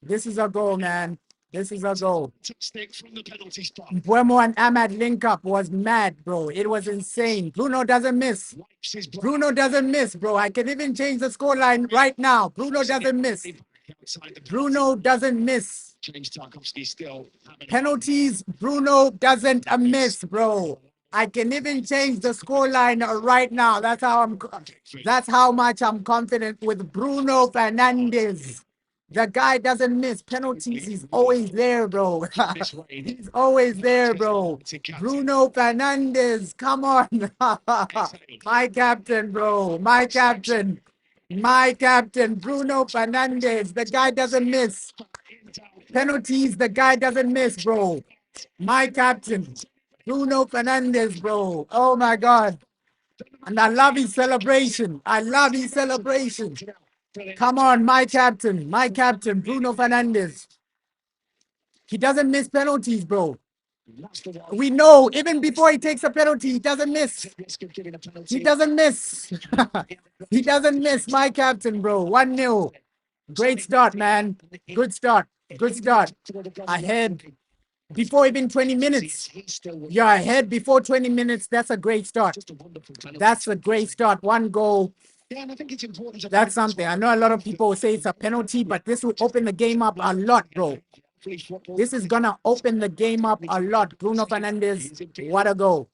This is a goal, man. This is a goal. Mbeumo and Ahmad link up was mad, bro. It was insane. Bruno doesn't miss. Bruno doesn't miss, bro. I can even change the scoreline right now. Bruno doesn't miss. Bruno doesn't miss. James Tarkowski still. Penalties, Bruno doesn't miss, bro. I can even change the scoreline right now. That's how much I'm confident with Bruno Fernandes. The guy doesn't miss penalties. He's always there, bro. He's always there, bro. Bruno Fernandes, come on. My captain, bro. My captain. My captain, Bruno Fernandes. The guy doesn't miss. Penalties, the guy doesn't miss, bro. My captain, Bruno Fernandes, bro. Oh my God. And I love his celebration. I love his celebration. Come on, my captain, Bruno Fernandes. He doesn't miss penalties, bro. We know even before he takes a penalty, he doesn't miss. He doesn't miss. He doesn't miss, my captain, bro. 1-0. Great start, man. Good start. Good start. Ahead before even 20 minutes. You're ahead before 20 minutes. That's a great start. That's a great start. 1 goal. That's something. I know a lot of people will say it's a penalty, but this will open the game up a lot, bro. This is going to open the game up a lot. Bruno Fernandes, what a goal.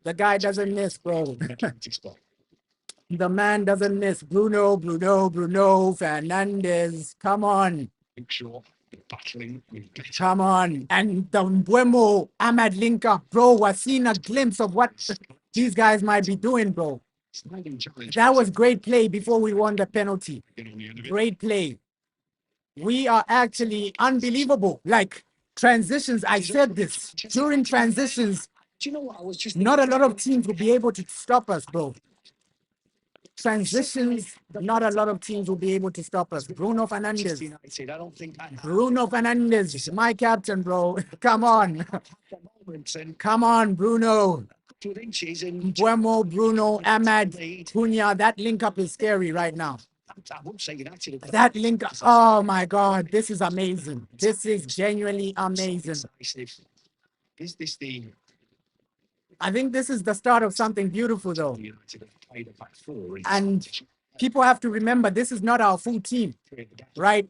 The guy doesn't miss, bro. The man doesn't miss. Bruno Fernandes. Come on. Come on. And the Mbuemo Ahmad Linka, bro, we're seeing a glimpse of what these guys might be doing, bro. That was great play before we won the penalty. Great play. We are actually unbelievable. Like transitions, I said this. During transitions, not a lot of teams will be able to stop us, bro. Transitions, not a lot of teams will be able to stop us. Bruno Fernandes. Bruno Fernandes, my captain, bro. Come on. Come on, Bruno. Mbuemo, Bruno, Ahmad, Cunha. That link up is scary right now. That link up. Oh my God. This is amazing. This is genuinely amazing. I think this is the start of something beautiful, though. And people have to remember this is not our full team, right?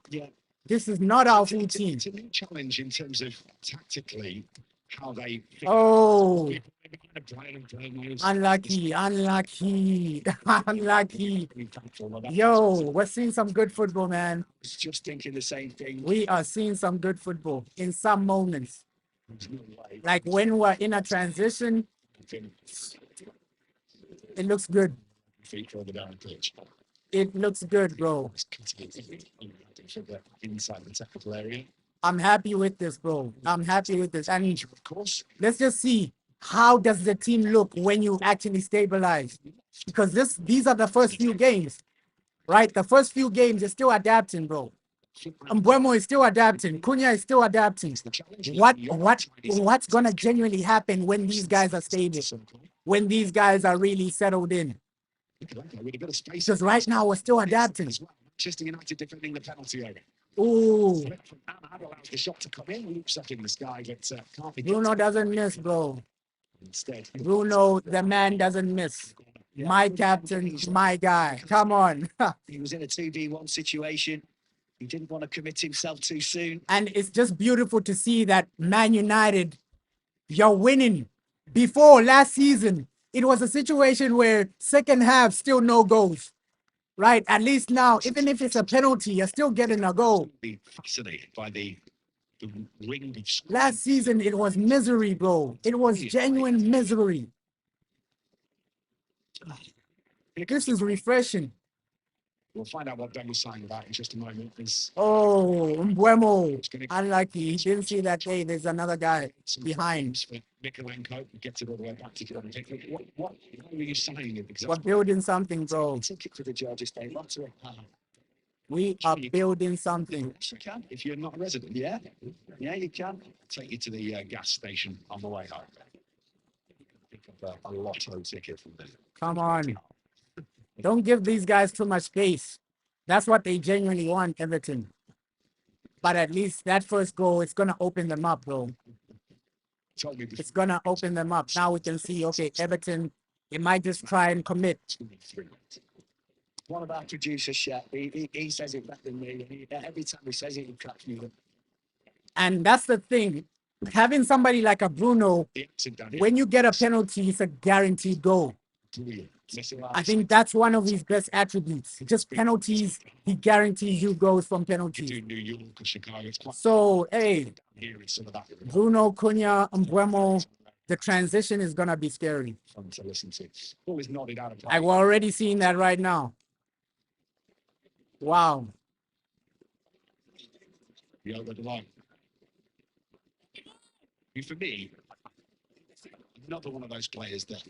This is not our full team. It's a new challenge in terms of tactically how they. Oh, unlucky. Yo, we're seeing some good football, man. Just thinking the same thing. We are seeing some good football in some moments. Like when we're in a transition, it looks good. It looks good, bro. Inside the technical area. I'm happy with this, bro. I'm happy with this. And let's just see, how does the team look when you actually stabilize? Because these are the first few games, right? The first few games are still adapting, bro. Mbuemo is still adapting. Cunha is still adapting. What's gonna genuinely happen when these guys are stable? When these guys are really settled in? Because right now we're still adapting. Manchester United defending the penalty area. Ooh. The shot to come in, looks up in the sky, but can't be. Bruno doesn't miss, bro. Instead, Bruno, the man doesn't miss. My captain, my guy. Come on. He was in a 2v1 situation. He didn't want to commit himself too soon. And it's just beautiful to see that Man United, you're winning. Before last season, it was a situation where second half, still no goals. Right? At least now, even if it's a penalty, you're still getting a goal. Fascinated by the ring of. Last season, it was misery, bro. It was genuine misery. This is refreshing. We'll find out what Ben was saying about in just a moment. Oh, Mbuemo. Unlucky. He didn't see that day. There's another guy behind. Mikolenko gets it all the way back to Jordan. What were you saying? We're building something, bro. Ticket for the Georgia State Lottery. We are building something. Yes, you can. If you're not a resident. Yeah, you can. Take you to the gas station on the way home. Pick up a lotto ticket from there. Come on. Don't give these guys too much space. That's what they genuinely want, Everton. But at least that first goal, it's going to open them up, bro. It's going to open them up. Now we can see, okay, Everton, they might just try and commit. One of our producers, Shep, he says it better than me. Every time he says it, he cracks me up. And that's the thing. having somebody like a Bruno, when you get a penalty, it's a guaranteed goal. I think that's one of his best attributes. Just penalties, he guarantees you goals from penalties. So, hey, Bruno, Cunha, Mbeumo, the transition is going to be scary. I've already seen that right now. Wow. For me, another one of those players that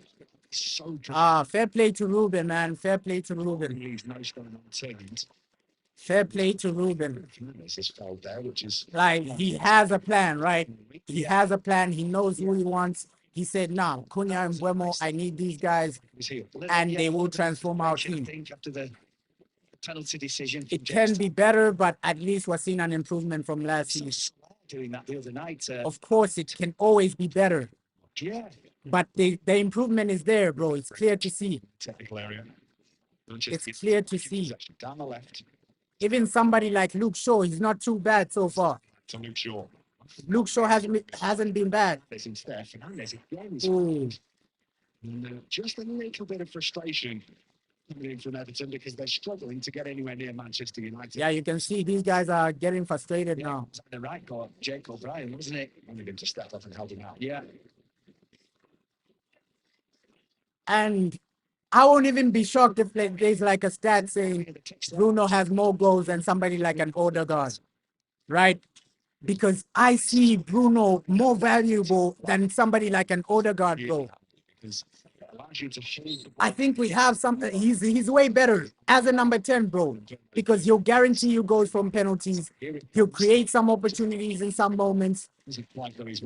is so fair play to Ruben, man. Fair play to Ruben. leaves no stone unturned. Fair play to Ruben. This foul there, which is like he has a plan, right? He has a plan. He knows who he wants. He said, "Nah, Cunha and Mbeumo, I need these guys, and they will transform our team." After the penalty decision, It can be better, but at least we're seeing an improvement from last season. doing that the other night. Of course, it can always be better. Yeah. But the improvement is there, bro. It's clear to see. Technical area. It's clear to see. Down the left. Even somebody like Luke Shaw, he's not too bad so far. To Luke Shaw. Luke Shaw hasn't been bad. Ooh. Just a little bit of frustration coming in from Everton because they're struggling to get anywhere near Manchester United. Yeah, you can see these guys are getting frustrated now. The right got Jake O'Brien, wasn't it? Wanted him to step up and help him out. Yeah. And I won't even be shocked if there's like a stat saying Bruno has more goals than somebody like an Odegaard, right? Because I see Bruno more valuable than somebody like an Odegaard, bro. I think we have something. He's way better as a number 10, bro, because he'll guarantee you goals from penalties. He'll create some opportunities in some moments.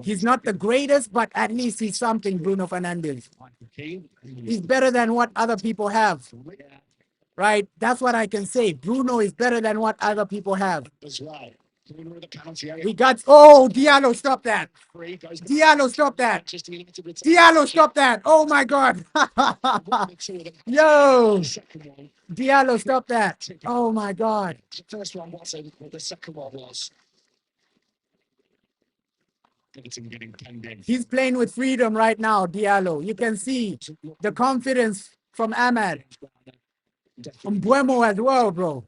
He's not the greatest, but at least he's something, Bruno Fernandes. He's better than what other people have, right? That's what I can say. Bruno is better than what other people have. We got, oh, Diallo, stop that. Diallo, stop that. Diallo, stop that. Oh, my God. Yo. Diallo, stop that. Oh, my God. The first one wasn't, but the second one was. He's playing with freedom right now, Diallo. You can see the confidence from Ahmad. From Mbeumo as well, bro.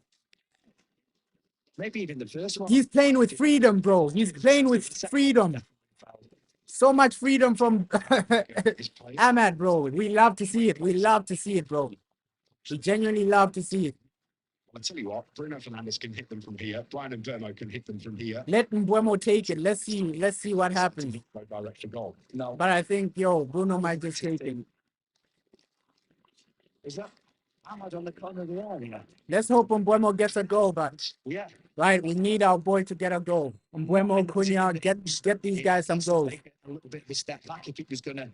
Maybe even the first one. He's playing with freedom, bro. He's playing with freedom. So much freedom from Ahmad, bro. We love to see it. We love to see it, bro. We genuinely love to see it. I'll tell you what, Bruno Fernandes can hit them from here. Brian and Mbeumo can hit them from here. Let Mbeumo take it. Let's see what happens. Direct for goal. No. But I think, Bruno might just take it. Is that Ahmad on the corner of the area? Let's hope Mbeumo gets a goal, but yeah. Right, we need our boy to get a goal. Mbeumo, Cunha, get these guys some goals. A little bit of a step back if it was going to.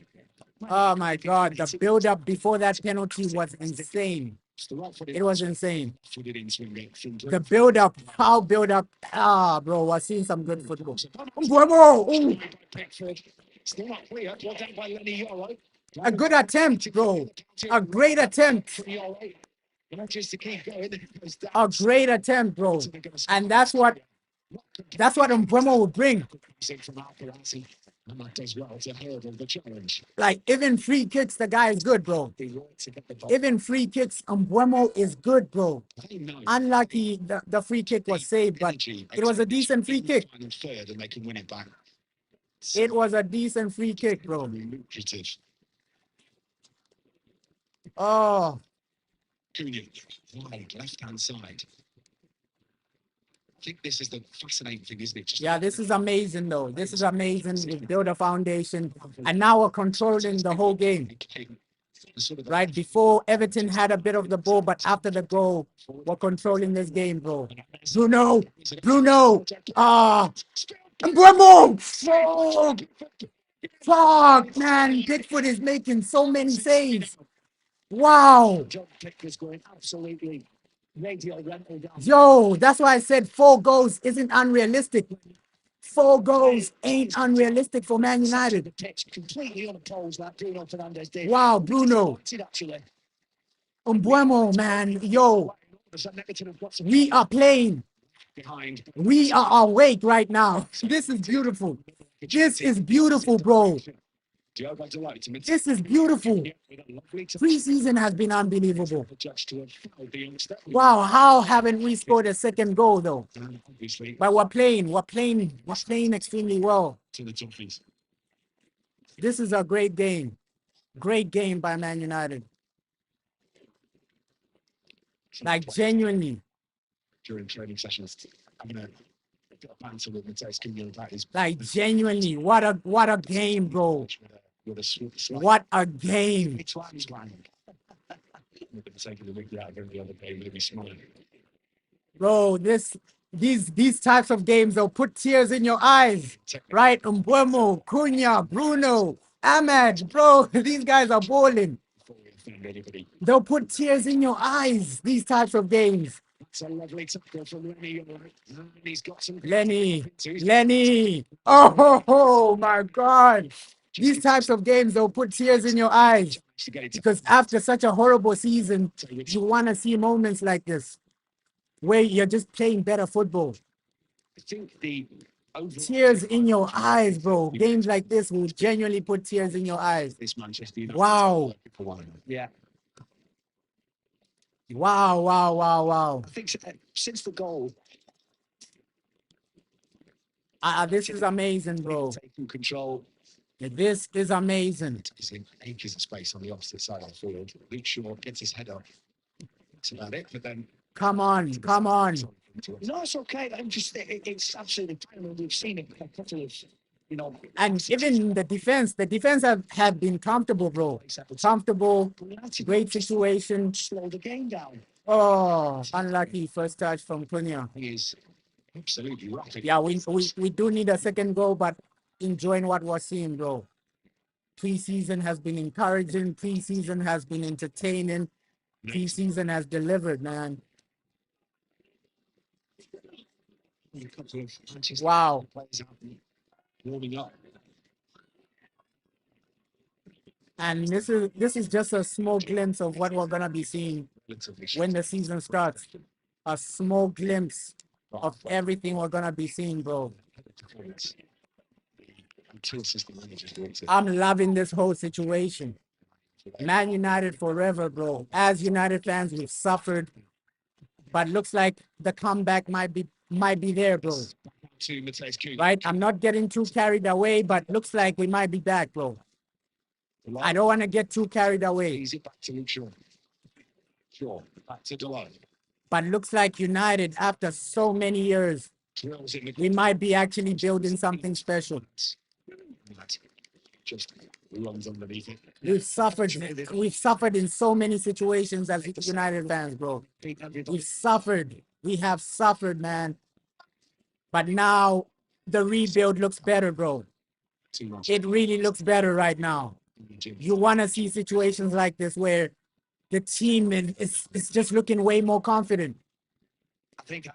Oh my God, the build-up before that penalty was insane. It was insane. The build-up, how build-up. Bro, we're seeing some good football. Mbeumo! A good attempt, bro. A great attempt. A great attempt, bro. And that's what Mbeumo would bring. Like, even free kicks, the guy is good, bro. Even free kicks, Mbeumo is good, bro. Unlucky, the free kick was saved, but it was a decent free kick. It was a decent free kick, bro. Oh. Wide, left-hand side. I think this is the fascinating thing, isn't it? Yeah, this is amazing, though. This is amazing. We built a foundation, and now we're controlling the whole game. Right before, Everton had a bit of the ball, but after the goal, we're controlling this game, bro. Bruno! Mbeumo! Fuck, man. Bigfoot is making so many saves. Wow. Yo, that's why I said 4 goals isn't unrealistic. 4 goals ain't unrealistic for Man United. Wow, Bruno. Mbeumo, man. Yo, we are playing. We are awake right now. This is beautiful. This is beautiful, bro. This is beautiful. Preseason has been unbelievable. Wow, how haven't we scored a second goal though? But we're playing extremely well. This is a great game. Great game by Man United. Like genuinely. During training sessions, having a bit of banter with Mateus Cunha about his. Like genuinely, what a game, bro. What a game. Bro, these types of games will put tears in your eyes, right? Mbeumo, Cunha, Bruno, Ahmed, bro, these guys are balling. They'll put tears in your eyes, these types of games. It's a lovely tackle from Lenny. He's got some. Lenny. Oh my God. These types of games, they'll put tears in your eyes. Because after such a horrible season, you want to see moments like this where you're just playing better football. I think the tears in your eyes, bro. Games like this will genuinely put tears in your eyes. Wow. Yeah. Wow. I think since the goal. This is amazing, bro. Taking control. This is amazing. He's in acres of space on the opposite side of the field. Luke Shaw gets his head up. That's about it, but then. Come on. No, it's okay. I'm just, it's absolutely fine. We've seen it a couple of, And even the defense have been comfortable, bro. Comfortable, great situation. Slow the game down. Oh, unlucky first touch from Cunha. He is absolutely rapid. Yeah, we do need a second goal, but enjoying what we're seeing, bro. Preseason has been encouraging. Preseason has been entertaining. Preseason has delivered, man. Wow. Warming up. And this is just a small glimpse of what we're gonna be seeing when the season starts. A small glimpse of everything we're gonna be seeing, bro. I'm loving this whole situation. Man United forever, bro. As United fans, we've suffered, but looks like the comeback might be there, bro. Right? I'm not getting too carried away, but looks like we might be back, bro. I don't want to get too carried away. Back to Luke Shaw. Back to Delon. But looks like United, after so many years, we might be actually building something special. Just runs underneath it. We've suffered in so many situations as United fans, bro. We have suffered, man. But now the rebuild looks better, bro. It really looks better right now. You want to see situations like this where the team is just looking way more confident,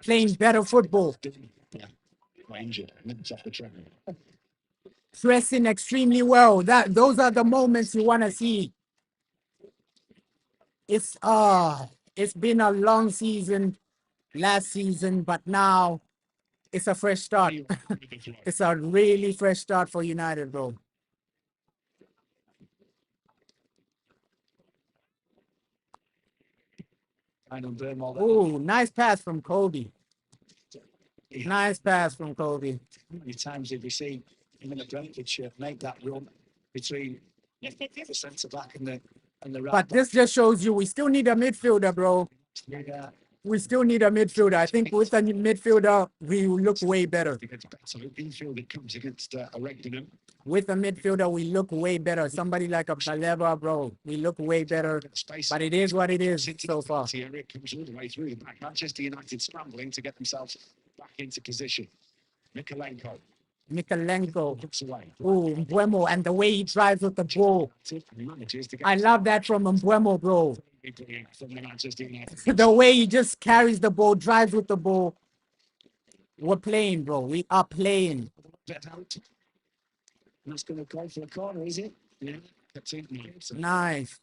playing better football, pressing extremely well. Those are the moments you want to see. It's been a long season last season, but now it's a fresh start. It's a really fresh start for United, bro. Oh, nice pass from Kobe. Nice pass from Kobe. How many times did we see him in a Brentford shirt make that run between the centre back and the right? But this just shows you we still need a midfielder, bro. Yeah. We still need a midfielder. I think with a midfielder, we look way better. Infield it comes against a Regdenham. With a midfielder, we look way better. Somebody like a Baleba, bro, we look way better. But it is what it is so far. Here it comes all the way through the back. Manchester United scrambling to get themselves back into position. Mikalenko. Oh, Mbeumo, and the way he drives with the ball. I love that from Mbeumo, bro. The way he just carries the ball, drives with the ball. We're playing, bro. We are playing. That's going to go for the corner, is it? Yeah. Nice.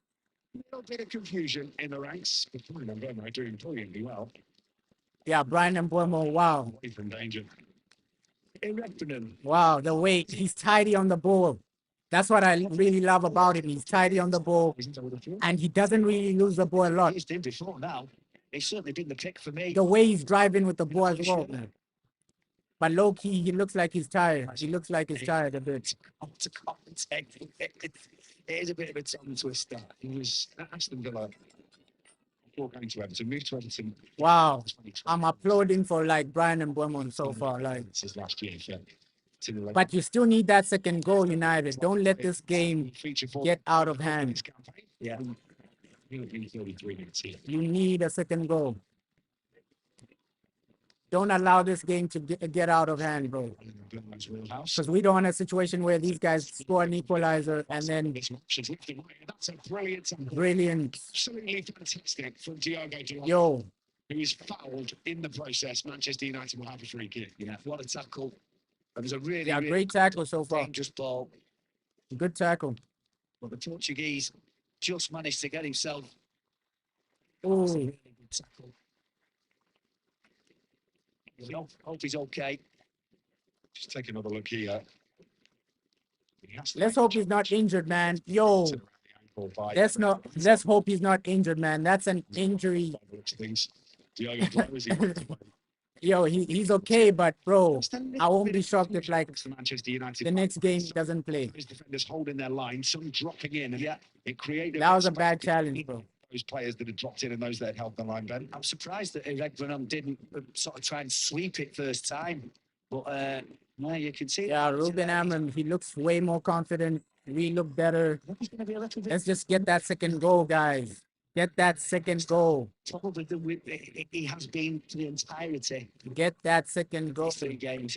A little bit of confusion in the ranks, but Brian Mbeumo are doing brilliantly well. Yeah, Brian Mbeumo, wow. Away from danger. Wow, the weight. He's tidy on the ball. That's what I really love about him. He's tidy on the ball, and he doesn't really lose the ball a lot. He's done before now. He certainly didn't pick for me. The way he's driving with the ball as well, man. But low key, he looks like he's tired. He looks like he's tired a bit. It is a bit of a tongue twister. He was at Aston Villa before going to Everton, moved to Everton. Wow, I'm applauding for like Brian and Bournemouth so far. Like, this is last year. but you still need that second goal, United. Don't let this game get out of hand. Yeah. 33 minutes here. You need a second goal. Don't allow this game to get out of hand, bro. Because we don't want a situation where these guys score an equalizer and then That's a brilliant. Brilliant. Absolutely fantastic from Diogo Dalot. Yo. Who is fouled in the process. Manchester United will have a free kick. Yeah, what a tackle. It was a really, yeah, great tackle so far. Dangerous ball. Good tackle. But the Portuguese just managed to get himself. Ooh. Really good tackle. Hope he's okay. Just take another look here. Let's hope he's not injured, man. Yo. Let's hope he's not injured, man. That's an injury. Yo, he's okay, but bro, I won't be shocked if like the next game he doesn't play. Defenders holding their line, some dropping in, and yeah, it created. That was a bad challenge, bro. Those players that had dropped in and those that had held the line, Ben. I'm surprised that Everton didn't sort of try and sweep it first time, but no, you can see. Yeah, Ruben Amorim, he looks way more confident. We look better. Let's just get that second goal, guys. Get that second goal. Probably he has been for the entirety. Get that second goal. 3 games.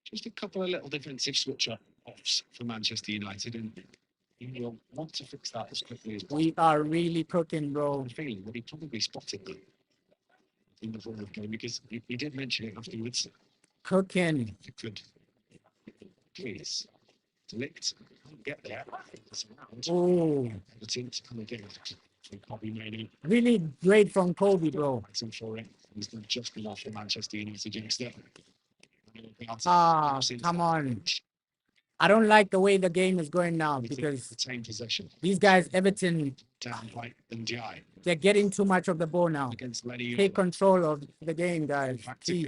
Just a couple of little defensive switcher-offs for Manchester United, and he will want to fix that as quickly as possible. We are really cooking, bro. I'm feeling that he probably spotted that in the forward game because he did mention it afterwards. Cooking. If you could, please. Delict. Get there. Oh. The team to come again. Really great from Kobe, bro. For it. He's done just enough for Manchester United youngster. Ah, come on. I don't like the way the game is going now because these guys, Everton, they're getting too much of the ball now. Take control of the game, guys. Please.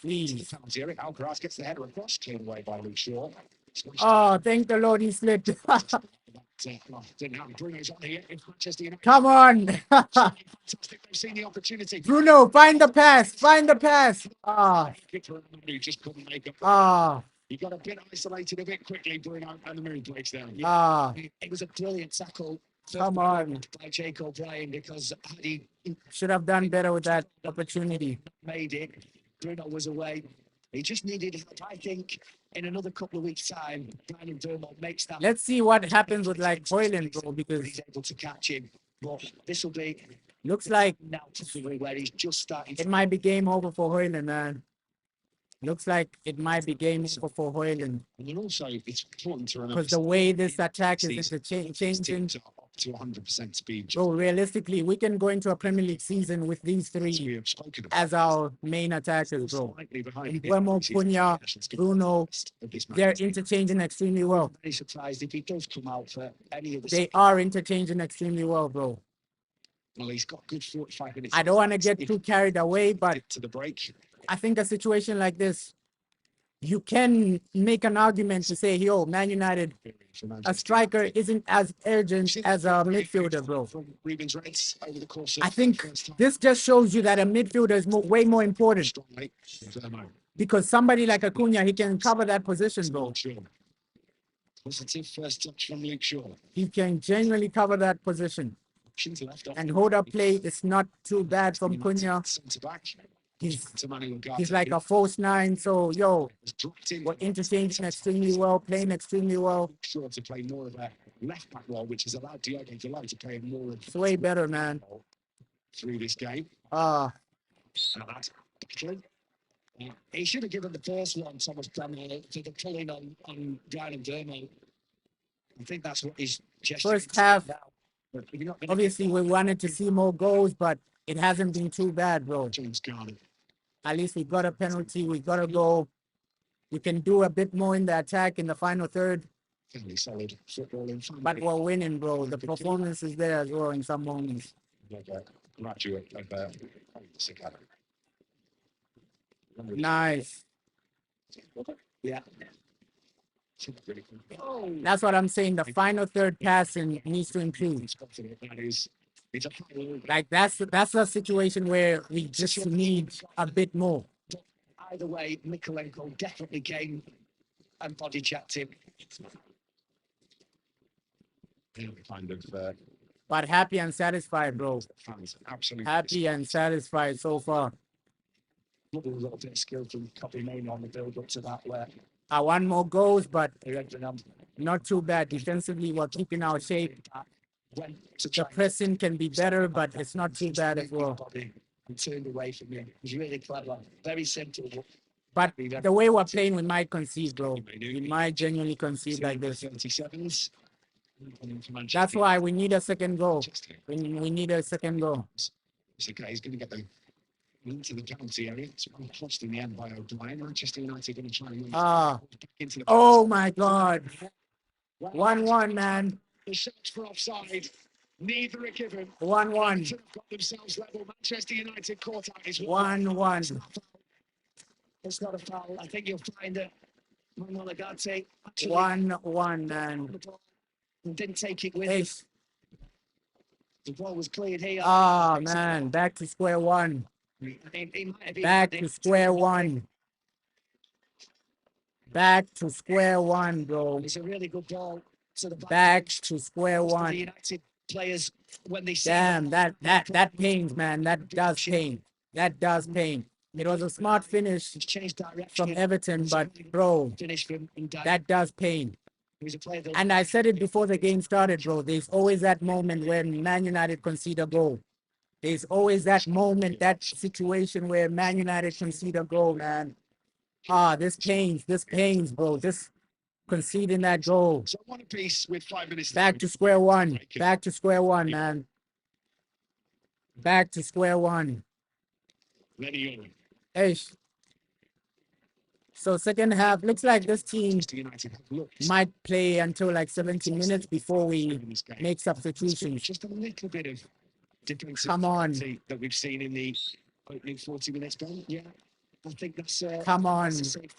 Please. Alcaraz gets the header across, cleared away by Luke Shaw. Oh, thank the Lord he slipped. Come on. Bruno, find the pass. Find the pass. Ah. Ah. He got a bit isolated a bit quickly, Bruno, and the mood breaks down. Ah. It was a brilliant tackle. Come on. By Jake O'Brien because he should have done better with that opportunity. Made it. Bruno was away. He just needed help. I think in another couple of weeks' time, Brian Dermot makes that. Let's see what happens with like Hojlund, bro, because he's able to catch him. But this will be looks like now where he's just starting. It might be game over for Hojlund, man. Looks like it might be game over for Hojlund. And also, it's important to remember because the way this attack is changing to 100% speed. So realistically, we can go into a Premier League season with these three as our main attackers, bro. Romano, Cunha, Bruno, they're interchanging extremely well. I'm surprised if he does come out for any of the. They are interchanging extremely well, bro. Well, he's got good 45 minutes. I don't want to get too carried away, but to the break. I think a situation like this, you can make an argument to say, yo, Man United, a striker isn't as urgent as a midfielder, bro. I think this just shows you that a midfielder is way more important. Because somebody like Acuna, he can cover that position, bro. Positive first touch from Luke Shaw. He can genuinely cover that position. And hold up play is not too bad from Cunha. He's like a false nine, so yo, we're interchanging extremely well, playing extremely well. Sure to play more of a left back role, which has allowed Diogo Dalot to play more. It's way better, man. Through this game. He should have given the first one, Thomas Bramwell, to the pulling on Brian Dermot. I think that's what he's gesturing. First half, obviously we wanted to see more goals, but it hasn't been too bad, bro. James Garner. At least we got a penalty. We got a goal. We can do a bit more in the attack in the final third. Fairly solid football in front. But we're winning, bro. The performance is there as well in some moments. Graduate of Nice. Yeah. That's what I'm saying. The final third passing needs to improve. Like that's a situation where we just need a bit more. Either way, Mikolenko definitely came and body checked him. Kind of. But happy and satisfied, bro. Absolutely. Happy and satisfied so far. A little bit of skill from Copy Main on the build up to that where I want more goals, but not too bad. Defensively, we're keeping our shape. The pressing can be better, but it's not too bad as well. and turned away from him. It was really clever. Very simple. But the way we're playing, we might concede, bro. We might genuinely concede like this. 77s. That's why we need a second goal. We need a second goal. It's okay. He's going to get them into the penalty area. It's crossed in the end by O'Brien. Manchester United going to try and back into the oh my God. 1-1, man. The shots for offside. Neither are given. 1-1. Got themselves level. Manchester United caught out his 1-1. It's not a foul. I think you'll find it. Manuel Agate 1-1, man. Didn't take it with him. The ball was cleared here. Oh, man. Back to square one. Back to square one. Back to square one, bro. It's a really good ball to the back to square one. The United players when they damn that pains, man. That does pain. That does pain. It was a smart finish from Everton, but bro, that does pain. And I said it before the game started, bro. There's always that moment when Man United concede a goal. There's always that moment, that situation where Man United concede a goal, man. This pains, bro. Just conceding that goal. So one apiece with 5 minutes. Back to square one. Back to square one, man. Back to square one. Hey. So second half, looks like this team might play until like 70 minutes before we make substitutions. Just a little bit of defensive come on that we've seen in the opening 40 minutes. Ben. Yeah, I think that's come on.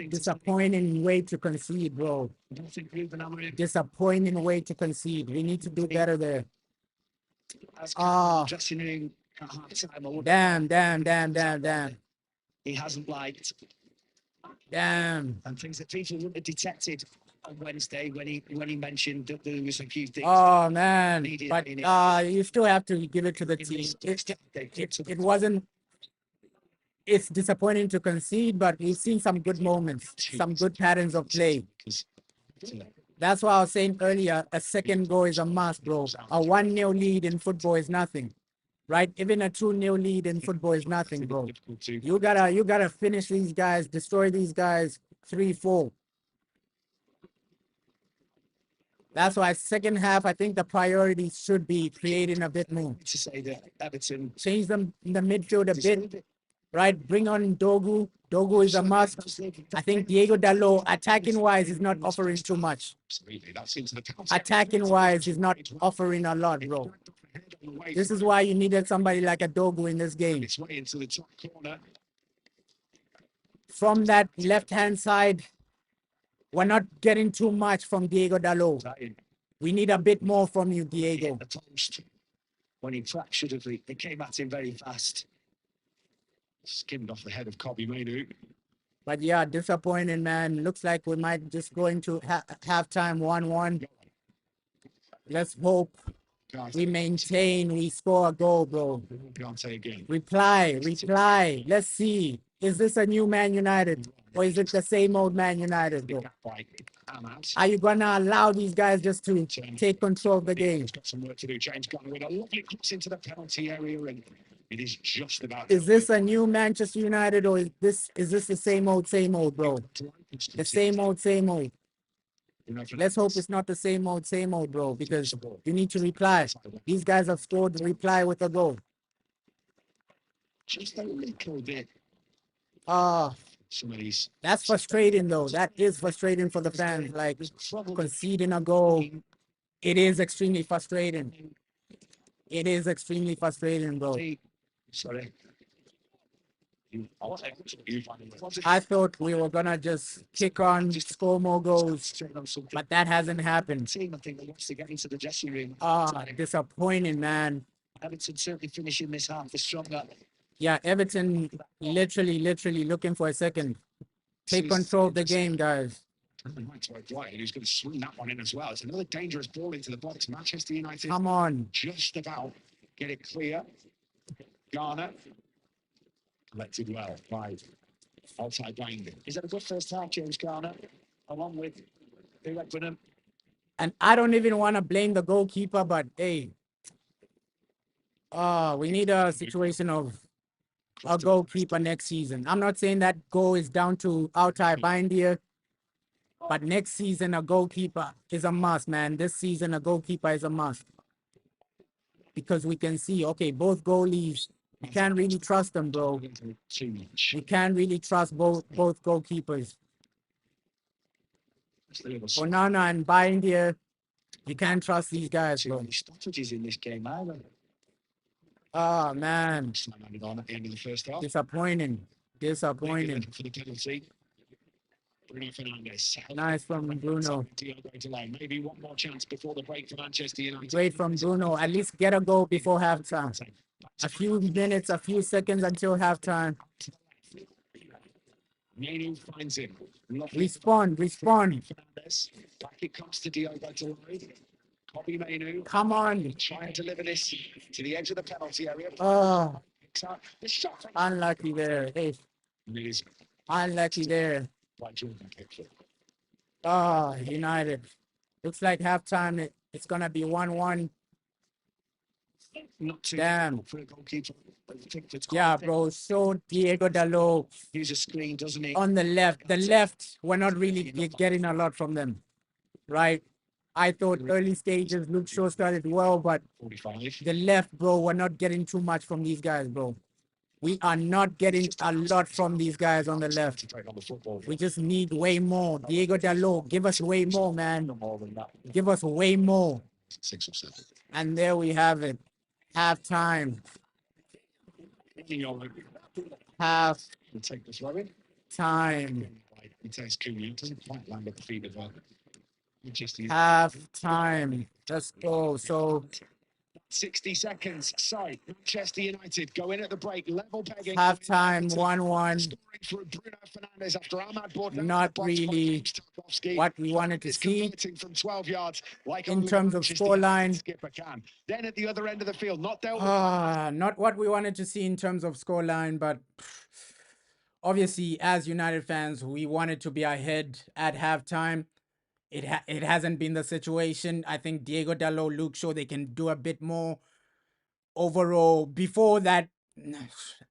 Disappointing way to concede, bro. I don't think Ruben Amorim. Disappointing way to concede. We need to do better there. Damn. He hasn't liked. Damn. And things that people wouldn't have detected on Wednesday when he mentioned that there was a few things. Oh man, but you still have to give it to the team. It wasn't. It's disappointing to concede, but we've seen some good moments, some good patterns of play. That's why I was saying earlier, a second goal is a must, bro. A 1-0 lead in football is nothing, right? Even a 2-0 lead in football is nothing, bro. You gotta finish these guys, destroy these guys 3-4. That's why second half, I think the priority should be creating a bit more. To say that Everton change them in the midfield a bit, right? Bring on Dogu. Dogu is a must. I think Diego Dalot, attacking-wise, is not offering too much. Attacking-wise, is not offering a lot, bro. This is why you needed somebody like a Dogu in this game. From that left-hand side, we're not getting too much from Diego Dalot. We need a bit more from you, Diego. When he fractured it, they came at him very fast. Skimmed off the head of Kobe Mainu. But yeah, disappointing, man. Looks like we might just go into halftime 1-1. Let's hope we maintain, we score a goal, bro. Reply. Let's see. Is this a new Man United? Or is it the same old Man United, bro? Are you going to allow these guys just to take control of the game? Got some work to do. James Gunn with a lovely cross into the penalty area, and it is just about. Is this a new Manchester United, or is this the same old, bro? The same old. Let's hope it's not the same old, bro, because you need to reply. These guys have scored, reply with a goal. Just a little bit Ah, Some of these. that's frustrating though. That is frustrating for the fans. Like conceding a goal, it is extremely frustrating. It is extremely frustrating, bro. Sorry. I thought we were gonna just kick on, score more goals, but that hasn't happened. Ah, disappointing, man. Everton certainly finishing this half for stronger. Yeah, Everton literally looking for a second. Take control of the game, guys. Who's going to swing that one in as well? It's another dangerous ball into the box. Manchester United. Come on. Just about get it clear. Garner. Collected well by outside binding. Is that a good first half, James Garner, along with Everton? And I don't even want to blame the goalkeeper, but hey, we need a situation of a goalkeeper next season. I'm not saying that goal is down to Altai Bindia, but next season a goalkeeper is a must, man. This season a goalkeeper is a must. Because we can see, okay, both goalies, we can't really trust them, bro. We can't really trust both goalkeepers. Onana and Bindia, you can't trust these guys, bro. Stoppages in this game either. Oh, man. At the end of the first half. Disappointing. Disappointing. For the penalty. Bruno Fernandes. Nice from Bruno. Maybe one more chance before the break for Manchester United. Great from Bruno. At least get a goal before halftime. A few minutes, a few seconds until halftime. Manu finds him. Respond. Back it comes to Diogo Dalot. Bobby Manu. Come on. Trying to deliver this to the edge of the penalty area. Oh. The shot. Unlucky there. Hey. Unlucky there. Oh, United. Looks like halftime. It's going to be 1-1. Not too Damn. for a goalkeeper. Yeah, bro. Show Diego Dalot. Use a screen, doesn't he? On the left. The left, we're not really getting a lot from them. Right? I thought early stages, Luke Shaw started well, but the left, bro, we're not getting too much from these guys, bro. We are not getting a lot from these guys on the left. We just need way more. Diego Dalot, give us way more, man. Give us way more. 6 or 7. And there we have it. Half time. Half take the throw in. Time. It takes Cunha. Doesn't quite land at the feet of half time. Let's go. So 60 seconds. So Manchester United go in at the break, level pegging. Half time, 1-1. For Bruno Fernandes after Ahmad Not really what we wanted to see from 12 yards, like in terms of scoreline. Then at the other end of the field, not dealt not what we wanted to see in terms of scoreline, but obviously as United fans, we wanted to be ahead at halftime. It hasn't been the situation. I think Diego Dalot, Luke Shaw, they can do a bit more. Overall, before that,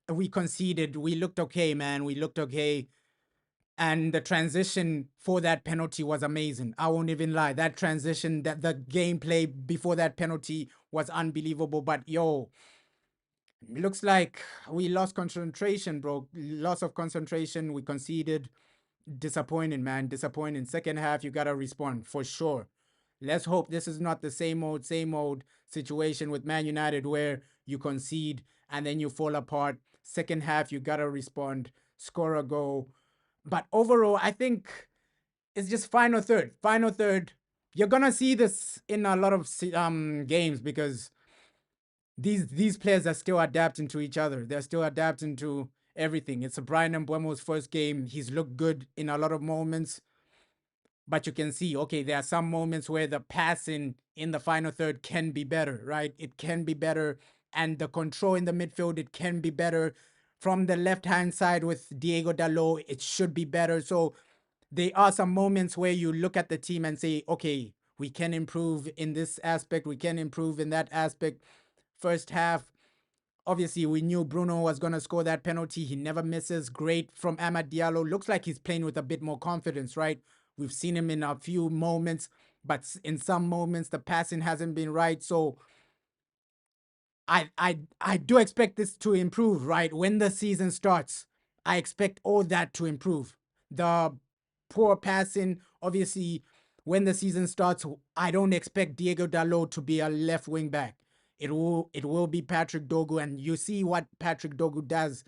we conceded. We looked okay, man. We looked okay. And the transition for that penalty was amazing. I won't even lie. That transition, that the gameplay before that penalty was unbelievable. But yo, looks like we lost concentration, bro. Loss of concentration. We conceded. Disappointing, man. Disappointing. Second half, you gotta respond for sure. Let's hope this is not the same old situation with Man United where you concede and then you fall apart. Second half, you gotta respond, score a goal. But overall, I think it's just final third. Final third. You're gonna see this in a lot of games because these players are still adapting to each other. They're still adapting to everything. It's Brian Mbeumo's first game. He's looked good in a lot of moments. But you can see, okay, there are some moments where the passing in the final third can be better, right? It can be better. And the control in the midfield, it can be better. From the left-hand side with Diego Dalot, it should be better. So there are some moments where you look at the team and say, okay, we can improve in this aspect. We can improve in that aspect. First half, obviously, we knew Bruno was going to score that penalty. He never misses. Great from Amad Diallo. Looks like he's playing with a bit more confidence, right? We've seen him in a few moments, but in some moments, the passing hasn't been right. So I do expect this to improve, right? When the season starts, I expect all that to improve. The poor passing, obviously, when the season starts, I don't expect Diego Dalot to be a left wing back. It will be Patrick Dogu, and you see what Patrick Dogu does.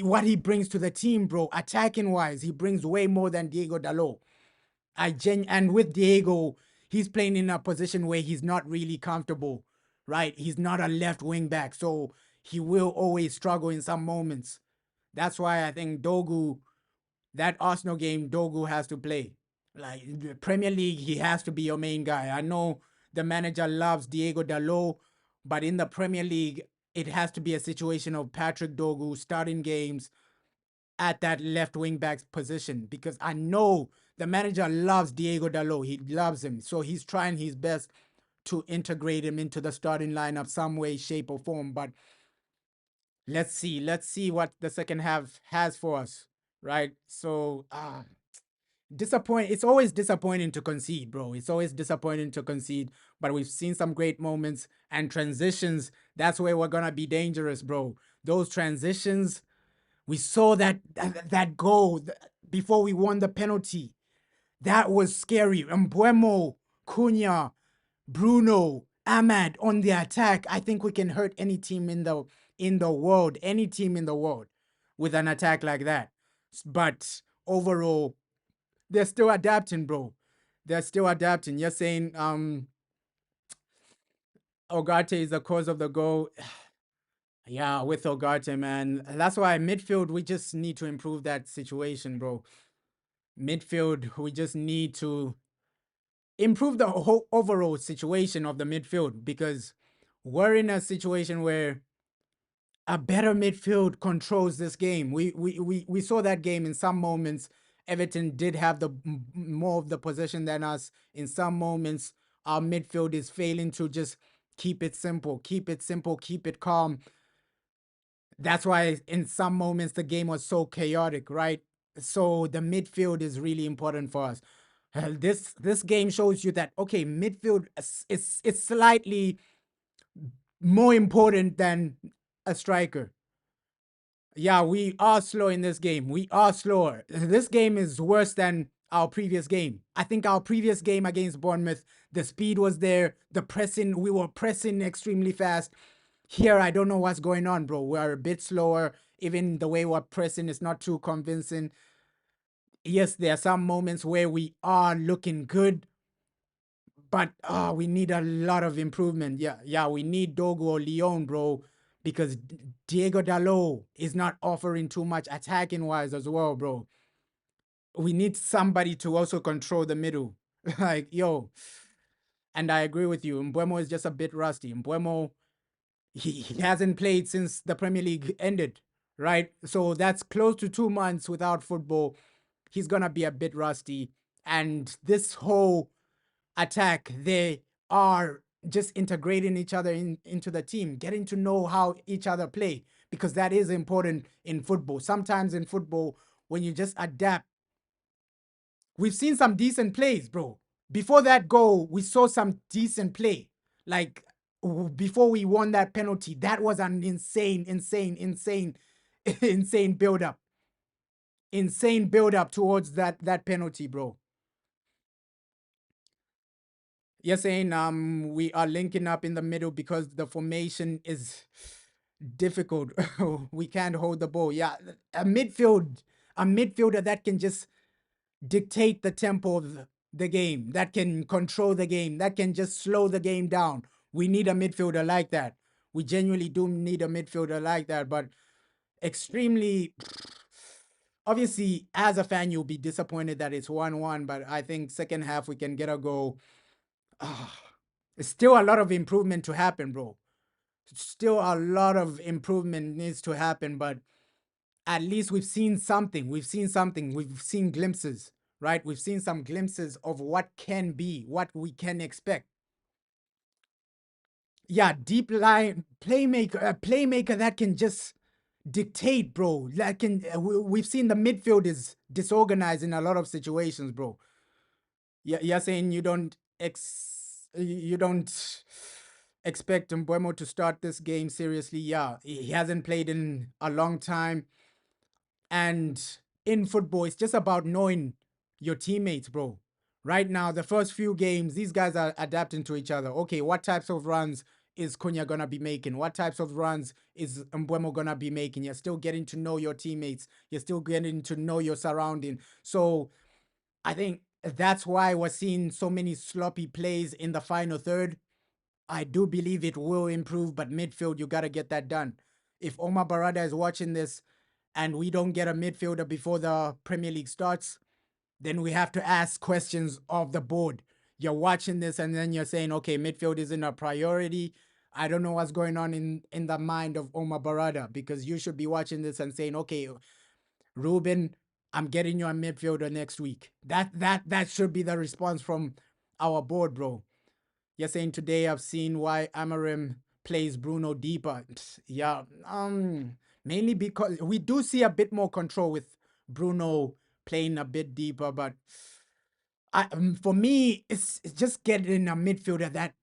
What he brings to the team, bro. Attacking wise, he brings way more than Diego Dalot. And with Diego, he's playing in a position where he's not really comfortable, right? He's not a left wing back, so he will always struggle in some moments. That's why I think Dogu, that Arsenal game, Dogu has to play. Like the Premier League, he has to be your main guy. I know the manager loves Diego Dalot, but in the Premier League, it has to be a situation of Patrick Dogu starting games at that left wing back position, because I know the manager loves Diego Dalot. He loves him. So he's trying his best to integrate him into the starting lineup some way, shape, or form. But let's see. Let's see what the second half has for us. Right. So disappoint. It's always disappointing to concede, bro. It's always disappointing to concede. But we've seen some great moments and transitions. That's where we're gonna be dangerous, bro. Those transitions. We saw that goal before we won the penalty. That was scary. Mbuemo, Cunha, Bruno, Ahmad on the attack. I think we can hurt any team in the world, any team in the world, with an attack like that. But overall, they're still adapting, bro. They're still adapting. You're saying Ogate is the cause of the goal. Yeah, with Ogate, man. That's why midfield, we just need to improve that situation, bro. Midfield, we just need to improve the whole overall situation of the midfield, because we're in a situation where a better midfield controls this game. We saw that game in some moments. Everton did have the more of the possession than us. In some moments, our midfield is failing to just keep it simple, keep it calm. That's why in some moments the game was so chaotic, right? So the midfield is really important for us. This game shows you that okay, midfield is slightly more important than a striker. Yeah, we are slow in this game. We are slower. This game is worse than our previous game. I think our previous game against Bournemouth, the speed was there, the pressing, we were pressing extremely fast. Here, I don't know what's going on, bro. We're a bit slower. Even the way we're pressing is not too convincing. Yes, there are some moments where we are looking good, but we need a lot of improvement. Yeah, we need Dogo or Leon, bro, because Diego Dalot is not offering too much attacking wise as well, bro. We need somebody to also control the middle. Like, yo, and I agree with you. Mbuemo is just a bit rusty. Mbuemo, he hasn't played since the Premier League ended, right? So that's close to 2 months without football. He's gonna be a bit rusty. And this whole attack, they are just integrating each other into the team, getting to know how each other play, because that is important in football. Sometimes in football, when you just adapt, we've seen some decent plays, bro. Before that goal, we saw some decent play. Like before we won that penalty, that was an insane build up. Insane build up towards that penalty, bro. You're saying we are linking up in the middle because the formation is difficult. We can't hold the ball. Yeah, a midfielder that can just dictate the tempo of the game, that can control the game, that can just slow the game down. We need a midfielder like that. We genuinely do need a midfielder like that, but extremely obviously as a fan you'll be disappointed that it's 1-1, but I think second half we can get a goal. It's still a lot of improvement to happen, bro. Still a lot of improvement needs to happen, but at least we've seen something. We've seen glimpses, right? We've seen some glimpses of what can be, what we can expect. Yeah, deep line playmaker, a playmaker that can just dictate, bro. That can. We've seen the midfield is disorganized in a lot of situations, bro. You're saying you don't expect Mbeumo to start this game seriously. Yeah, he hasn't played in a long time. And in football, it's just about knowing your teammates, bro. Right now, the first few games, these guys are adapting to each other. Okay, what types of runs is Cunha gonna be making? What types of runs is Mbeumo gonna be making? You're still getting to know your teammates. You're still getting to know your surrounding. So I think that's why we're seeing so many sloppy plays in the final third. I do believe it will improve, but midfield, you gotta get that done. If Omar Barada is watching this and we don't get a midfielder before the Premier League starts, then we have to ask questions of the board. You're watching this and then you're saying, okay, midfield isn't a priority. I don't know what's going on in the mind of Omar Barada, because you should be watching this and saying, okay, Ruben, I'm getting you a midfielder next week. That should be the response from our board, bro. You're saying today I've seen why Amorim plays Bruno deeper. Yeah, mainly because we do see a bit more control with Bruno playing a bit deeper, but for me, it's just getting a midfielder that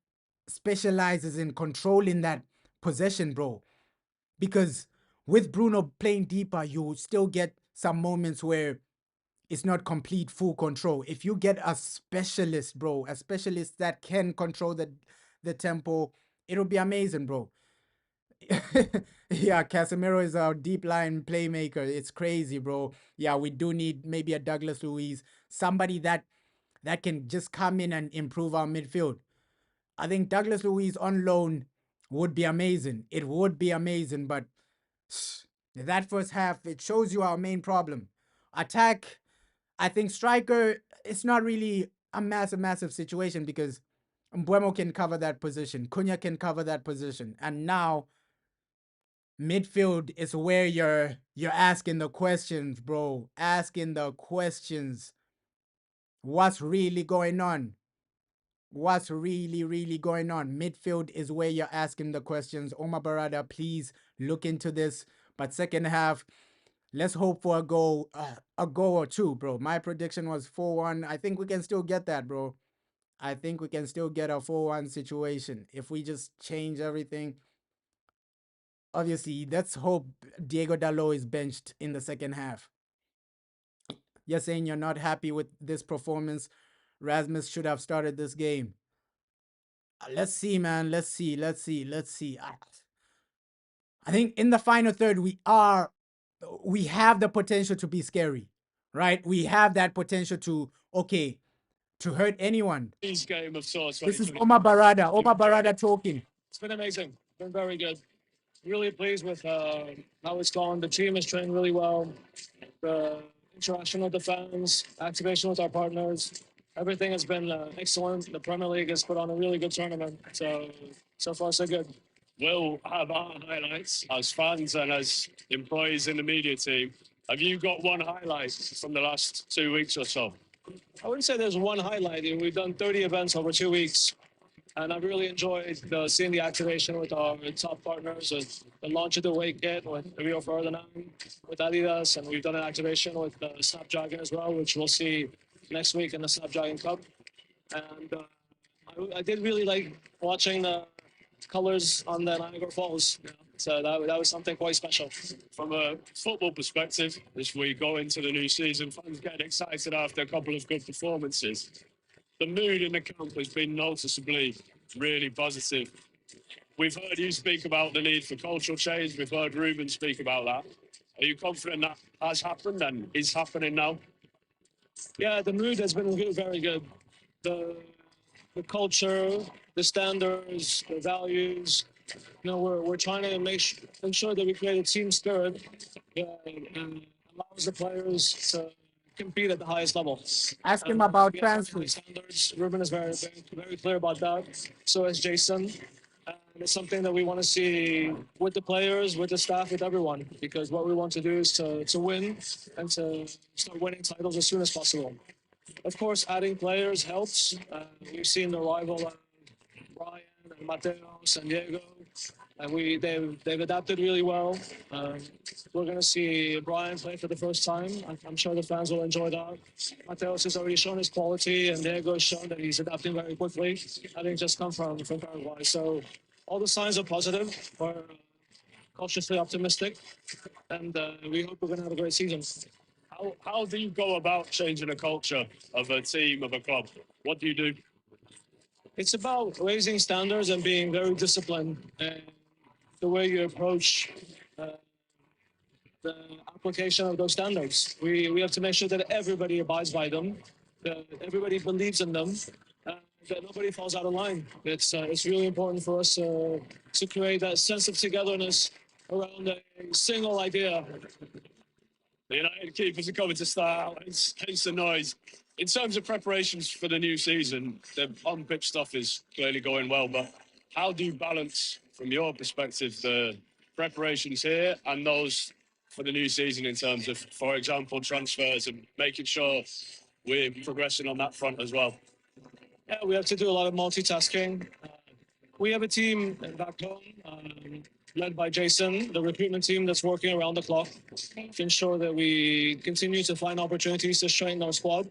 specializes in controlling that possession, bro. Because with Bruno playing deeper, you still get some moments where it's not complete full control. If you get a specialist, bro, a specialist that can control the tempo, it'll be amazing, bro. Yeah, Casemiro is our deep line playmaker. It's crazy, bro. Yeah, we do need maybe a Douglas Luiz, somebody that can just come in and improve our midfield. I think Douglas Luiz on loan would be amazing. It would be amazing, but that first half, it shows you our main problem. Attack, I think striker, it's not really a massive situation because Mbeumo can cover that position. Cunha can cover that position. And now midfield is where you're asking the questions, bro. Asking the questions. What's really going on? What's really going on? Midfield is where you're asking the questions. Omar Barada, please look into this. But second half, let's hope for a goal or two, bro. My prediction was 4-1. I think we can still get that, bro. I think we can still get a 4-1 situation if we just change everything. Obviously, let's hope Diego Dalot is benched in the second half. You're saying you're not happy with this performance. Rasmus should have started this game. Let's see, man. Let's see. I think in the final third, we have the potential to be scary, right? We have that potential to hurt anyone. Game of sorts. This is Omar Barada. Omar Barada talking. It's been amazing. It's been very good. Really pleased with how it's gone. The team has trained really well. The interaction with the fans, activation with our partners, everything has been excellent. The Premier League has put on a really good tournament. So far, so good. We'll have our highlights as fans and as employees in the media team. Have you got one highlight from the last 2 weeks or so? I wouldn't say there's one highlight. We've done 30 events over 2 weeks. And I've really enjoyed seeing the activation with our top partners, with the launch of the away kit with Rio Ferdinand, with Adidas, and we've done an activation with Snapdragon as well, which we'll see next week in the Snapdragon Cup. And I did really like watching the colors on the Niagara Falls. You know? So that was something quite special. From a football perspective, as we go into the new season, fans get excited after a couple of good performances. The mood in the camp has been noticeably really positive. We've heard you speak about the need for cultural change. We've heard Ruben speak about that. Are you confident that has happened and is happening now? Yeah, the mood has been good, very good. The culture, the standards, the values. You know, we're trying to ensure that we create a team spirit that allows the players to compete at the highest level. Ask him about We have transfers. standards. Ruben is very clear about that. So is Jason. And it's something that we want to see with the players, with the staff, with everyone. Because what we want to do is to win and to start winning titles as soon as possible. Of course, adding players helps. We've seen the arrival of Brian and Mateos and Diego. And they've adapted really well. We're going to see Brian play for the first time. I'm sure the fans will enjoy that. Mateos has already shown his quality, and Diego has shown that he's adapting very quickly, having just come from Paraguay. So all the signs are positive. We're cautiously optimistic, and we hope we're going to have a great season. How do you go about changing a culture of a team, of a club? What do you do? It's about raising standards and being very disciplined. And the way you approach the application of those standards. We have to make sure that everybody abides by them, that everybody believes in them, that nobody falls out of line. It's really important for us to create that sense of togetherness around a single idea. The United keepers are coming to start, hence the noise. In terms of preparations for the new season, the on-pitch stuff is clearly going well, but how do you balance, from your perspective, the preparations here and those for the new season in terms of, for example, transfers and making sure we're progressing on that front as well? Yeah, we have to do a lot of multitasking. We have a team back home, led by Jason, the recruitment team that's working around the clock to ensure that we continue to find opportunities to strengthen our squad.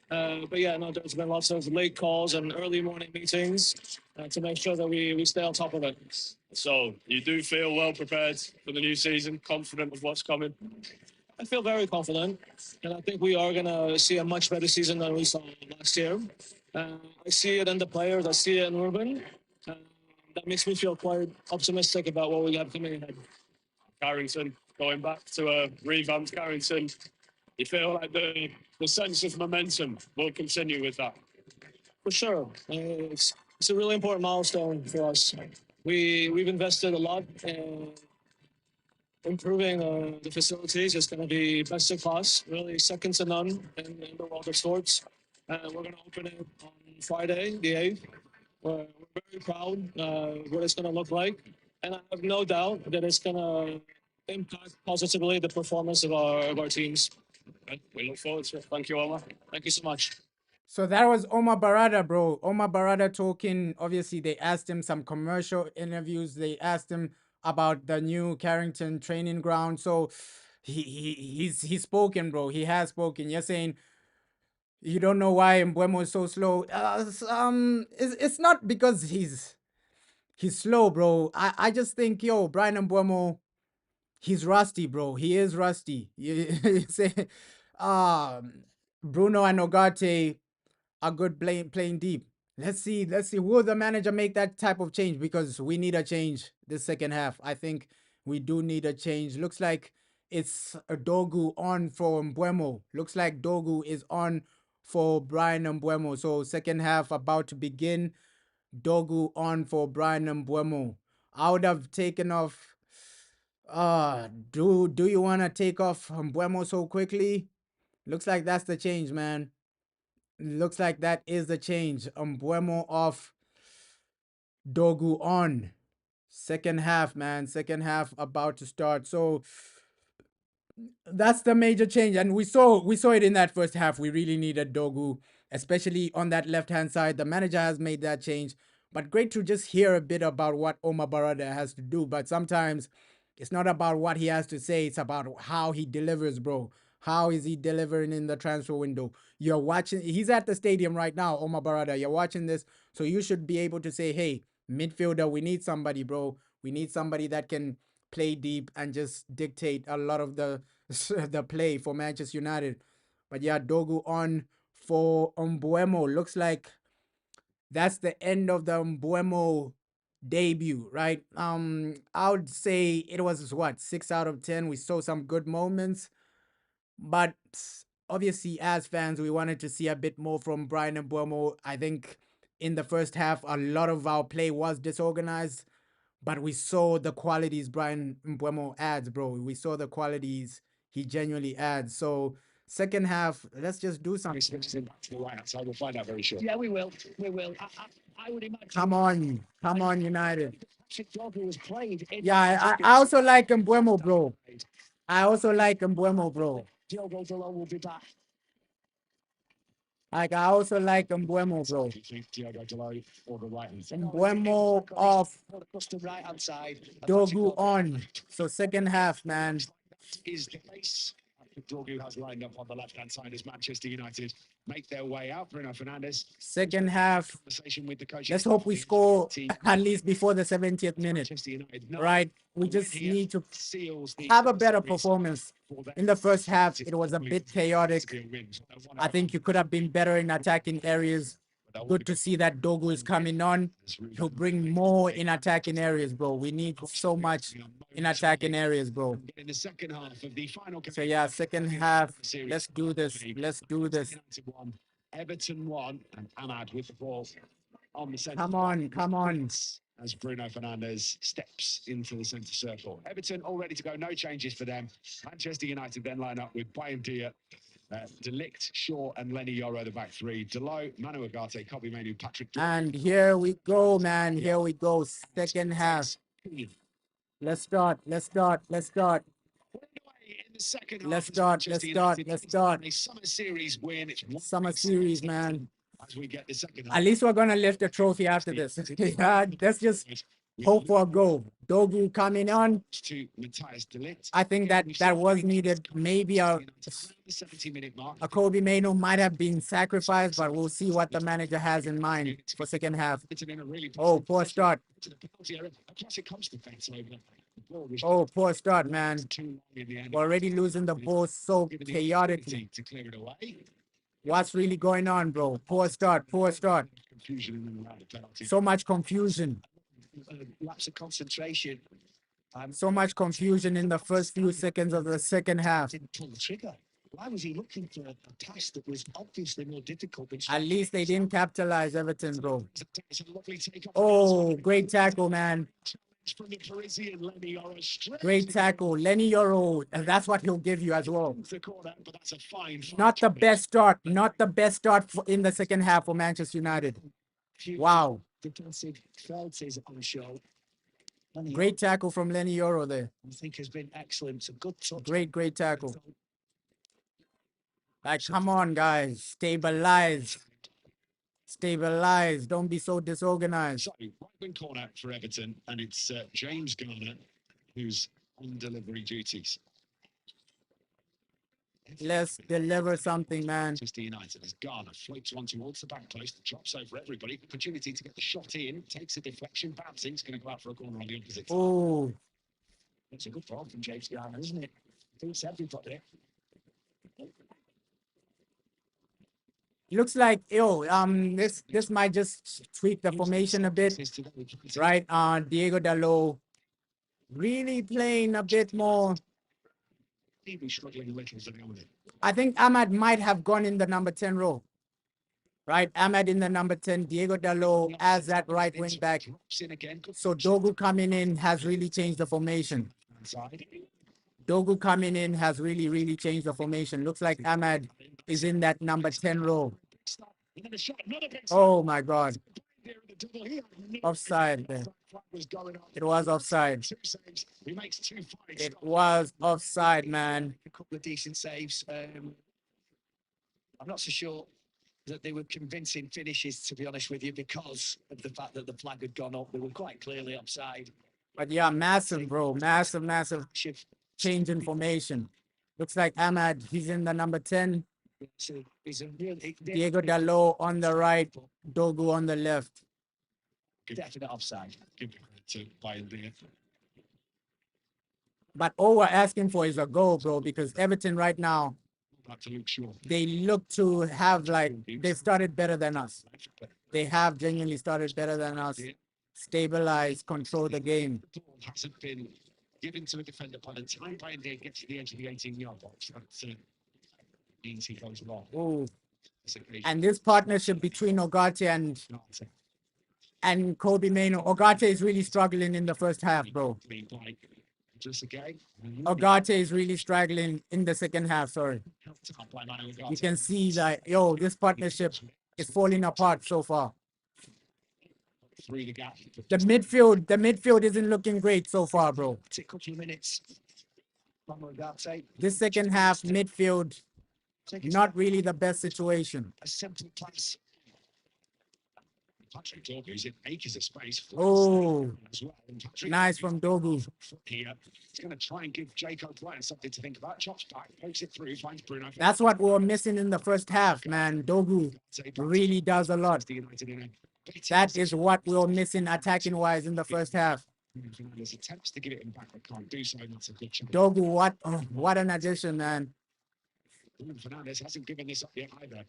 But yeah, no, there's been lots of late calls and early morning meetings to make sure that we stay on top of it. So you do feel well prepared for the new season, confident of what's coming? I feel very confident, and I think we are going to see a much better season than we saw last year. I see it in the players, I see it in Ruben. That makes me feel quite optimistic about what we have coming ahead. Carrington, going back to a revamped Carrington, you feel like the sense of momentum will continue with that? For sure. It's a really important milestone for us. We've invested a lot in improving the facilities. It's going to be best in class, really second to none in the world of sports. We're going to open it on Friday, the 8th. We're very proud what it's going to look like. And I have no doubt that it's going to impact positively the performance of our teams. Okay. We look forward to it. Thank you, Omar. Thank you so much. So that was Omar Barada, bro. Omar Barada talking. Obviously, they asked him some commercial interviews. They asked him about the new Carrington training ground. So he's spoken, bro. He has spoken. You're saying you don't know why Mbeumo is so slow. It's not because he's slow, bro. I just think, yo, Brian Mbeumo, he's rusty, bro. He is rusty. You say, Bruno and Ogate are good playing deep. Let's see. Will the manager make that type of change? Because we need a change this second half. I think we do need a change. Looks like it's a Dogu on for Mbeumo. Looks like Dogu is on for Brian Mbeumo. So second half about to begin. Dogu on for Brian Mbeumo. I would have taken off. Do you want to take off Mbeumo so quickly? Looks like that's the change, man. Looks like that is the change. Mbeumo off, Dogu on. Second half, man. Second half about to start. So that's the major change, and we saw it in that first half. We really needed Dogu, especially on that left hand side. The manager has made that change, but great to just hear a bit about what Omar Barada has to do. But sometimes it's not about what he has to say, it's about how he delivers, bro. How is he delivering in the transfer window? You're watching, he's at the stadium right now, Omar Barada. You're watching this, so you should be able to say, hey, midfielder, we need somebody, bro. We need somebody that can play deep and just dictate a lot of the play for Manchester United. But yeah, Dogu on for Mbeumo. Looks like that's the end of the Mbeumo debut, right? I would say it was what, 6 out of 10. We saw some good moments, but obviously as fans we wanted to see a bit more from Brian Mbeumo. I think in the first half a lot of our play was disorganized, but we saw the qualities Brian Mbeumo adds, bro. We saw the qualities he genuinely adds. So second half, let's just do something. Back to the right outside. We'll find out very short. Yeah, we will. We will. I would imagine. Come on, United. Was played Yeah, I also like Mbeumo, bro. I also like Mbeumo, bro. Diogo Dalot will be back. Like, I also like Mbeumo, bro. Mbeumo off, Dogu on. So second half, man. Is the place Dorgu has lined up on the left-hand side as Manchester United make their way out. Bruno Fernandes. Second half. Conversation with the coach. Let's hope we score at least before the 70th minute. Right? We just need to have a better performance. In the first half, it was a bit chaotic. I think you could have been better in attacking areas. Good to see that Dogu is coming on. He'll bring more in attacking areas, bro. We need so much in attacking areas, bro. In the second half of the final game. So yeah, second half. Let's do this. Let's do this. Everton won, and Ahmad with the ball on the centre. Come on, come on. As Bruno Fernandes steps into the centre circle. Everton all ready to go. No changes for them. Manchester United then line up with Bayern Dia, De Ligt, Shaw, and Lenny Yoro, the back three. Delo, Manu Ugarte, Kobe Manu, Patrick. And here we go, man. Here we go. Second half. Let's start. Let's start. Let's start. Let's start. Let's start. Let's start. A summer series win. Summer series, man. As we get the second. At least we're gonna lift the trophy after this. Yeah, let's just hope for a goal. Dogu coming on. I think that was needed. Maybe a Kobe Mano might have been sacrificed, but we'll see what the manager has in mind for second half. Oh, poor start. Oh, poor start, man. We're already losing the ball so chaotically. What's really going on, bro? Poor start, poor start. So much confusion. Lapse of concentration. So much confusion in the first few seconds of the second half. Didn't pull the trigger. Why was he looking for a pass that was obviously more difficult? At least they didn't capitalize, Everton, bro. Oh, great tackle, man. From the Parisian Lenny Yoro. Great tackle. Lenny Yoro, and that's what he'll give you as well. But that's a fine. Not the best start. Not the best start in the second half for Manchester United. Wow. Defensive felt is on show. Great tackle from Lenny Yoro there. I think has been excellent. A good touch. Great tackle. Like, come on, guys. Stabilize. Stabilize. Don't be so disorganized. So, right-wing corner for Everton, and it's James Garner who's on delivery duties. Let's deliver something, man. Manchester United as Garner floats one towards the back post, drops over everybody. Opportunity to get the shot in, takes a deflection, bouncing. It's going to go out for a corner on the opposite side. Oh. It's a good ball from James Garner, isn't it? Beats everybody. Looks like this might just tweak the formation a bit, right? Diego Dalot really playing a bit more. I think Ahmad might have gone in the number 10 role, right? Ahmad in the number 10, Diego Dalot as that right wing back. So Dogu coming in has really changed the formation. Dogu coming in has really changed the formation. Looks like Ahmad is in that number 10 role. Oh my God. Offside there. It was offside. It was offside, man. A couple of decent saves. I'm not so sure that they were convincing finishes, to be honest with you, because of the fact that the flag had gone up. They were quite clearly offside. But yeah, massive, bro. Massive change in formation. Looks like Ahmad, he's in the number 10. Diego Dalot on the right, Dogu on the left. Definite offside. But all we're asking for is a goal, bro, because Everton right now, they look to have they've started better than us. They have genuinely started better than us. Stabilize, control the game. The ball hasn't been given to a defender by the time Bayern gets to the edge of the 18-yard box. That means he goes long. Oh, and this partnership between Ugarte and Kobe Mano. Ugarte is really struggling in the first half, bro. Ugarte is really struggling in the second half, sorry. You can see that, this partnership is falling apart so far. The midfield isn't looking great so far, bro. This second half midfield, not really the best situation. A simple pass Patrick Dorgu's in acres of space. Oh, As well. And Patrick nice from Dogu. Here, he's going to try and give Jacob Bryan something to think about. Chops back, pokes it through, finds Bruno. That's what we were missing in the first half, man. Dogu really does a lot. That is what we were missing attacking-wise in the first half. Fernandes attempts to give it him back, but can't do so. That's a good chance. Dogu, what an addition, man. Fernandes hasn't given this up yet either.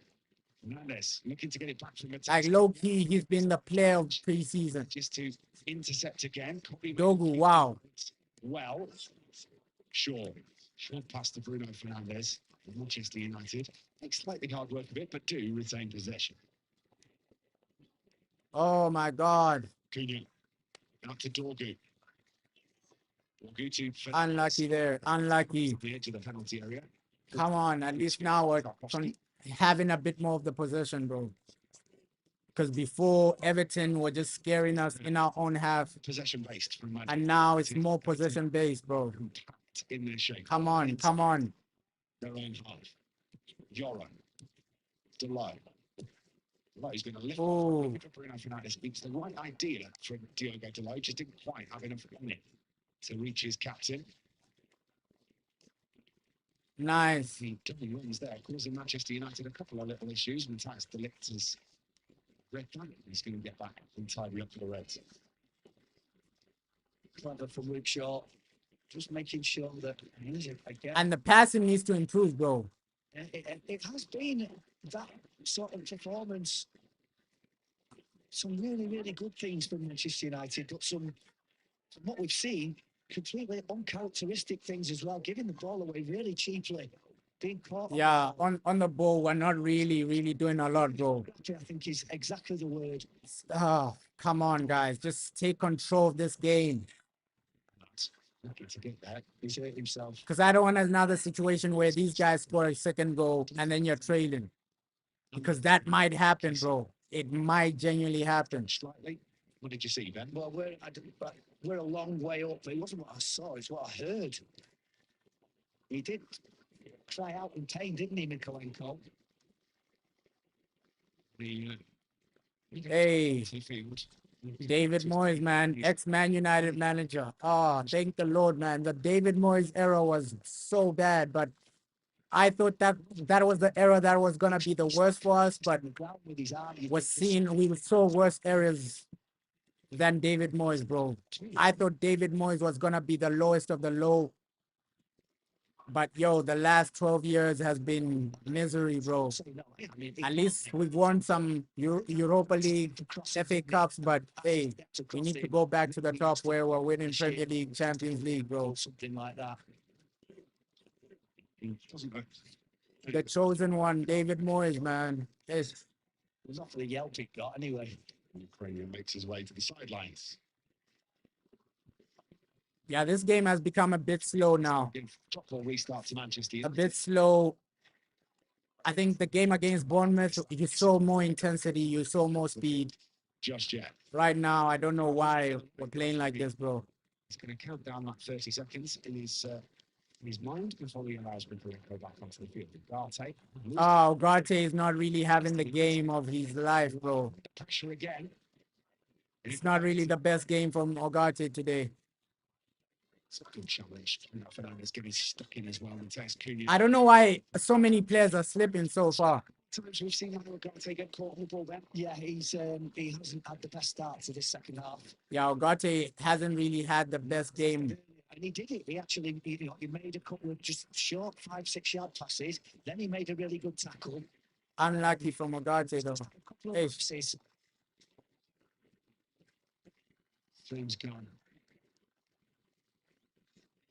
Fernandes looking to get it back from the Like low-key, he's been the player of pre-season. Just to intercept again. Dogu, wow. Well, sure. Short pass to Bruno Fernandes. Manchester United make slightly hard work of it, but do retain possession. Oh my God. Cunha out to Dorgu. Dorgu to Fernandes. Unlucky there. Unlucky. The edge of the penalty area. Come on, at least now we're having a bit more of the possession, bro. Because before, Everton were just scaring us in our own half. Possession-based from Manchester. And now it's more possession-based, bro. In their shape. Come on, come on. Their own half. Yoro. Delay. Delay's going to lift for Bruno Fernandes. It's the right idea from Diogo Delay, just didn't quite have enough on it to reach his captain. Nice. He double runs there, causing Manchester United a couple of little issues. Matthias de Ligt has read that. He's going to get back and tidy up for the Reds. Clever from Luke Shaw. Just making sure that again. And the passing needs to improve, bro. It has been that sort of performance. Some really, really good things from Manchester United, but some, from what we've seen, completely uncharacteristic things as well, giving the ball away really cheaply. Being caught. Yeah, on the ball, we're not really doing a lot, bro. I think is exactly the word. Oh, come on, guys. Just take control of this game. Lucky to get that. He's hurt himself. Because I don't want another situation where these guys score a second goal and then you're trailing. Because that might happen, bro. It might genuinely happen. Slightly. What did you see, Ben? Well, we're a long way up. It wasn't what I saw, it's what I heard. He did cry out in pain, didn't he, Mikolenko? Hey, David Moyes, man, ex-Man United manager. Oh, thank the Lord, man. The David Moyes era was so bad, but I thought that was the era that was going to be the worst for us, but we saw worse areas than David Moyes, bro. I thought David Moyes was going to be the lowest of the low. But, yo, the last 12 years has been misery, bro. At least we've won some Europa League, FA Cups, but, hey, we need to go back to the top where we're winning Premier League, Champions League, bro. Something like that. The chosen one, David Moyes, man. It's not for the yelp it got, anyway. Ukrainian makes his way to the sidelines. Yeah, this game has become a bit slow now. Restart to Manchester. A bit slow. I think the game against Bournemouth, you saw more intensity, you saw more speed. Just yet. Right now, I don't know why we're playing like this, bro. He's going to count down like 30 seconds in his mind before he allows me to go back onto the field. Ugarte. Oh, Ugarte is not really having the game of his life, bro. Pressure again. It's not really the best game from Ugarte today. It's a good challenge. Fernandes getting stuck in as well. I don't know why so many players are slipping so far. Times we've seen Ugarte get caught on the ball then. Yeah, he hasn't had the best start to this second half. Yeah, Ugarte hasn't really had the best game. And he did it. He actually, he made a couple of just short 5-6 yard passes. Then he made a really good tackle. Unlucky from Ugarte though. Hey. Flames gone.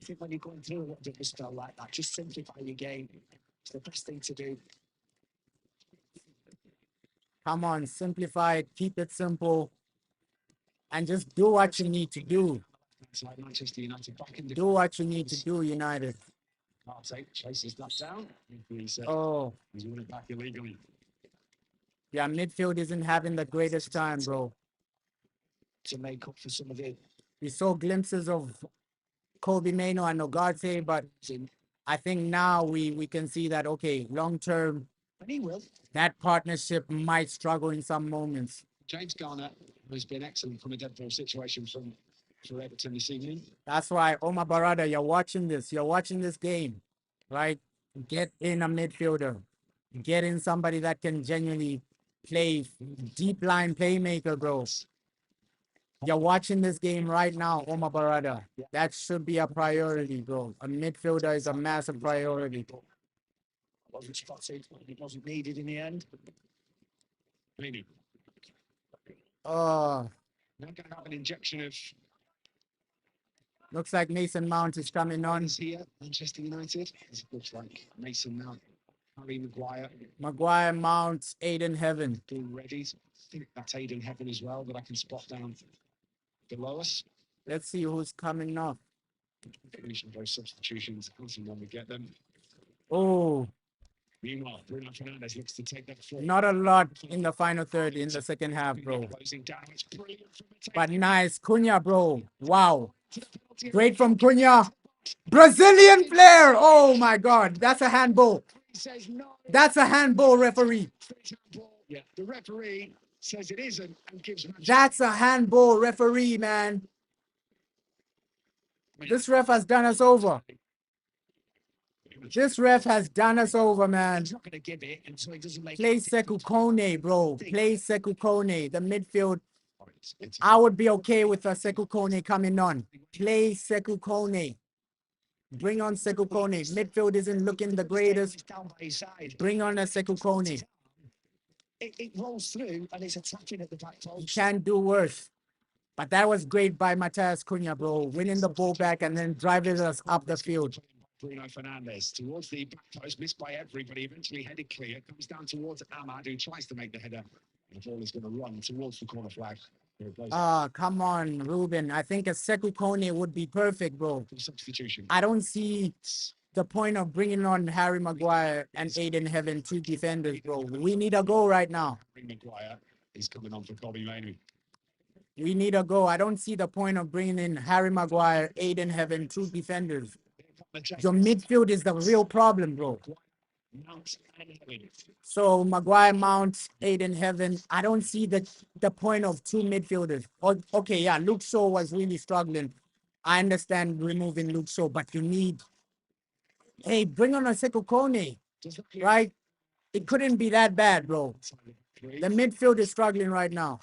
I think when you're going through a spell like that, just simplify your game. It's the best thing to do. Come on, simplify it, keep it simple, and just do what you need to do. Like Manchester United back in do what you need to do, United. Ugarte chases that down. He's winning back illegally. Yeah, midfield isn't having the greatest time, bro. To make up for some of it. We saw glimpses of Kobe Mainoo and Ugarte, but I think now we can see that, okay, long term, and he will. That partnership might struggle in some moments. James Garner has been excellent from a dead ball situation for Everton this evening. That's why, Omar Barada, you're watching this. You're watching this game, right? Get in a midfielder. Get in somebody that can genuinely play deep line playmaker, bro. You're watching this game right now, Omar Barada. That should be a priority, bro. A midfielder is a massive priority. Wasn't spotted, it wasn't needed in the end. Maybe. Oh, Now going to have an injection of looks like Mason Mount is coming on. here, Manchester United. It looks like Mason Mount, Harry Maguire. Maguire, Mount, Aiden Heaven. Already. I think that's Aiden Heaven as well, that I can spot down below us. Let's see who's coming off. Finishing those substitutions as and when we get them. Oh, Meanwhile, Bruno Fernandes looks to take that through. not a lot in the final third in the second half, bro. Closing down, it's brilliant from Mateo. But nice. Cunha, bro. Wow. Great from Cunha. Brazilian player. Oh, my God. That's a handball. He says no. That's a handball, referee. Yeah, the referee says it isn't and gives Manchester. That's a handball, referee, man. This ref has done us over. This ref has done us over, man. He's not going to give it until he doesn't make Play it. Sekou Kone, bro. Play Sekou Kone. The midfield. I would be okay with a Sekou Kone coming on. Play Sekou Kone. Bring on Sekou Kone. Midfield isn't looking the greatest. It's down by his side. Bring on a Sekou Kone. It rolls through and it's attacking at the back You post. can't do worse. But that was great by Matthias Cunha, bro. Winning the ball back and then driving us up the field. Bruno Fernandes towards the back post, missed by everybody, eventually headed clear, comes down towards Ahmad, who tries to make the header. The ball is going to run towards the corner flag. Ah, come on, Ruben. I think a Sekou Kone would be perfect, bro. Substitution. I don't see the point of bringing on Harry Maguire and Aiden Heaven, two defenders, bro. We need a goal right now. Maguire is coming on for Kobe Mainoo. We need a goal. I don't see the point of bringing in Harry Maguire, Aiden Heaven, two defenders. Your midfield is the real problem, bro. So Maguire, Mount, Aiden Heaven. I don't see the point of two midfielders. Okay, yeah, Luke Shaw was really struggling. I understand removing Luke Shaw, but you need, hey, bring on a Sekou Kone, right? It couldn't be that bad, bro. The midfield is struggling right now.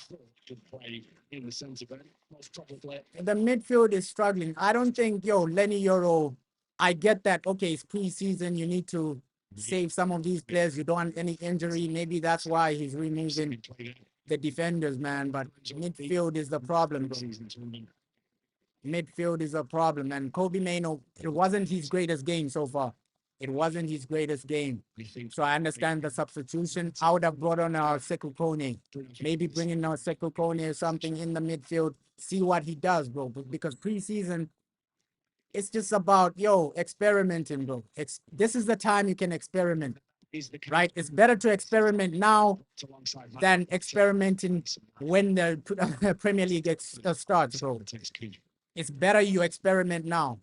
In the centre back, most probably. The midfield is struggling. I don't think, Lenny Euro, I get that. Okay, it's preseason. You need to save some of these players. You don't want any injury. Maybe that's why he's removing the defenders, man. But midfield is the problem, bro. Midfield is a problem. And Kobe Mainoo, it wasn't his greatest game so far. It wasn't his greatest game. So I understand the substitution. I would have brought on our Sekou Kone. Maybe bringing our Sekou Kone or something in the midfield. See what he does, bro. Because preseason, it's just about, experimenting, bro. This is the time you can experiment, right? It's better to experiment now than experimenting when the Premier League starts, bro. It's better you experiment now.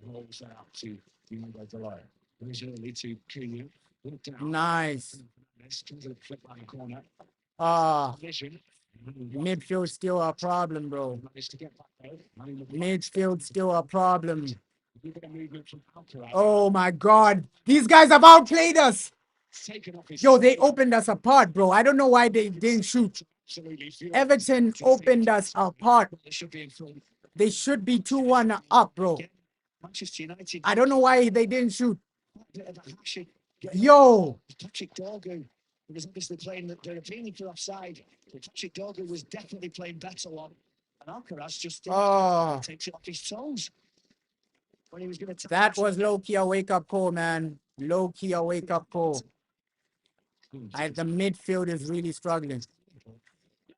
Rolls out to Diogo Dalot. Originally to Cunha. Nice. Flip around the corner. Midfield still a problem, bro. Midfield still a problem. Oh my God. These guys have outplayed us. They opened us apart, bro. I don't know why they didn't shoot. Everton opened us apart. They should be 2-1 up, bro. Manchester United. I don't know why they didn't shoot. Patrick Dorgu was obviously playing the appealing for offside. Patrick Dorgu was definitely playing better on. And Alcaraz just takes it off his toes. When he was going to that was low-key a wake-up call, man. Low-key a wake-up call. The midfield is really struggling.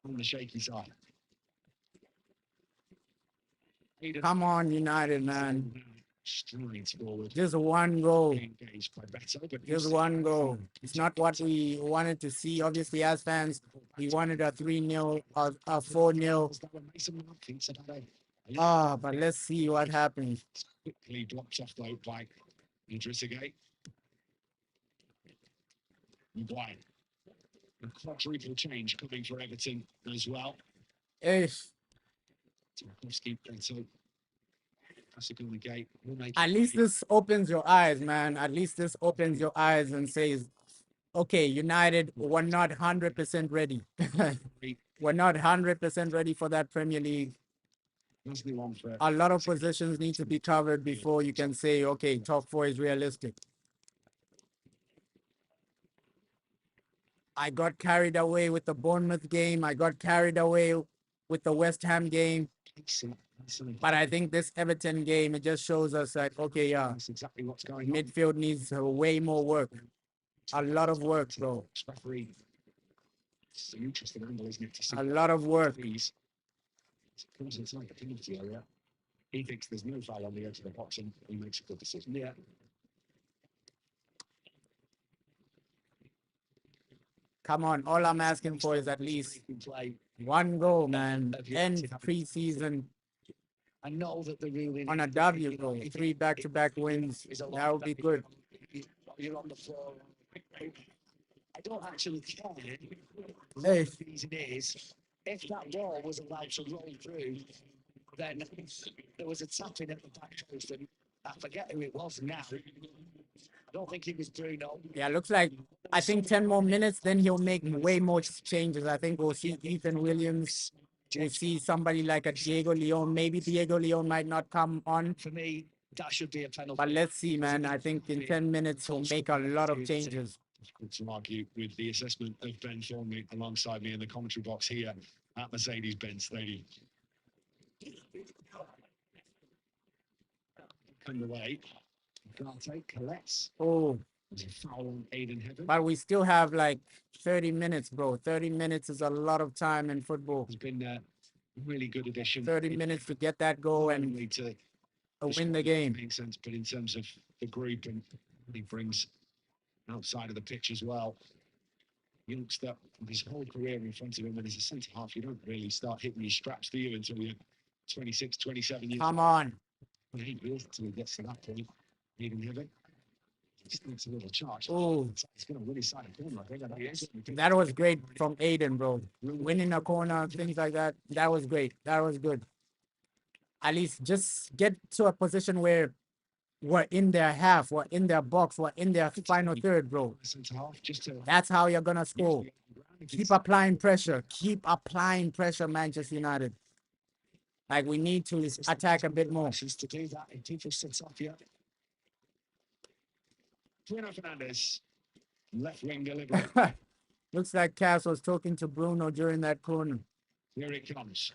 On the shaky side. Come on, United, man. Just one goal. Just one goal. It's not what we wanted to see. Obviously, as fans, we wanted a 3-0 or a 4-0. But let's see what happens. Quickly drops off though by Idrissa Gueye. Maguire. A quadruple change coming for Everton as well. Ish. At least this opens your eyes, man. At least this opens your eyes and says, okay, United, we're not 100% ready. We're not 100% ready for that Premier League. A lot of positions need to be covered before you can say, okay, top four is realistic. I got carried away with the Bournemouth game. I got carried away with the West Ham game. But I think this Everton game, it just shows us that, okay, yeah, midfield needs way more work. A lot of work, bro. A lot of work. He thinks there's no foul on the edge of the box and he makes a good decision. Yeah. Come on, all I'm asking for is at least one goal, man. End preseason on a W, bro. 3 back-to-back wins. That would be good. You're on the floor. I don't actually care what Hey. the reason is. If that ball was allowed to roll through, then there was a tapping at the back post, and I forget who it was now. I don't think it was Bruno. Yeah, looks like, I think 10 more minutes, then he'll make way more changes. I think we'll see Ethan Williams. We'll see somebody like a Diego Leon. Maybe Diego Leon might not come on. For me, that should be a penalty. But let's see, man. I think in 10 minutes, he'll make a lot of changes. Difficult to argue with the assessment of Ben Thornley alongside me in the commentary box here at Mercedes-Benz Stadium. Underway. Garte collects. Oh. There's a foul on Aiden Heaven. But we still have like 30 minutes, bro. 30 minutes is a lot of time in football. It's been a really good addition. 30 minutes to get that goal and win the game. Makes sense, but in terms of the group and what he brings outside of the pitch as well, youngster, his whole career in front of him, and as a centre half, you don't really start hitting your straps, do you, until you're 26, 27 years old. Come on. Well, he will until he gets to that point. Aiden Heaven. Just needs a little charge. Oh, he's going to win his side of corner. I think that was great from Aiden, bro. Winning a corner, things like that. That was great. That was good. At least just get to a position where we're in their half, we're in their box, we're in their final third, bro. That's how you're going to score. Keep applying pressure. Keep applying pressure, Manchester United. Like, we need to attack a bit more. To do that, and people sit up here. Bruno Fernandes, left wing delivery. Looks like Cass was talking to Bruno during that corner. Here it comes.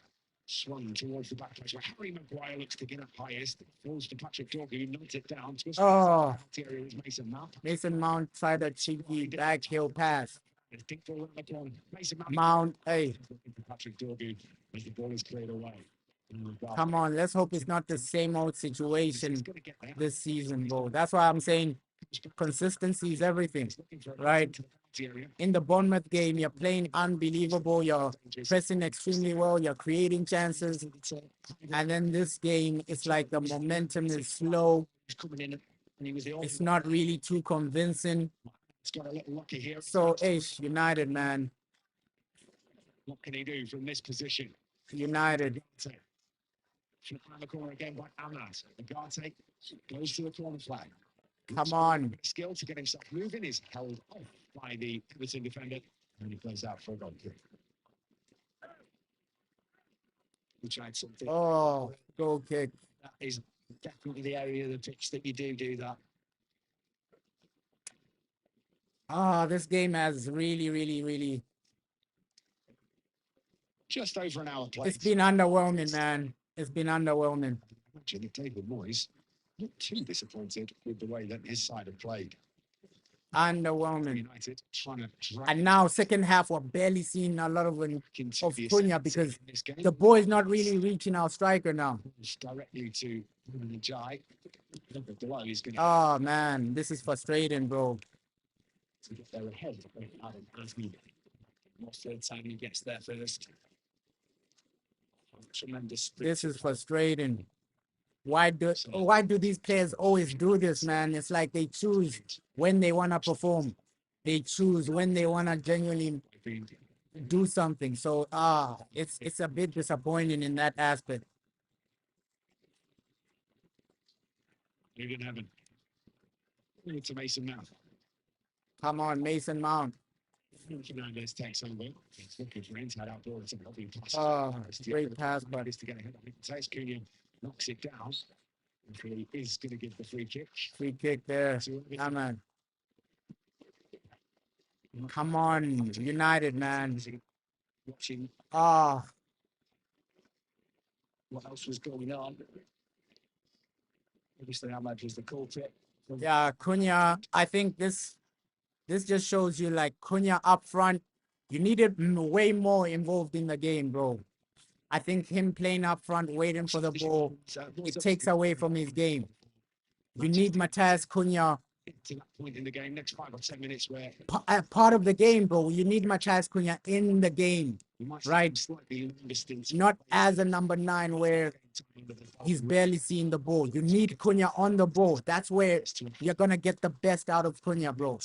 Swung towards the back place where Harry Maguire looks to get up highest. Falls to Patrick Dorgu, who knocks it down. Oh, Mason Mount. Mason Mount tried a cheeky backheel pass. Mount, hey. Patrick Dorgu as the ball is cleared away. Come on, let's hope it's not the same old situation this season, bro. That's why I'm saying consistency is everything, right? In the Bournemouth game, you're playing unbelievable. You're pressing extremely well. You're creating chances. And then this game, it's like the momentum is slow. It's not really too convincing. So, United, man. What can he do from this position? United. From the corner again by Amas. Garte goes to the corner flag. Come on. Skill to get himself moving is held off by the Everton defender, and he plays out for a goal kick. We tried something. Oh, goal kick. That is definitely the area of the pitch that you do that. This game has really just over an hour played. It's been underwhelming, man. It's been underwhelming. Imagine if David Moyes not too disappointed with the way that his side have played. Underwhelming. United trying to and now second half, we're barely seeing a lot of Cunha because the ball is not really reaching our striker now. Directly to Jai. Oh, man. This is frustrating, bro. To get there ahead of Adam Asmi. Most of the time he gets there first. Tremendous. This is frustrating. Why do these players always do this, man? It's like they choose when they want to perform. They choose when they want to genuinely do something. So it's a bit disappointing in that aspect. Aiden Heaven. To Mason Mount. Come on, Mason Mount. Fernandez takes over. He's looking for inside out ball. It's a lovely pass. Oh, great pass, but to get ahead. Cesco knocks it down. He is going to give the free kick. Free kick there. Yeah, man. Come on, United, man. Watching Ah, what else was going on. Obviously, Ahmad was the culprit. yeah, Cunha. I think this just shows you like Cunha up front. You needed way more involved in the game, bro. I think him playing up front, waiting for the ball, it takes away from his game. You need Matthias Cunha. To that point in the game, next 5 or 10 minutes, where Part of the game, bro. You need Matthias Cunha in the game, right? Not as a number 9 where he's barely seeing the ball. You need Cunha on the ball. That's where you're gonna get the best out of Cunha, bro.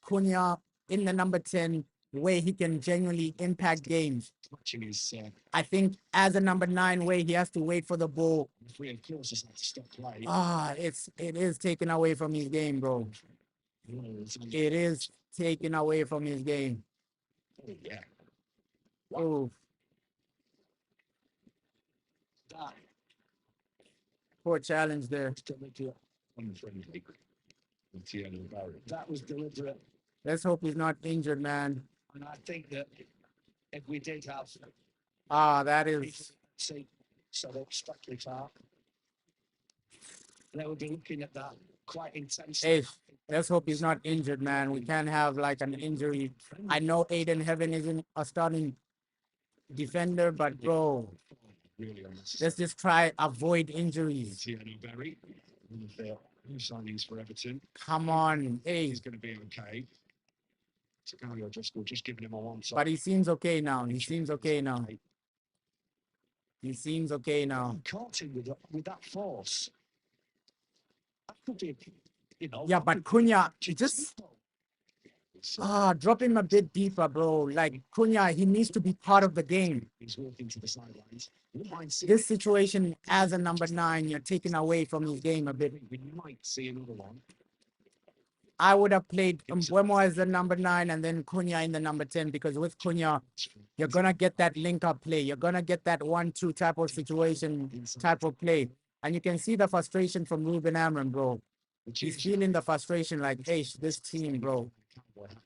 Cunha in the number 10 where he can genuinely impact games. I think as a number 9 way, he has to wait for the ball. It is taken away from his game, bro. It is taken away from his game. Oh. Poor challenge there. That was deliberate. Let's hope he's not injured, man. And I think that if we did have that is set up Stockley Park, they would be looking at that quite intensely. Hey, let's hope he's not injured, man. We can't have like an injury. I know Aiden Heaven isn't a starting defender, but bro, let's just try avoid injuries. New signings for Everton. Come on, hey. He's going to be okay. Just giving him a one side. But he seems okay now. He seems okay now. He seems okay now. Caught him with that force. That could be, Yeah, but Cunha, just drop him a bit deeper, bro. Like Cunha, he needs to be part of the game. He's walking to the sidelines. This situation as a number 9, you're taking away from his game a bit. We might see another one. I would have played Mbeumo as the number 9 and then Cunha in the number 10, because with Cunha, you're going to get that link-up play. You're going to get that 1-2 type of situation, type of play. And you can see the frustration from Ruben Amorim, bro. He's feeling the frustration like, hey, this team, bro.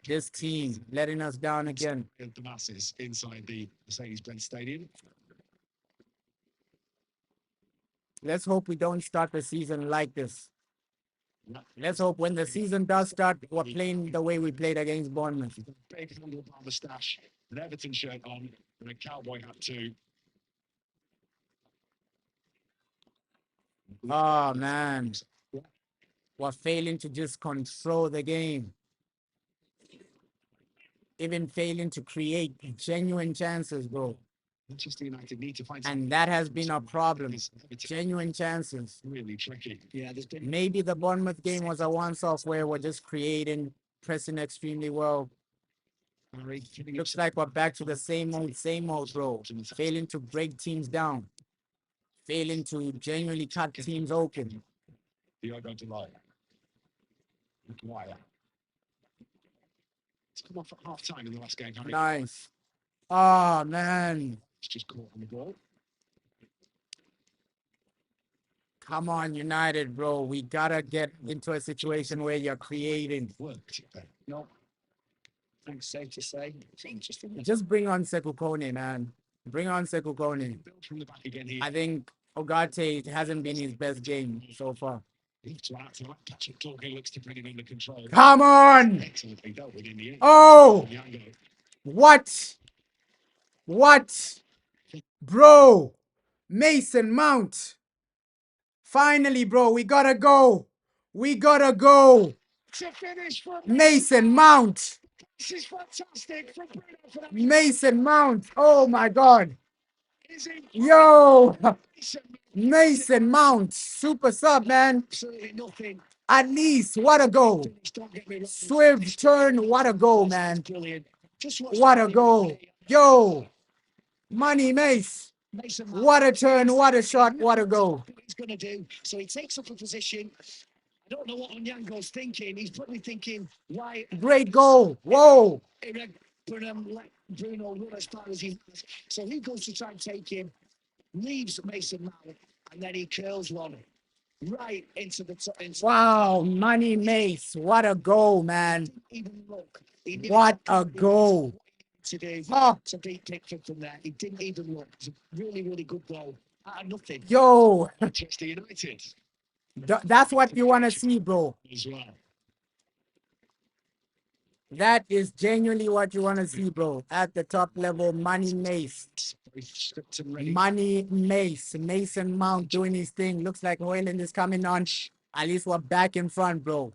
This team letting us down again. The masses inside the Mercedes-Benz Stadium. Let's hope we don't start the season like this. Let's hope when the season does start, we're playing the way we played against Bournemouth. Big handlebar moustache, an Everton shirt on, and a cowboy hat too. Oh, man. We're failing to just control the game. Even failing to create genuine chances, bro. Manchester United need to find, and that has been a problem. Genuine chances. Really tricky. Yeah, there's been Maybe the Bournemouth game was a once-off where we're just creating, pressing extremely well. Looks like we're back to the same old, bro. Failing to break teams down. Failing to genuinely cut teams open. Diogo Delay. McGuire. It's come off at half-time in the last game, Harry. Nice. Oh, man. It's just caught on the ball. Come on, United, bro. We gotta get into a situation where you're creating. No. I think it's safe to say. Just bring on Cesco Kone, man. Bring on Cesco Kone. From the back again here. I think Ogate hasn't been his best game so far. Patrick Dorgan looks to bring it under control. Come on! Excellently dealt with in the end. Oh! What? What? Bro! Mason Mount! Finally, bro, we gotta go! We gotta go! To finish for Mason Mount! This is fantastic from Bruno for that. Mason Mount! Oh my god! Yo! Mason Mount! Super sub, man! Absolutely nothing. At least, what a goal! Swift turn, what a goal, man! Brilliant. What a goal. Yo, Money Mace. What a turn, what a shot, what a goal. He's going to do. So he takes up a position. I don't know what Onyango's thinking. He's probably thinking, why? Great goal. Whoa. Bruno run as far as he has. So he goes to try and take him, leaves Mason Mount, and then he curls one right into the top. Wow, Money Mace. What a goal, man. Even look. What a goal. To beat Pickford from there. He didn't even look. It was a really, really good goal. Out of nothing. Yo. Manchester United. That's what you want to see, bro. As well. That is genuinely what you want to see, bro. At the top level, Money Mace. Money Mace. Mason Mount doing his thing. Looks like Hojlund is coming on. At least we're back in front, bro.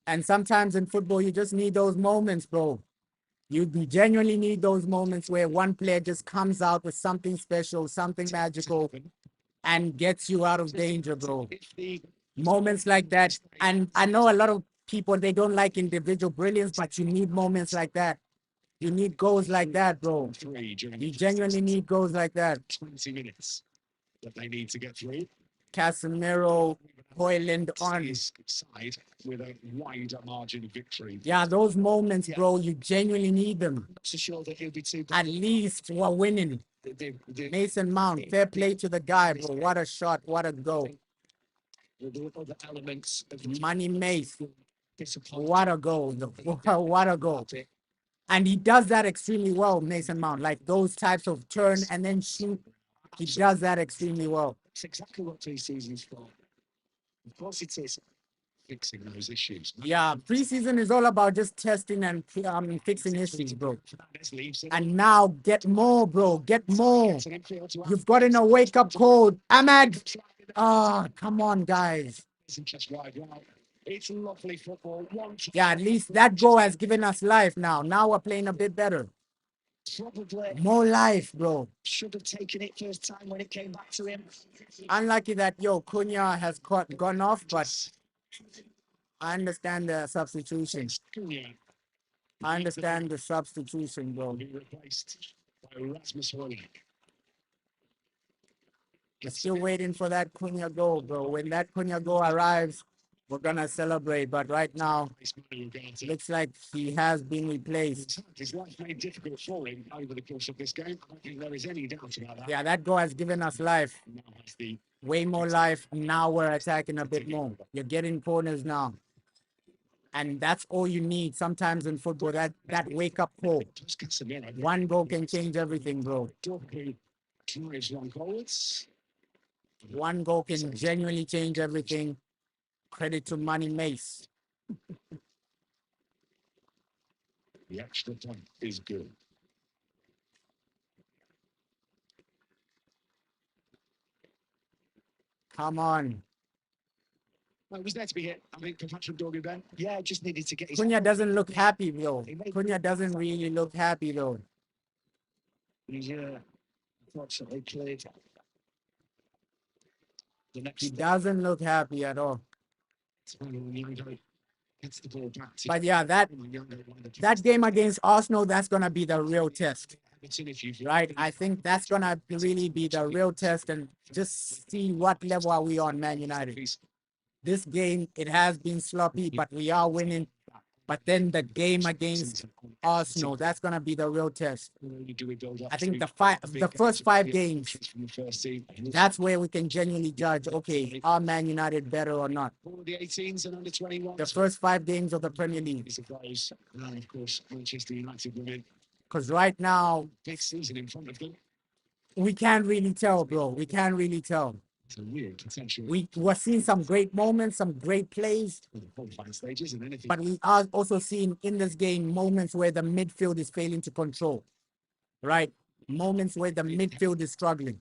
And sometimes in football, you just need those moments, bro. You genuinely need those moments where one player just comes out with something special, something magical, and gets you out of danger, bro. Moments like that. And I know a lot of people, they don't like individual brilliance, but you need moments like that. You need goals like that, bro. You genuinely need goals like that. 20 minutes that they need to get through. Casemiro, Hojlund on. Side with a wider margin of victory. Yeah, those moments, bro, you genuinely need them. Not so sure that he'll be too At least we're winning. Mason Mount, fair play to the guy, bro. What a shot, what a goal. The other elements of Money Mace. What a goal. What a goal. And he does that extremely well, Mason Mount. Like those types of turn and then shoot. He does that extremely well. It's exactly what pre-season is for. Of course it is. Fixing those issues. Yeah, preseason is all about just testing and fixing issues, bro. And now get more, bro. Get more. You've gotten a wake-up call. Ahmad. Oh, come on, guys. It's lovely football. Yeah, at least that goal has given us life now. Now we're playing a bit better. Probably more life, bro. Should have taken it first time when it came back to him. Unlucky that Cunha has gone off, but I understand the substitution. I understand the substitution, bro. Replaced by Rasmus Hojlund. We're still waiting for that Cunha goal, bro. When that Cunha goal arrives, we're gonna celebrate. But right now, looks like he has been replaced. His life made difficult for him over the course of this game. I don't think there is any doubt about that. Yeah, that goal has given us life. Way more life. Now we're attacking a bit more. You're getting corners now. And that's all you need sometimes in football, that wake-up call. One goal can change everything, bro. One goal can genuinely change everything. Credit to Money Mace. The extra point is good. Come on. Well, it was there to be hit. I think for Patrick Dorgan, Ben. Yeah, just needed to get his... Cunha doesn't look happy, though. Cunha doesn't really look happy, though. He's unfortunately cleared. He doesn't look happy at all. But yeah, that game against Arsenal, that's going to be the real test. Right? I think that's going to really be the real test and just see what level are we on, Man United. This game, it has been sloppy, but we are winning. But then the game against Arsenal, that's going to be the real test. I think the first 5 games, that's where we can genuinely judge, okay, are Man United better or not? The first 5 games of the Premier League. Because right now, we can't really tell, bro. We can't really tell. It's a weird potential. We're seeing some great moments, some great plays. But we are also seeing in this game moments where the midfield is failing to control. Right? Moments where the midfield is struggling.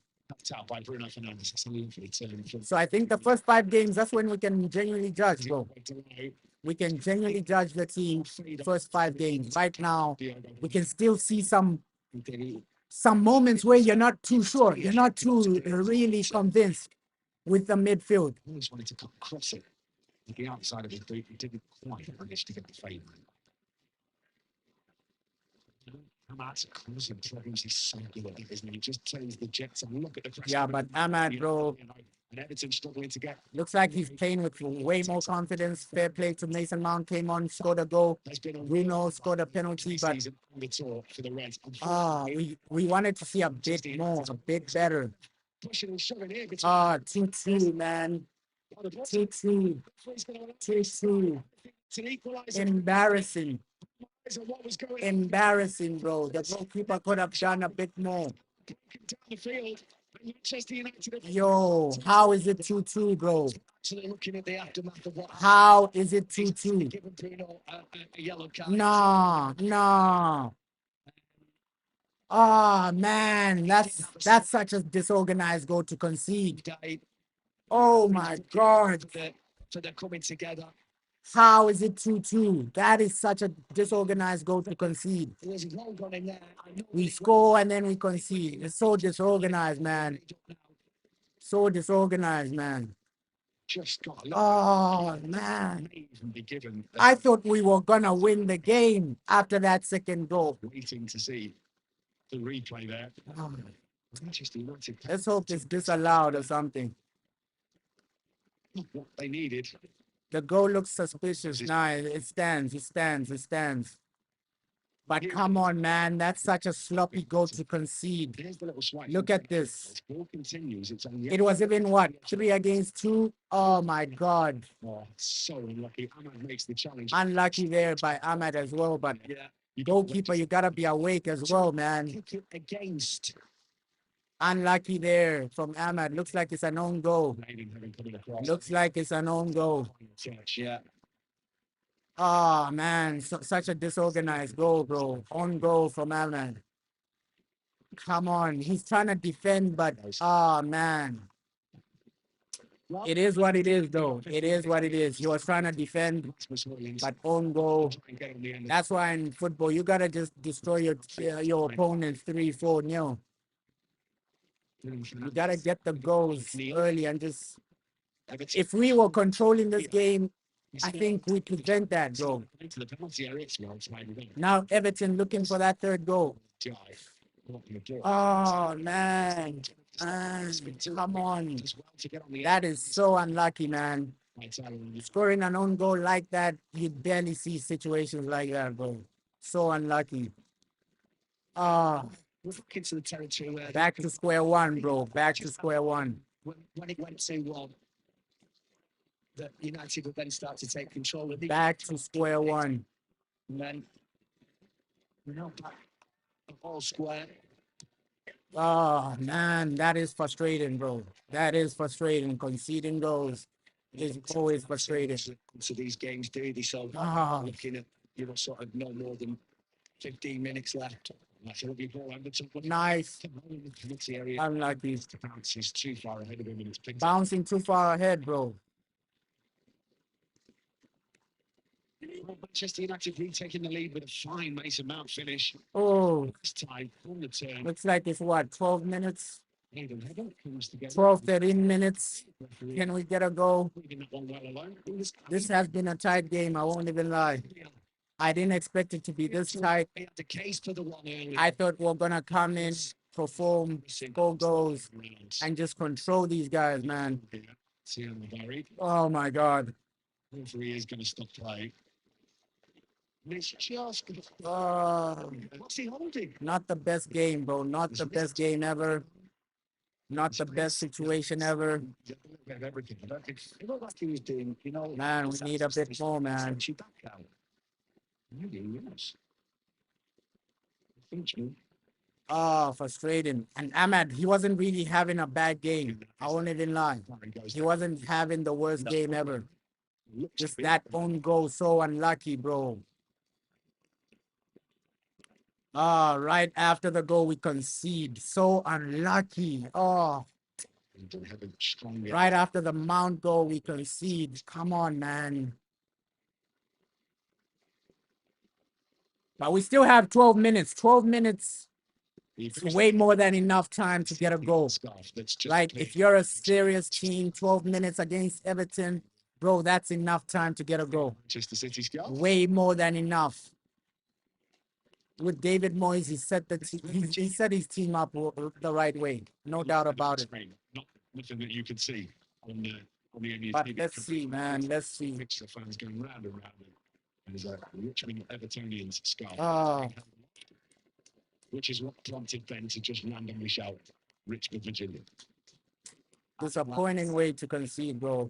Out by Bruno Fernandes. So I think the first 5 games, that's when we can genuinely judge, bro. We can genuinely judge the team first 5 games. Right now, we can still see some moments where you're not too sure. You're not too really convinced with the midfield. I always wanted to cross it at the outside of his boot. He didn't quite manage to get the favour. Ahmad's causing problems. He's so good at it, isn't he? Just turns the jets and look at the press. Yeah, but Ahmad, bro, And Everton struggling to get. looks like he's playing with way more confidence. Fair play to Mason Mount, came on, scored a goal. Bruno scored a penalty, but we wanted to see a bit more, a bit better. 2-2, man. 2-2. 2-2. Embarrassing. Embarrassing, bro. The goalkeeper could have done a bit more. Yo, how is it 2-2, bro? How is it 2-2? Nah. Oh, man, that's such a disorganized goal to concede. Oh, my God. So they're coming together. How is it 2-2? That is such a disorganized goal to concede. We score and then we concede. It's so disorganized, man. So disorganized, man. Oh, man. I thought we were going to win the game after that second goal. Waiting to see the replay there. Manchester United. Let's hope it's disallowed or something. What they needed. The goal looks suspicious. Nah, it stands. But come on, man. That's such a sloppy goal to concede. Look at this. It was even what? 3 against 2? Oh, my God. Oh, so unlucky. Ahmad makes the challenge. Unlucky there by Ahmad as well. But goalkeeper, you got to be awake as well, man. Against. Unlucky there from Ahmad. Looks like it's an own goal. Looks like it's an own goal. Yeah. Oh, man. Such a disorganized goal, bro. On goal from Ahmad. Come on. He's trying to defend, but, oh, man. It is what it is, though. It is what it is. He was trying to defend, but own goal. That's why in football, you got to just destroy your opponents 3-4-0. You got to get the goals early and just... If we were controlling this game, I think we prevent that, bro. Now Everton looking for that third goal. Oh, man. Come on. That is so unlucky, man. Scoring an own goal like that, you barely see situations like that, bro. So unlucky. Into the territory where back to square one, bro. Back to square one. When it went 2-1, that United would then start to take control of the back to square one. And then back the whole square. Oh, man, that is frustrating, bro. That is frustrating. Conceding goals is always frustrating. So these games do they? So looking at sort of no more than 15 minutes left. Nice. Unlucky. Bounces too far ahead of him and it's picked bouncing too far ahead, bro. Manchester United retaking the lead with a fine Mason Mount finish. Oh. This time on the turn. Looks like it's what, 12 minutes? Aiden Heaven comes together. 12, 13 minutes. Can we get a goal? This has been a tight game, I won't even lie. I didn't expect it to be this tight. I thought we were going to come in, perform, score goals, and just control these guys, man. Oh, my God. Referee is going to stop play. It's just... what's he holding? Not the best game, bro. Not the best game ever. Not the best situation ever. Man, we need a bit more, man. Oh, frustrating. And Ahmad, he wasn't really having a bad game. I won't even lie. He wasn't having the worst game ever. Just that own goal, so unlucky, bro. Right after the goal, we concede. So unlucky. Oh. Right after the Mount goal, we concede. Come on, man. But we still have 12 minutes. 12 minutes is way more than enough time to get a goal. Like, if you're a serious team, 12 minutes against Everton, bro, that's enough time to get a goal. Way more than enough. with David Moyes, he set his team up the right way, no doubt about it. Nothing that you can see on the But let's see, man. Let's see. The fans going round and round. There's a Richmond Evertonians scarf. Oh, Which is what prompted Ben to just randomly shout Richmond, Virginia. disappointing way to concede, bro.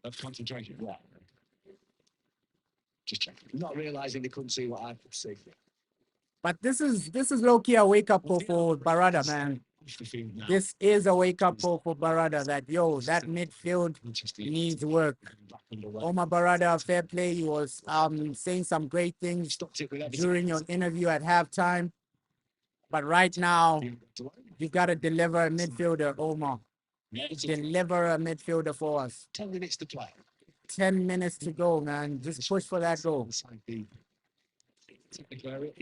Of concentration. Yeah. Just checking. Not realizing they couldn't see what I could see. But this is low-key a wake-up call for Barada, man. This is a wake-up call for Barada that, yo, that midfield needs work. Omar Barada, fair play. He was saying some great things during your interview at halftime. But right now, you got to deliver a midfielder, Omar. Deliver a midfielder for us. 10 minutes to play. 10 minutes to go, man. Just push for that goal. It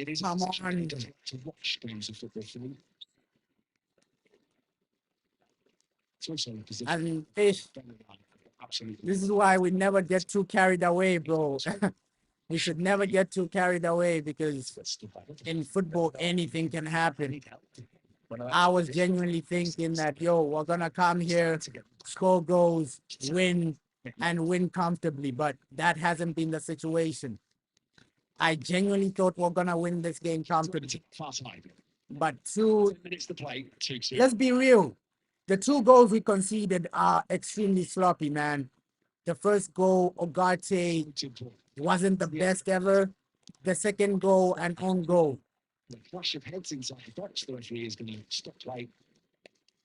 is Come on. to watch games of football. And this is why we never get too carried away, bro. We should never get too carried away because in football, anything can happen. I was genuinely thinking that, yo, we're going to come here, score goals, win, and win comfortably. But that hasn't been the situation. I genuinely thought we're going to win this game comfortably. But let's be real. The 2 goals we conceded are extremely sloppy, man. The first goal, Ogate, wasn't the best ever. The second goal, an own goal. The flash of heads inside the box, the referee is going to stop play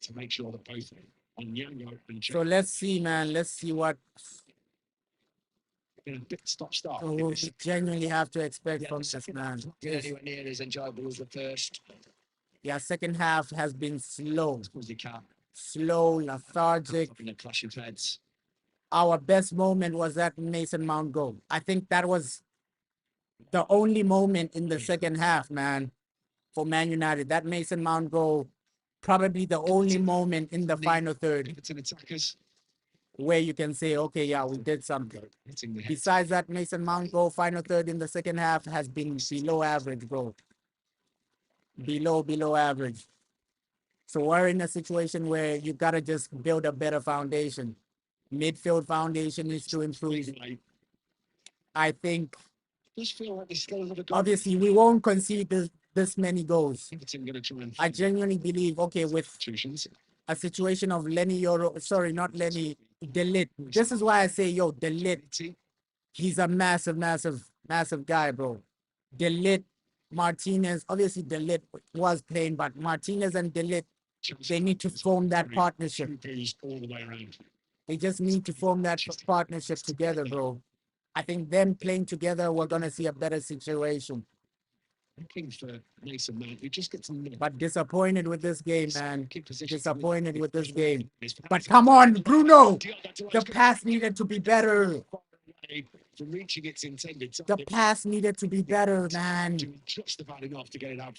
to make sure that both on Yango and So let's see, man. Let's see what stop. we genuinely have to expect from this, man. Anywhere near as enjoyable as the first. Yeah, second half has been slow. Slow, lethargic. In a clash of heads. Our best moment was that Mason Mount goal. I think that was the only moment in the second half, man, for Man United. That Mason Mount goal, probably the only moment in the final third where you can say, okay, yeah, we did something. Besides that Mason Mount goal, final third in the second half has been below average, bro. Below average. So we're in a situation where you got to just build a better foundation. Midfield foundation needs to improve. I think, obviously, we won't concede this many goals. I genuinely believe, okay, with a situation of Lenny Yoro, sorry, not Lenny, Delit. This is why I say, yo, Delit, he's a massive guy, bro. Delit, Martinez, obviously Delit was playing, but Martinez and Delit, they need to form that partnership. They just need to form that partnership together, bro. I think them playing together, we're going to see a better situation. But disappointed with this game, man. Disappointed with this game. But come on, Bruno. The pass needed to be better. The pass needed to be better, man.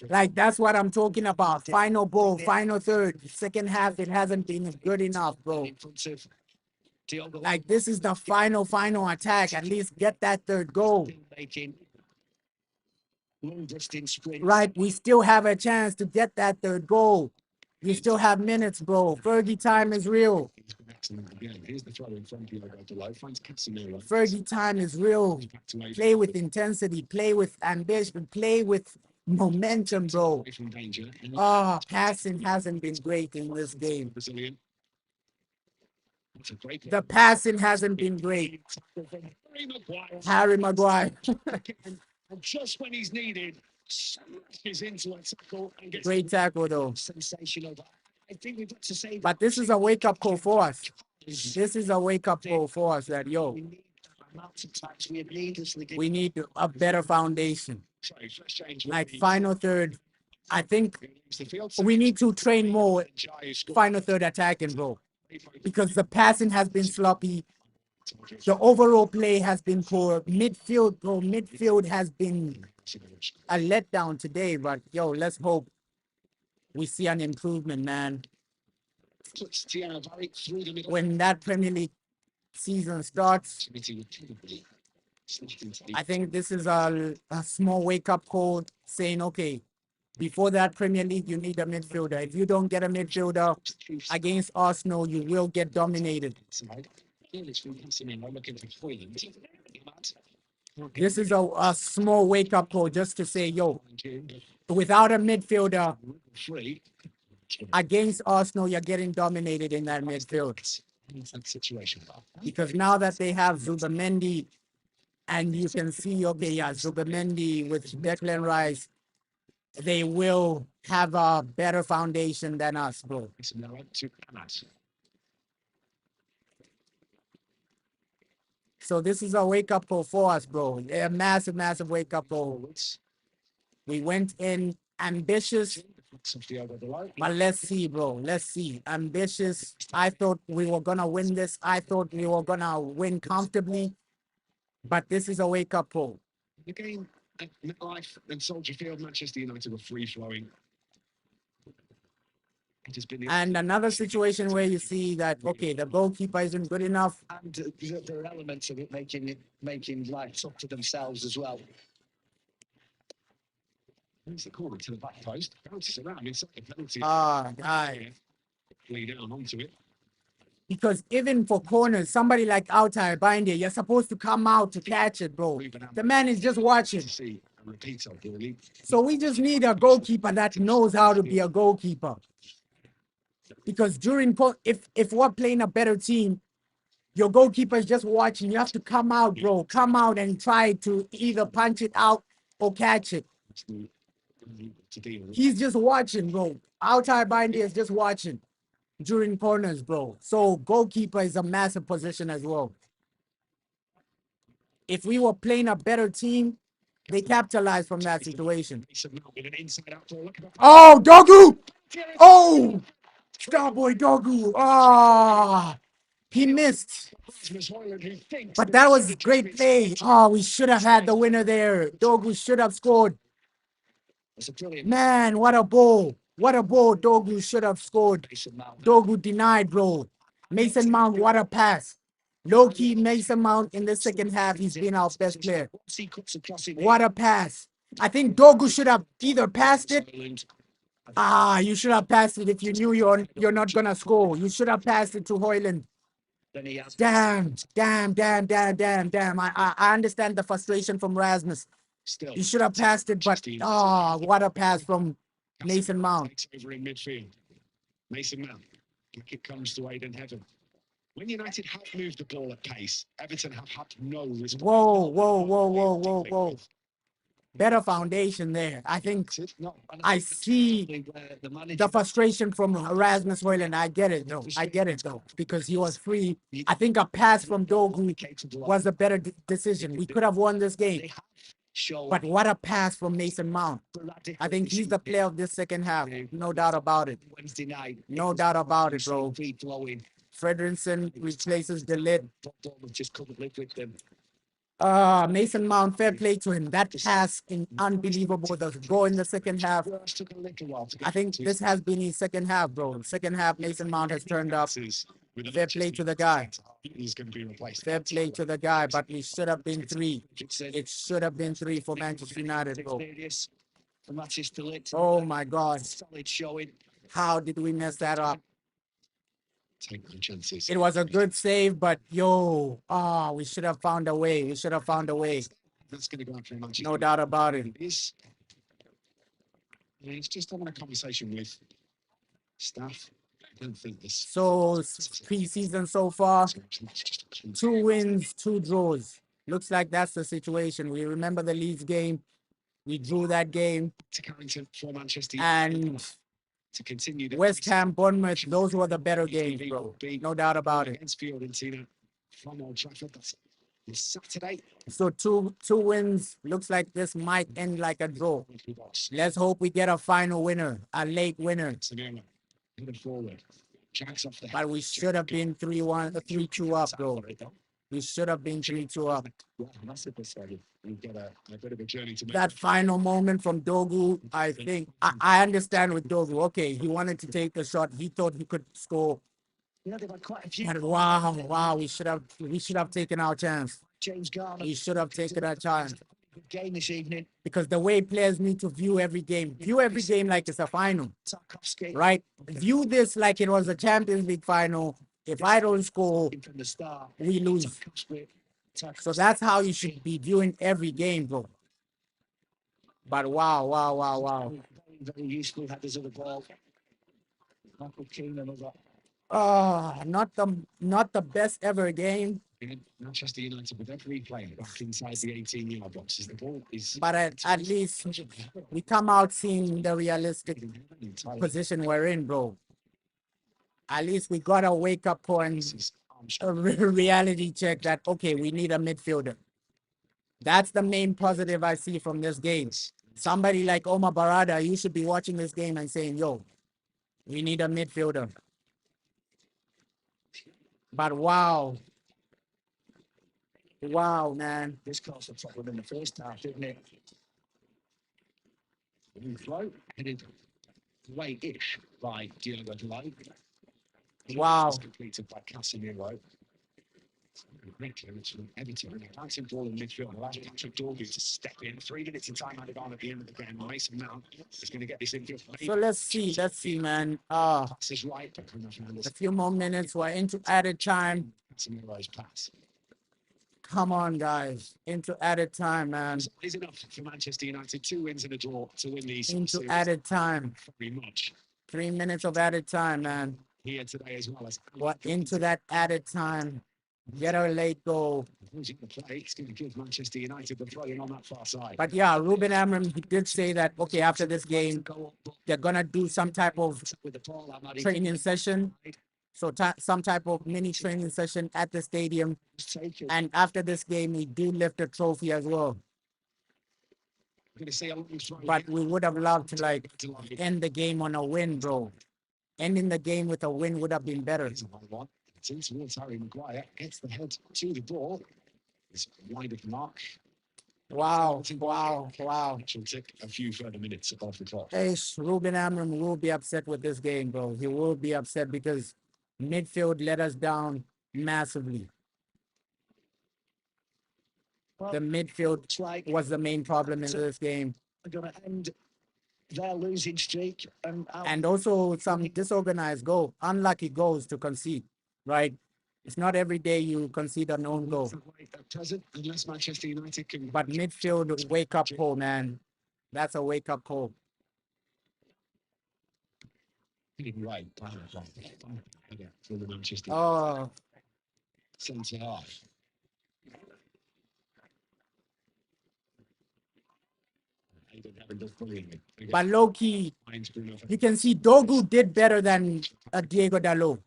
Like, that's what I'm talking about. Final ball, final third. Second half, it hasn't been good enough, bro. Like, this is the final attack. At least get that third goal. Right, we still have a chance to get that third goal. You still have minutes, bro. Fergie time is real. Fergie time is real. Play with intensity, play with ambition, play with momentum, bro. Oh, passing hasn't been great in this game. The passing hasn't been great. Harry Maguire. And just when he's needed, is into a tackle and gets great tackle, though. Sensational. I think we've got to say. But this is a wake-up call for us. This is a wake-up call for us that, yo, we need a better foundation. Like final third, I think we need to train more final third attacking, bro. Because the passing has been sloppy. The overall play has been poor. Midfield, bro, midfield has been a letdown today. But, yo, let's hope we see an improvement, man. When that Premier League season starts, I think this is a small wake-up call saying, okay, before that Premier League, you need a midfielder. If you don't get a midfielder against Arsenal, you will get dominated. This is a small wake-up call just to say, yo, without a midfielder against Arsenal, you're getting dominated in that midfield. Because now that they have Zubamendi, and you can see, okay, yeah, Zubamendi with Declan Rice, they will have a better foundation than us, bro. So this is a wake-up call for us, bro. A massive, massive wake-up call. We went in ambitious, but let's see, bro. Let's see. Ambitious. I thought we were going to win this. I thought we were going to win comfortably. But this is a wake-up call. The game at MetLife and Soldier Field, Manchester United were free-flowing. And another situation where you see that, okay, the goalkeeper isn't good enough. And there are elements of it making life up to themselves as well. Here's the corner to the back post. Bounces around inside the penalty. Lead down onto it. Because even for corners, somebody like Altay Binde, you're supposed to come out to catch it, bro. The man is just watching. So we just need a goalkeeper that knows how to be a goalkeeper. Because if we're playing a better team, your goalkeeper is just watching. You have to come out, bro. Come out and try to either punch it out or catch it. He's just watching, bro. Altay Binde is just watching during corners, bro. So goalkeeper is a massive position as well. If we were playing a better team, they capitalized from that situation. Oh, Dogu! Oh! Starboy Dogu! Ah! He missed. But that was great play. Oh, we should have had the winner there. Dogu should have scored. Man, what a ball. What a ball. Dogu should have scored. Dogu denied, bro. Mason Mount, what a pass. Low-key Mason Mount in the second half, he's been our best player. What a pass. I think Dogu should have either passed it. You should have passed it if you knew you're not going to score. You should have passed it to Hojlund. Damn. I understand the frustration from Rasmus. You should have passed it, but what a pass from Mason Mount. Over in midfield. Mason Mount. Back it comes to Aiden Heaven. When United have moved the ball at pace, Everton have had no response. Whoa. Better foundation there. I think I see the frustration from Rasmus Hojlund. I get it though, because he was free. I think a pass from Dogu was a better decision. We could have won this game. But what a pass from Mason Mount. I think he's the player of this second half. No doubt about it. No doubt about it, bro. Fredrickson replaces the lid. Mason Mount, fair play to him. That pass in unbelievable. The goal in the second half. I think this has been his second half, bro. Second half, Mason Mount has turned up. Fair play to the guy. Fair play to the guy, but it should have been 3. It should have been 3 for Manchester United, bro. Oh my God. How did we mess that up? It was a good save, but we should have found a way. We should have found a way. That's going to go for Manchester. No doubt about it. He's just having a conversation with staff. I don't think this. So pre-season so far, 2 wins, 2 draws. Looks like that's the situation. We remember the Leeds game. We drew that game. To Carrington for Manchester. And to continue West Ham, Bournemouth, those were the better games, bro. No doubt about it. Against Fiorentina from Old Trafford. That's Saturday. So two wins. Looks like this might end like a draw. Let's hope we get a final winner, a late winner. Forward. But we should have been 3-1, 3-2 up, bro. We should have been 3-2 up. That final moment from Dogu, I think, I understand with Dogu. Okay, he wanted to take the shot. He thought he could score. But wow, we should have taken our chance. James Garner. We should have taken our time. Good game this evening. Because the way players need to view every game like it's a final, Tarkovsky right? View this like it was a Champions League final. If I don't score, from the start. we lose. So that's how you should be viewing every game, bro. But wow. Very, very useful headers of the ball. Michael Keane, another. Not the best ever game. Manchester United with every player back inside the 18-yard box as the ball is. But at least we come out seeing the realistic position we're in, bro. At least we got a wake-up call and a reality check that, okay, we need a midfielder. That's the main positive I see from this game. Somebody like Omar Barada, you should be watching this game and saying, yo, we need a midfielder. But wow, man. This caused a problem in the first half, didn't it? New flow, headed away-ish by Diogo Dalot. Wow. Completed by Casemiro. Great clearance from Everton. And a bouncing ball in midfield allows Patrick Dorgu to step in. 3 minutes in time added on at the end of the game. Mason Mount is going to get this infield. So let's see, man. Pass is right, but a few more minutes. We're into added time. Casemiro's pass. Come on, guys. Into added time, man. Is enough for Manchester United. 2 wins and a draw to win these. Into added time. Very much. 3 minutes of added time, man. Here today as well as. We're into that added time. Get a late goal. Losing the play, it's going to give Manchester United the throw in on that far side. But yeah, Ruben Amorim, he did say that, okay, after this game, they're going to do some type of training session. So some type of mini training session at the stadium. And after this game, we do lift a trophy as well. But we would have loved to like end the game on a win, bro. Ending the game with a win would have been better. It's towards Harry Maguire, gets the head to the ball. It's wide of the mark. Wow. She'll take a few further minutes off the clock. Hey, Ruben Amorim will be upset with this game, bro. He will be upset because midfield let us down massively. The midfield was the main problem in this game. They're going to end their losing streak. And also some disorganized goal, unlucky goals to concede, right? It's not every day you concede an own goal. Unless Manchester United can. But midfield, wake-up call, man. That's a wake-up call. Right. For the Manchester centre half. But low-key, you can see Dogu did better than Diego Dalot.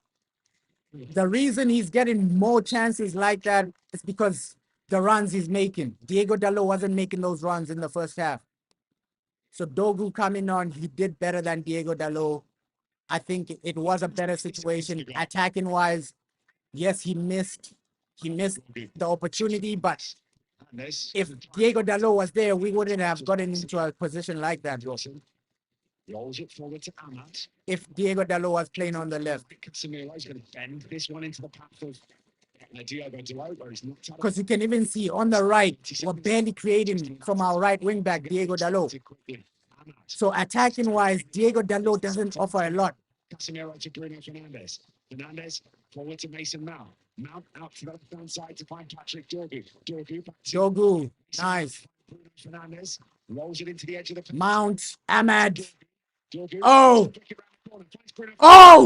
The reason he's getting more chances like that is because the runs he's making. Diego Dalot wasn't making those runs in the first half. So Dogu coming on, he did better than Diego Dalot. I think it was a better situation. Attacking-wise, yes, he missed the opportunity, but if Diego Dalot was there, we wouldn't have gotten into a position like that, bro. Rolls it forward to Ahmad. If Diego Dalot was playing on the left. Casemiro's going to bend this one into the path of Diego Dalot, where he's not. Because you can even see on the right, we're barely creating from our right wing back, Diego Dalot. So attacking-wise, Diego Dalot doesn't offer a lot. Casemiro to Bruno Fernandes. Fernandes forward to Mason Mount. Mount out to the left-hand side to find Patrick Dorgu. Dorgu, nice. Bruno Fernandes rolls it into the edge of the Mount, Ahmad. Oh,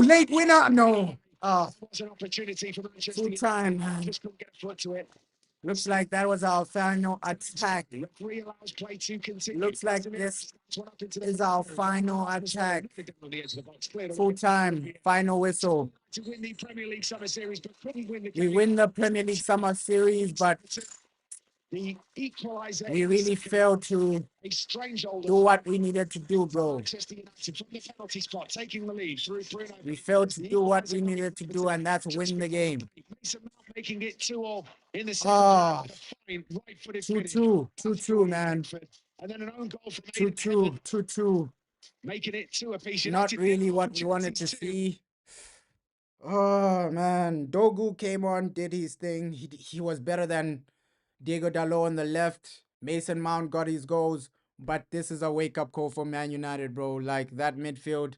late winner. No. Was an opportunity for Manchester Full time, man. Just couldn't get a foot to it. Looks like that was our final attack. Referee allows play to continue. Looks like this is our final attack. Full time, final whistle. To win the Premier League Summer Series, but couldn't win the. We win the Premier League Summer Series, but the equalizer. We really failed to do what we needed to do, bro. Manchester United from the penalty spot, taking the lead through Bruno. We failed to do what we needed to do, and that's win the game. Making it 2-2 in the second. 2-2, man. And then an own goal from 2-2. Making it 2 apiece. Not really what we wanted to see. Oh man, Dogu came on, did his thing. He was better than Diego Dalot on the left. Mason Mount got his goals, but this is a wake-up call for Man United, bro. Like that midfield,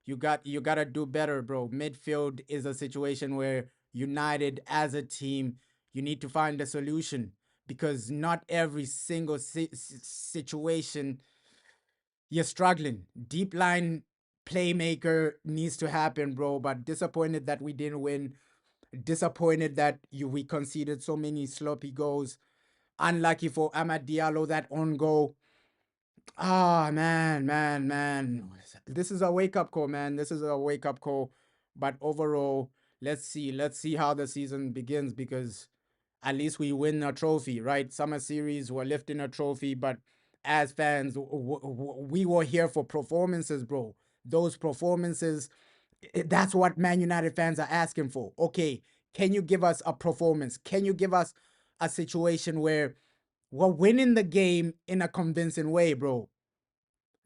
you gotta do better, bro. Midfield is a situation where United as a team, you need to find a solution because not every single situation you're struggling. Deep line playmaker needs to happen, bro. But disappointed that we didn't win. Disappointed that we conceded so many sloppy goals. Unlucky for Amad Diallo that on goal. Ah, man. This is a wake up call, man. This is a wake up call. But overall, let's see how the season begins because at least we win a trophy, right? Summer series, we're lifting a trophy, but as fans, we were here for performances, bro. Those performances, that's what Man United fans are asking for. Okay, can you give us a performance? Can you give us a situation where we're winning the game in a convincing way, bro?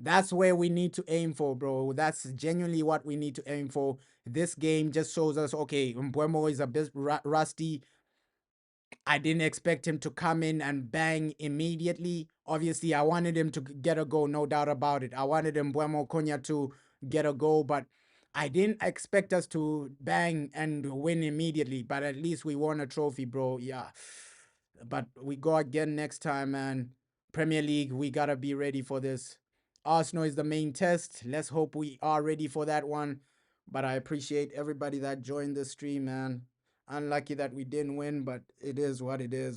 That's where we need to aim for, bro. That's genuinely what we need to aim for. This game just shows us, okay, Mbuemo is a bit rusty. I didn't expect him to come in and bang immediately. Obviously, I wanted him to get a goal, no doubt about it. I wanted Mbuemo Konya to get a goal, but I didn't expect us to bang and win immediately. But at least we won a trophy, bro. Yeah. But we go again next time, man. Premier League, we gotta be ready for this. Arsenal is the main test. Let's hope we are ready for that one. But I appreciate everybody that joined the stream, man. Unlucky that we didn't win, but it is what it is, man.